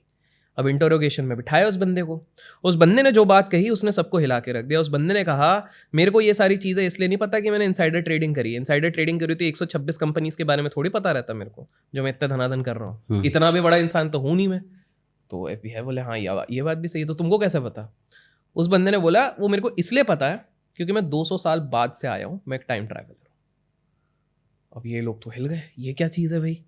अब इंटरोगेशन में बिठाया उस बंदे को। उस बंदे ने जो बात कही उसने सबको हिला के रख दिया। उस बंदे ने कहा मेरे को ये सारी चीज़ें इसलिए नहीं पता कि मैंने इनसाइडर ट्रेडिंग करी है। इनसाइडर ट्रेडिंग करी तो 126 कंपनीज के बारे में थोड़ी पता रहता मेरे को, जो मैं इतना धनाधन कर रहा हूँ। इतना भी बड़ा इंसान तो हूँ नहीं मैं। तो एफबीआई बोले हाँ ये बात भी सही है, तो तुमको कैसे पता? उस बंदे ने बोला वो मेरे को इसलिए पता है क्योंकि मैं 200 साल बाद से आया हूँ, मैं एक टाइम ट्रैवलर हूँ। अब ये लोग तो हिल गए, ये क्या चीज़ है भाई,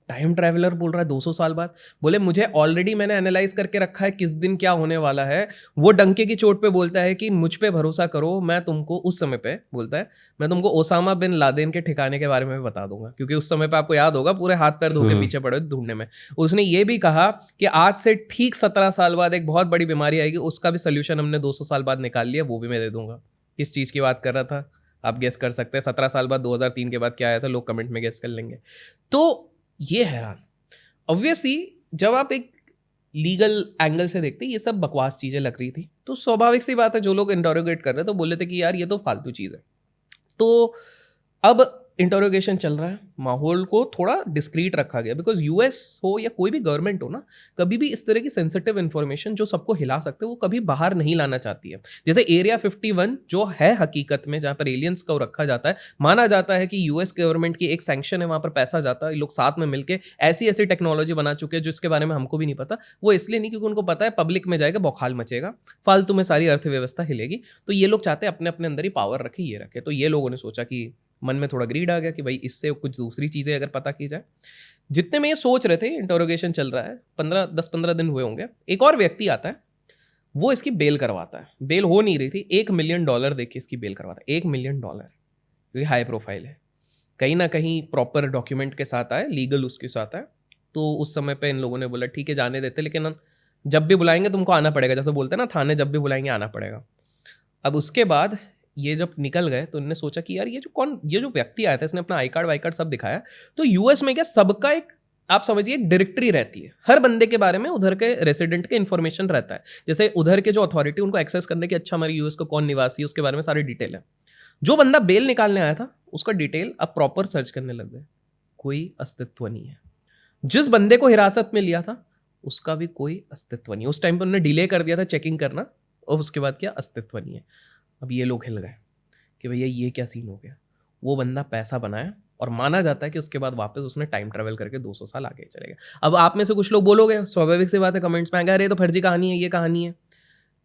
टाइम ट्रैवलर बोल रहा है 200 साल बाद। बोले मुझे ऑलरेडी मैंने एनालाइज करके रखा है किस दिन क्या होने वाला है। वो डंके की चोट पे बोलता है कि मुझ पे भरोसा करो, मैं तुमको उस समय पे बोलता है मैं तुमको ओसामा बिन लादेन के ठिकाने के बारे में भी बता दूंगा, क्योंकि उस समय पे आपको याद होगा पूरे हाथ पैर धो के पीछे पड़े ढूंढने में। उसने ये भी कहा कि आज से ठीक 17 साल बाद एक बहुत बड़ी बीमारी आएगी, उसका भी सोल्यूशन हमने 200 साल बाद निकाल लिया, वो भी मैं दे दूंगा। किस चीज़ की बात कर रहा था आप गेस कर सकते हैं? 17 साल बाद 2003 के बाद क्या आया था, लोग कमेंट में गेस कर लेंगे। तो ये हैरान, ऑब्वियसली जब आप एक लीगल एंगल से देखते ये सब बकवास चीजें लग रही थी, तो स्वाभाविक सी बात है जो लोग इंटरोगेट कर रहे थे तो बोले थे कि यार ये तो फालतू चीज है। तो अब इंटरोगेशन चल रहा है, माहौल को थोड़ा डिस्क्रीट रखा गया, बिकॉज यूएस हो या कोई भी गवर्नमेंट हो ना, कभी भी इस तरह की सेंसिटिव इंफॉर्मेशन जो सबको हिला सकते हैं वो कभी बाहर नहीं लाना चाहती है। जैसे एरिया 51 जो है हकीकत में जहाँ पर एलियंस को रखा जाता है, माना जाता है कि यूएस गवर्नमेंट की एक सैंक्शन है, वहाँ पर पैसा जाता है, लोग साथ में मिलकर ऐसी ऐसी टेक्नोलॉजी बना चुके हैं जिसके बारे में हमको भी नहीं पता। वो इसलिए नहीं क्योंकि उनको पता है पब्लिक में जाएगा बौखाल मचेगा, फालतू में सारी अर्थव्यवस्था हिलेगी। तो ये लोग चाहते हैं अपने अपने अंदर ही पावर रखे, ये रखे। तो ये लोगों ने सोचा कि मन में थोड़ा ग्रीड आ गया कि भाई इससे कुछ दूसरी चीज़ें अगर पता की जाए। जितने में ये सोच रहे थे, इंटरोगेशन चल रहा है, 10-15 दिन हुए होंगे, एक और व्यक्ति आता है, वो इसकी बेल करवाता है। बेल हो नहीं रही थी, $1 मिलियन देके इसकी बेल करवाता है। $1 मिलियन, क्योंकि हाई प्रोफाइल है, कहीं ना कहीं प्रॉपर डॉक्यूमेंट के साथ आए, लीगल उसके साथ आए। तो उस समय पे इन लोगों ने बोला ठीक है जाने देते, लेकिन जब भी बुलाएंगे तुमको आना पड़ेगा, जैसे बोलते हैं ना थाने, जब भी बुलाएंगे आना पड़ेगा। अब उसके बाद ये जब निकल गए तो इन्होंने सोचा कि यार ये जो व्यक्ति आया था, इसने अपना आई कार्ड सब दिखाया। तो यूएस में क्या सबका एक, आप समझिए, डायरेक्टरी रहती है, हर बंदे के बारे में उधर के रेसिडेंट के इन्फॉर्मेशन रहता है। जैसे उधर के जो अथॉरिटी उनको एक्सेस करने की, अच्छा हमारे यूएस का कौन निवासी है उसके बारे में सारी डिटेल है। जो बंदा बेल निकालने आया था उसका डिटेल अब प्रॉपर सर्च करने लग गए, कोई अस्तित्व नहीं है। जिस बंदे को हिरासत में लिया था उसका भी कोई अस्तित्व नहीं। उस टाइम पर उन्होंने डिले कर दिया था चेकिंग करना, और उसके बाद क्या अस्तित्व नहीं है। अब ये लोग हिल गए कि भैया ये क्या सीन हो गया। वो बंदा पैसा बनाया और माना जाता है कि उसके बाद वापस उसने टाइम ट्रैवल करके 200 साल आगे चले गए। अब आप में से कुछ लोग बोलोगे, स्वाभाविक सी बात है, कमेंट्स में आएगा अरे तो फर्जी कहानी है, ये कहानी है।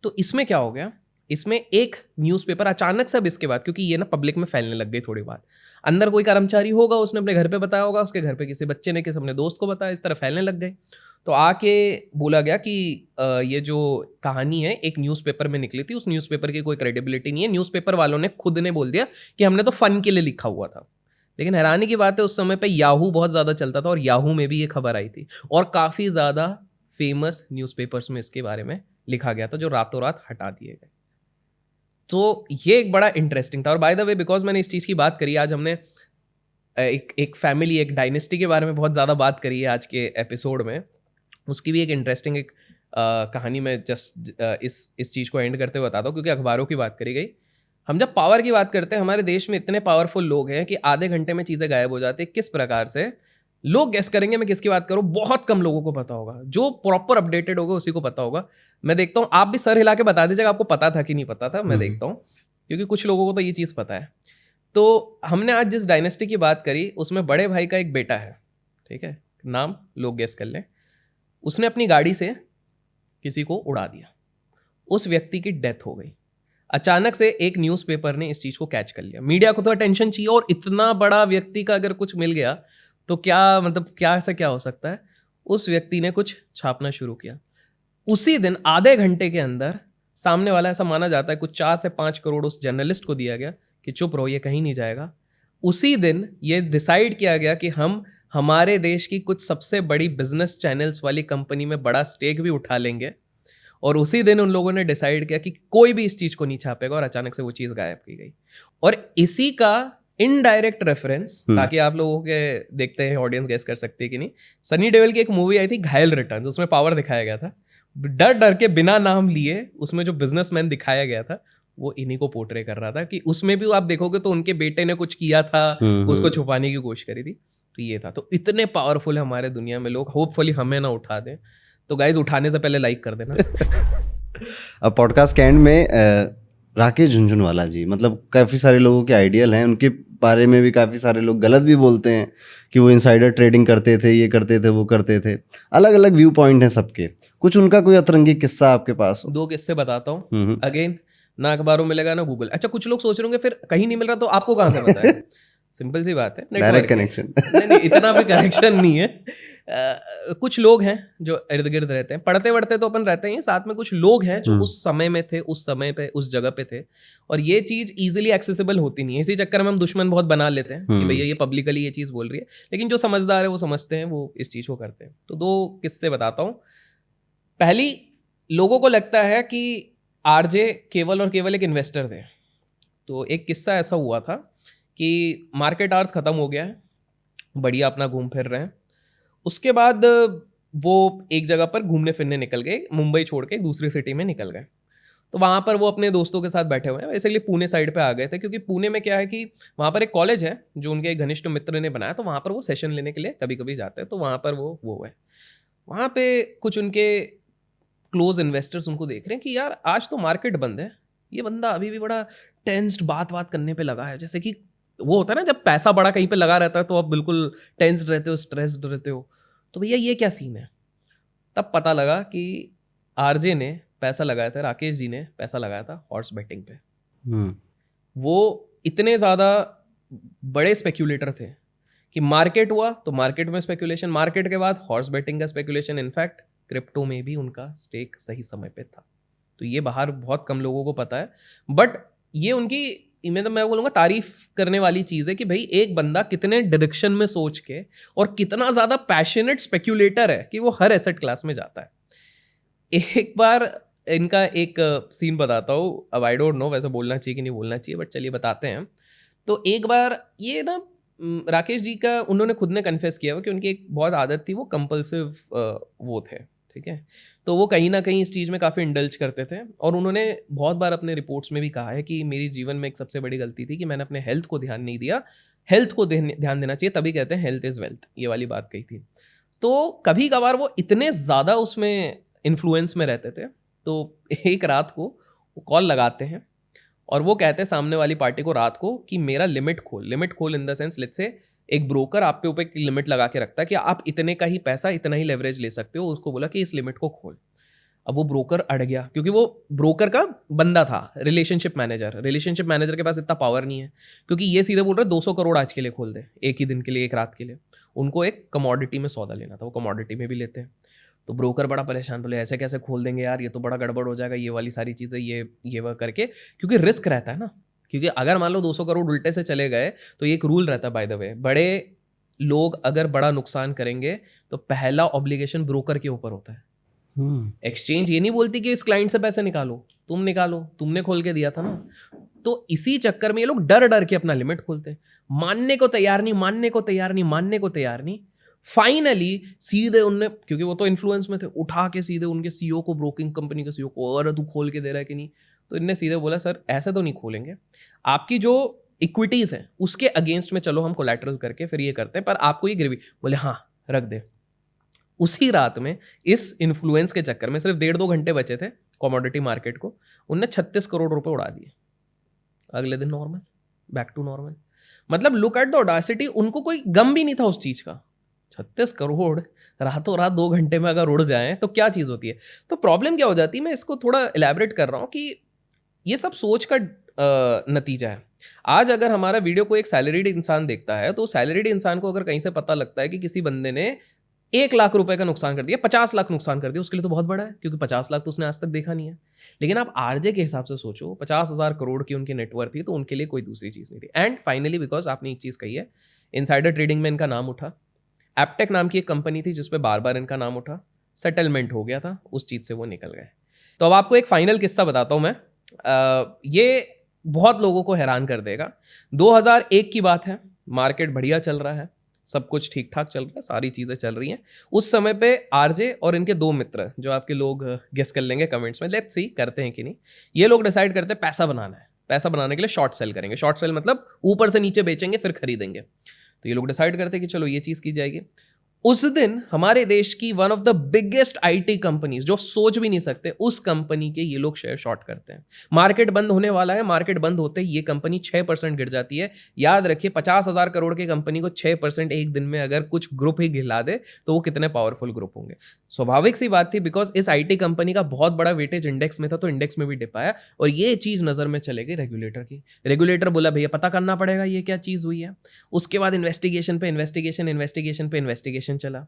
तो इसमें क्या हो गया, इसमें एक न्यूज़पेपर अचानक से, अब इसके बाद क्योंकि ये ना पब्लिक में फैलने लग गई थोड़ी बात, अंदर कोई कर्मचारी होगा उसने अपने घर पे बताया होगा, उसके घर पे किसी बच्चे ने किसी अपने दोस्त को बताया, इस तरह फैलने लग गए। तो आके बोला गया कि ये जो कहानी है एक न्यूज़पेपर में निकली थी, उस न्यूज़पेपर की कोई क्रेडिबिलिटी नहीं है। न्यूज़पेपर वालों ने खुद ने बोल दिया कि हमने तो फन के लिए लिखा हुआ था। लेकिन हैरानी की बात है उस समय पे याहू बहुत ज़्यादा चलता था और याहू में भी ये खबर आई थी और काफ़ी ज़्यादा फेमस न्यूज़पेपर्स में इसके बारे में लिखा गया था, जो रातों रात हटा दिए गए। तो ये एक बड़ा इंटरेस्टिंग था। और बाय द वे, बिकॉज मैंने इस चीज़ की बात करी, आज हमने एक फैमिली, एक डायनेस्टी के बारे में बहुत ज़्यादा बात करी है आज के एपिसोड में, उसकी भी एक इंटरेस्टिंग एक कहानी में जस्ट इस चीज़ को एंड करते हुए बताता हूँ, क्योंकि अखबारों की बात करी गई। हम जब पावर की बात करते हैं, हमारे देश में इतने पावरफुल लोग हैं कि आधे घंटे में चीज़ें गायब हो जाती है। किस प्रकार से, लोग गेस करेंगे मैं किसकी बात करूँ, बहुत कम लोगों को पता होगा। जो प्रॉपर अपडेटेड होगा उसी को पता होगा। मैं देखता हूँ, आप भी सर हिला के बता दीजिएगा आपको पता था कि नहीं पता था। मैं देखता हूँ क्योंकि कुछ लोगों को तो ये चीज़ पता है। तो हमने आज जिस डायनेस्टी की बात करी उसमें बड़े भाई का एक बेटा है, ठीक है, नाम लोग गेस कर लें। उसने अपनी गाड़ी से किसी को उड़ा दिया, उस व्यक्ति की डेथ हो गई। अचानक से एक न्यूज़पेपर ने इस चीज़ को कैच कर लिया। मीडिया को तो अटेंशन चाहिए, और इतना बड़ा व्यक्ति का अगर कुछ मिल गया तो क्या, मतलब क्या से क्या हो सकता है। उस व्यक्ति ने कुछ छापना शुरू किया। उसी दिन आधे घंटे के अंदर सामने वाला, ऐसा माना जाता है कुछ 4 से 5 करोड़ उस जर्नलिस्ट को दिया गया कि चुप रहो, ये कहीं नहीं जाएगा। उसी दिन ये डिसाइड किया गया कि हम हमारे देश की कुछ सबसे बड़ी बिजनेस चैनल्स वाली कंपनी में बड़ा स्टेक भी उठा लेंगे, और उसी दिन उन लोगों ने डिसाइड किया कि कोई भी इस चीज को नहीं छापेगा, और अचानक से वो चीज गायब की गई। और इसी का इनडायरेक्ट रेफरेंस, ताकि आप लोगों के देखते हैं ऑडियंस गेस कर सकती है कि नहीं, सनी देओल की एक मूवी आई थी घायल रिटर्न्स, उसमें पावर दिखाया गया था, डर डर के बिना नाम लिए उसमें जो बिजनेसमैन दिखाया गया था वो इन्हीं को पोर्ट्रे कर रहा था, कि उसमें भी आप देखोगे तो उनके बेटे ने कुछ किया था, उसको छुपाने की कोशिश करी थी। तो ये था, तो इतने पावरफुल है हमारे दुनिया में लोग, होपफुली हमें ना उठा दें। तो गाइज उठाने से पहले लाइक कर देना। अब पॉडकास्ट के एंड में राकेश झुनझुनवाला जी, मतलब काफ़ी सारे लोगों के आइडियल हैं, उनके बारे में भी काफ़ी सारे लोग गलत भी बोलते हैं कि वो इनसाइडर ट्रेडिंग करते थे, ये करते थे, वो करते थे। अलग अलग व्यू पॉइंट हैं सबके, कुछ उनका कोई अतरंगी किस्सा आपके पास हो? 2 किस्से बताता हूँ। अगेन, ना अखबारों में मिलेगा ना गूगल। अच्छा, कुछ लोग सोच रहे होंगे फिर कहीं नहीं मिल रहा तो आपको कहाँ से पता है? सिंपल सी बात है, डायरेक्ट कनेक्शन। नहीं, इतना भी कनेक्शन नहीं है। कुछ लोग हैं जो इर्द गिर्द रहते हैं, पढ़ते वढ़ते तो अपन रहते हैं, साथ में कुछ लोग हैं जो उस समय में थे, उस समय पे उस जगह पे थे, और ये चीज इजीली एक्सेसिबल होती नहीं है। इसी चक्कर में हम दुश्मन बहुत बना लेते हैं कि भैया ये पब्लिकली ये चीज बोल रही है, लेकिन जो समझदार है वो समझते हैं, वो इस चीज को करते हैं। तो 2 किस्से बताता हूँ। पहली, लोगों को लगता है कि आरजे केवल और केवल एक इन्वेस्टर थे। तो एक किस्सा ऐसा हुआ था कि मार्केट आवर्स ख़त्म हो गया है, बढ़िया अपना घूम फिर रहे हैं। उसके बाद वो एक जगह पर घूमने फिरने निकल गए, मुंबई छोड़ के एक दूसरी सिटी में निकल गए। तो वहाँ पर वो अपने दोस्तों के साथ बैठे हुए हैं, बेसिकली पुणे साइड पे आ गए थे, क्योंकि पुणे में क्या है कि वहाँ पर एक कॉलेज है जो उनके एक घनिष्ठ मित्र ने बनाया, तो वहाँ पर वो सेशन लेने के लिए कभी कभी जाते हैं। तो वहाँ पर वो है, वहाँ पे कुछ उनके क्लोज इन्वेस्टर्स उनको देख रहे हैं कि यार आज तो मार्केट बंद है, ये बंदा अभी भी बड़ा टेंस्ड बात करने पे लगा है। जैसे कि वो होता है ना, जब पैसा बड़ा कहीं पे लगा रहता है तो आप बिल्कुल टेंस्ड रहते हो, स्ट्रेस्ड रहते हो। तो भैया ये क्या सीन है? तब पता लगा कि आरजे ने पैसा लगाया था, राकेश जी ने पैसा लगाया था हॉर्स बेटिंग पे। वो इतने ज़्यादा बड़े स्पेक्यूलेटर थे कि मार्केट हुआ तो मार्केट में स्पेकुलेशन, मार्केट के बाद हॉर्स बेटिंग का स्पेकुलेशन, इनफैक्ट क्रिप्टो में भी उनका स्टेक सही समय पे था। तो ये बाहर बहुत कम लोगों को पता है, बट ये उनकी मैं बोलूँगा तारीफ करने वाली चीज़ है कि भाई एक बंदा कितने डायरेक्शन में सोच के और कितना ज़्यादा पैशनेट स्पेक्यूलेटर है कि वो हर एसेट क्लास में जाता है। एक बार इनका एक सीन बताता हूँ, अब आई डोंट नो वैसे बोलना चाहिए कि नहीं बोलना चाहिए, बट चलिए बताते हैं। तो एक बार ये ना राकेश जी का उन्होंने खुद ने कन्फेस किया हुआ कि उनकी एक बहुत आदत थी, वो कंपल्सिव वो थे, ठीक है। तो वो कहीं ना कहीं इस चीज़ में काफ़ी इंडल्ज करते थे, और उन्होंने बहुत बार अपने रिपोर्ट्स में भी कहा है कि मेरी जीवन में एक सबसे बड़ी गलती थी कि मैंने अपने हेल्थ को ध्यान नहीं दिया। हेल्थ को ध्यान देना चाहिए, तभी कहते हैं हेल्थ इज़ वेल्थ, ये वाली बात कही थी। तो कभी कभार वो इतने ज़्यादा उसमें इन्फ्लुएंस में रहते थे, तो एक रात को वो कॉल लगाते हैं और वो कहते हैं सामने वाली पार्टी को रात को कि मेरा लिमिट खोल in the sense, let's say एक ब्रोकर आपके ऊपर एक लिमिट लगा के रखता है कि आप इतने का ही पैसा, इतना ही लेवरेज ले सकते हो। उसको बोला कि इस लिमिट को खोल। अब वो ब्रोकर अड़ गया, क्योंकि वो ब्रोकर का बंदा था, रिलेशनशिप मैनेजर के पास इतना पावर नहीं है, क्योंकि ये सीधे बोल रहे 200 करोड़ आज के लिए खोल दे, एक ही दिन के लिए, एक रात के लिए। उनको एक कमोडिटी में सौदा लेना था, वो कमोडिटी में भी लेते हैं। तो ब्रोकर बड़ा परेशान, बोले ऐसे कैसे खोल देंगे यार, ये तो बड़ा गड़बड़ हो जाएगा, ये वाली सारी चीज़ें ये वह करके, क्योंकि रिस्क रहता है ना। क्योंकि अगर मान लो 200 करोड़ उल्टे से चले गए तो एक रूल रहता है बाय द वे, बड़े लोग अगर बड़ा नुकसान करेंगे तो पहला ऑब्लिगेशन ब्रोकर के ऊपर होता है। एक्सचेंज ये नहीं बोलती कि इस क्लाइंट से पैसे निकालो, तुम निकालो, तुमने खोल के दिया था ना। तो इसी चक्कर में ये लोग डर डर के अपना लिमिट खोलते हैं, मानने को तैयार नहीं। फाइनली सीधे उनने, क्योंकि वो तो इन्फ्लुएंस में थे, उठा के सीधे उनके सीईओ को, ब्रोकिंग कंपनी के सीईओ को, और तू खोल के दे रहा है कि नहीं। तो इनने सीधे बोला सर ऐसे तो नहीं खोलेंगे, आपकी जो इक्विटीज है उसके अगेंस्ट में चलो हम कोलैटरल करके फिर ये करते हैं, पर आपको ये गिरवी। बोले हाँ रख दे। उसी रात में इस इन्फ्लुएंस के चक्कर में सिर्फ 1.5-2 घंटे बचे थे कमोडिटी मार्केट को, उनने 36 करोड़ रुपए उड़ा दिए। अगले दिन नॉर्मल, बैक टू नॉर्मल। मतलब लुक एट द ऑडासिटी, उनको कोई गम भी नहीं था उस चीज का। 36 करोड़ रातों रात 2 घंटे में अगर उड़ जाए तो क्या चीज होती है। तो प्रॉब्लम क्या हो जाती है, मैं इसको थोड़ा इलैबोरेट कर रहा हूँ कि ये सब सोच का नतीजा है। आज अगर हमारा वीडियो को एक सैलरीड इंसान देखता है, तो सैलरीड इंसान को अगर कहीं से पता लगता है कि किसी बंदे ने 1 लाख रुपए का नुकसान कर दिया, 50 लाख नुकसान कर दिया, उसके लिए तो बहुत बड़ा है, क्योंकि 50 लाख तो उसने आज तक देखा नहीं है। लेकिन आप आरजे के हिसाब से सोचो, 50,000 करोड़ की उनकी नेटवर्थ थी, तो उनके लिए कोई दूसरी चीज़ नहीं थी। एंड फाइनली बिकॉज आपने एक चीज़ कही है, इनसाइडर ट्रेडिंग में इनका नाम उठा, एपटेक नाम की एक कंपनी थी जिसपे बार बार इनका नाम उठा, सेटलमेंट हो गया था, उस चीज़ से वो निकल गए। तो अब आपको एक फाइनल किस्सा बताता हूँ मैं, ये बहुत लोगों को हैरान कर देगा। 2001 की बात है, मार्केट बढ़िया चल रहा है, सब कुछ ठीक ठाक चल रहा है, सारी चीज़ें चल रही हैं। उस समय पे आरजे और इनके 2 मित्र, जो आपके लोग गेस कर लेंगे कमेंट्स में, लेट्स सी करते हैं कि नहीं, ये लोग डिसाइड करते हैं पैसा बनाना है, पैसा बनाने के लिए शॉर्ट सेल करेंगे। शॉर्ट सेल मतलब ऊपर से नीचे बेचेंगे फिर खरीदेंगे। तो ये लोग डिसाइड करते हैं कि चलो ये चीज़ की जाएगी। उस दिन हमारे देश की one of the biggest IT companies, जो सोच भी नहीं सकते, उस कंपनी के ये लोग शेयर शॉर्ट करते हैं। मार्केट बंद होने वाला है, मार्केट बंद होते ही ये कंपनी 6% गिर जाती है। याद रखिए, 50,000 करोड़ की कंपनी को 6% एक दिन में अगर कुछ ग्रुप ही गिला दे तो वो कितने पावरफुल ग्रुप होंगे। स्वाभाविक सी बात थी, बिकॉज इस आईटी कंपनी का बहुत बड़ा वेटेज इंडेक्स में था, तो इंडेक्स में भी डिप आया और ये चीज नजर में चले गई रेगुलेटर की। रेगुलेटर बोला भैया पता करना पड़ेगा ये क्या चीज हुई है। उसके बाद इन्वेस्टिगेशन पे इन्वेस्टिगेशन चला।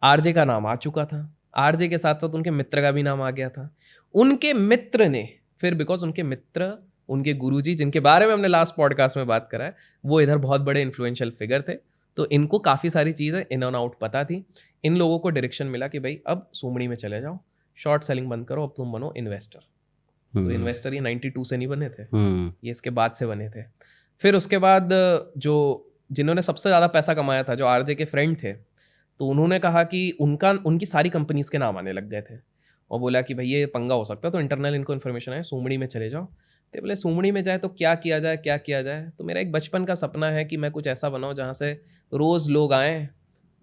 आरजे का नाम आ चुका था, आरजे के साथ साथ उनके मित्र का भी नाम आ गया था। उनके मित्र ने फिर, बिकॉज उनके मित्र, उनके गुरुजी, जिनके बारे में हमने लास्ट पॉडकास्ट में बात करा है, वो इधर बहुत बड़े इन्फ्लुएंशियल फिगर थे, तो इनको काफ़ी सारी चीज़ें इन ऑन आउट पता थी। इन लोगों को डायरेक्शन मिला कि भाई अब सुमड़ी में चले जाओ, शॉर्ट सेलिंग बंद करो, अब तुम बनो इन्वेस्टर। तो इन्वेस्टर ये 92 से नहीं बने थे, ये इसके बाद से बने थे। फिर उसके बाद जो जिन्होंने सबसे ज़्यादा पैसा कमाया था, जो आरजे के फ्रेंड थे, तो उन्होंने कहा कि उनकी सारी कंपनीज के नाम आने लग गए थे और बोला कि भाई ये पंगा हो सकता है। तो इंटरनल इनको इन्फॉर्मेशन है, सुमड़ी में चले जाओ। तो बोले सुमड़ी में जाए तो क्या किया जाए। तो मेरा एक बचपन का सपना है कि मैं कुछ ऐसा बनाऊँ जहाँ से रोज़ लोग आएँ,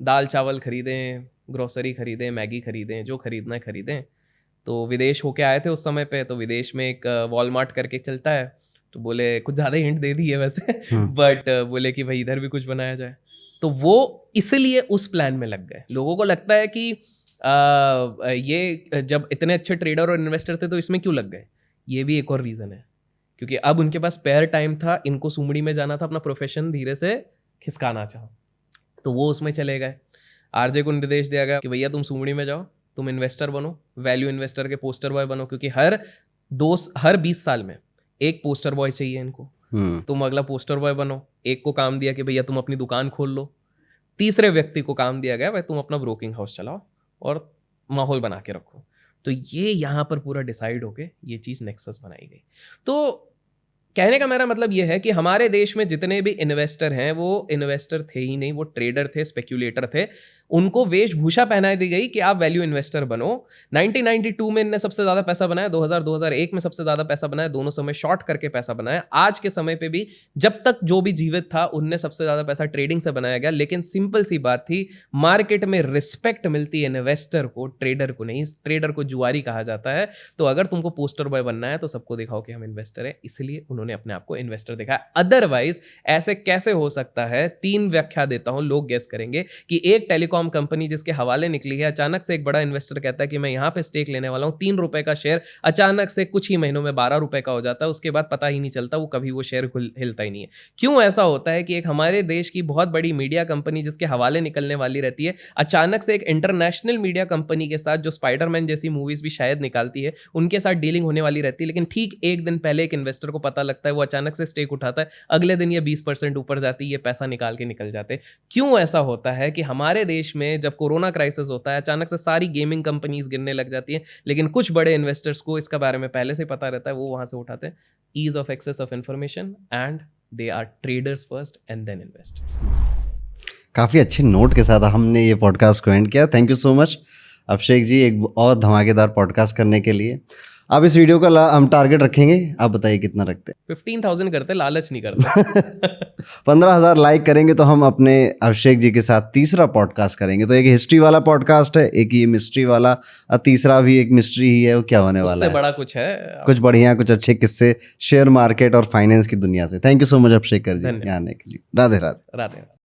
दाल चावल खरीदें, ग्रोसरी खरीदें, मैगी खरीदें, जो खरीदना है खरीदें। तो विदेश होके आए थे उस समय पे, तो विदेश में एक वॉलमार्ट करके चलता है, तो बोले कुछ ज़्यादा हिंट दे दी है वैसे, बट बोले कि भाई इधर भी कुछ बनाया जाए। तो वो इसलिए उस प्लान में लग गए। लोगों को लगता है कि ये जब इतने अच्छे ट्रेडर और इन्वेस्टर थे तो इसमें क्यों लग गए। ये भी एक और रीज़न है, क्योंकि अब उनके पास स्पेयर टाइम था, इनको सुमड़ी में जाना था, अपना प्रोफेशन धीरे से खिसकाना चाहो, तो वो उसमें चले गए। आरजे को निर्देश दिया गया कि भैया तुम सुमड़ी में जाओ, तुम इन्वेस्टर बनो, वैल्यू इन्वेस्टर के पोस्टर बॉय बनो, क्योंकि हर 20 साल में एक पोस्टर बॉय चाहिए इनको। तुम अगला पोस्टर बॉय बनो। एक को काम दिया कि भैया तुम अपनी दुकान खोल लो। तीसरे व्यक्ति को काम दिया गया भाई तुम अपना ब्रोकिंग हाउस चलाओ और माहौल बना के रखो। तो ये यहाँ पर पूरा डिसाइड होके ये चीज़ नेक्सस बनाई गई। तो कहने का मेरा मतलब ये है कि हमारे देश में जितने भी इन्वेस्टर हैं वो इन्वेस्टर थे ही नहीं, वो ट्रेडर थे, स्पेक्यूलेटर थे। उनको वेशभूषा पहनाई दी गई कि आप वैल्यू इन्वेस्टर बनो। 1992 में इनने सबसे ज़्यादा पैसा बनाया, 2000-2001 में सबसे ज़्यादा पैसा बनाया, दोनों समय शॉर्ट करके पैसा बनाया। आज के समय पे भी जब तक जो भी जीवित था उनने सबसे ज़्यादा पैसा ट्रेडिंग से बनाया गया। लेकिन सिंपल सी बात थी, मार्केट में रिस्पेक्ट मिलती है इन्वेस्टर को, ट्रेडर को नहीं। ट्रेडर को जुआरी कहा जाता है। तो अगर तुमको पोस्टर बॉय बनना है तो सबको दिखाओ कि हम इन्वेस्टर है, इसलिए उन्होंने अपने आप को इन्वेस्टर देखा। अदरवाइज ऐसे कैसे हो सकता है। 3 व्याख्या देता हूं, लोग गेस करेंगे कि एक टेलीकॉम कंपनी जिसके हवाले निकली है, अचानक से एक बड़ा इन्वेस्टर कहता है कि मैं यहां पे स्टेक लेने वाला हूं, 3 रुपए का शेयर अचानक से कुछ ही महीनों में 12 रुपए का हो जाता है। उसके बाद पता ही नहीं चलता, वो कभी वो शेयर हिलता ही नहीं है। क्यों ऐसा होता है कि एक हमारे देश की बहुत बड़ी मीडिया कंपनी जिसके हवाले निकलने वाली रहती है, अचानक से एक इंटरनेशनल मीडिया कंपनी के साथ, जो स्पाइडरमैन जैसी मूवीज भी शायद निकालती है, उनके साथ डीलिंग होने वाली रहती है। लेकिन ठीक एक दिन पहले एक इन्वेस्टर को पता लगता है, वो अचानक से स्टेक उठाता है, अगले दिन ये 20% ऊपर जाती है, ये पैसा निकाल के निकल जाते हैं। क्यों ऐसा होता है कि हमारे देश में जब कोरोना क्राइसिस होता है, अचानक से सारी गेमिंग कंपनीज गिरने लग जाती हैं, लेकिन कुछ बड़े इन्वेस्टर्स को इसका बारे में पहले से पता रहता है, वो वहां से उठाते हैं। Ease of access of information and they are traders first and then investors. काफ़ी अच्छे नोट के साथ हमने ये पॉडकास्ट को एंड किया। Thank you so much Abhishek ji, एक और धमाकेदार पॉडकास्ट करने के लिए। अब इस वीडियो का हम टारगेट रखेंगे, आप बताइए कितना रखते हैं? 15,000 करते, लालच नहीं करते। 15,000 लाइक करेंगे तो हम अपने अभिषेक जी के साथ तीसरा पॉडकास्ट करेंगे। तो एक हिस्ट्री वाला पॉडकास्ट है, एक ये मिस्ट्री वाला, और तीसरा भी एक मिस्ट्री ही है। वो क्या होने वाला है? बड़ा कुछ है, कुछ बढ़िया, कुछ अच्छे किस्से शेयर मार्केट और फाइनेंस की दुनिया से। Thank you so much Abhishek ji यहाँ आने के लिए। राधे राधे। राधे।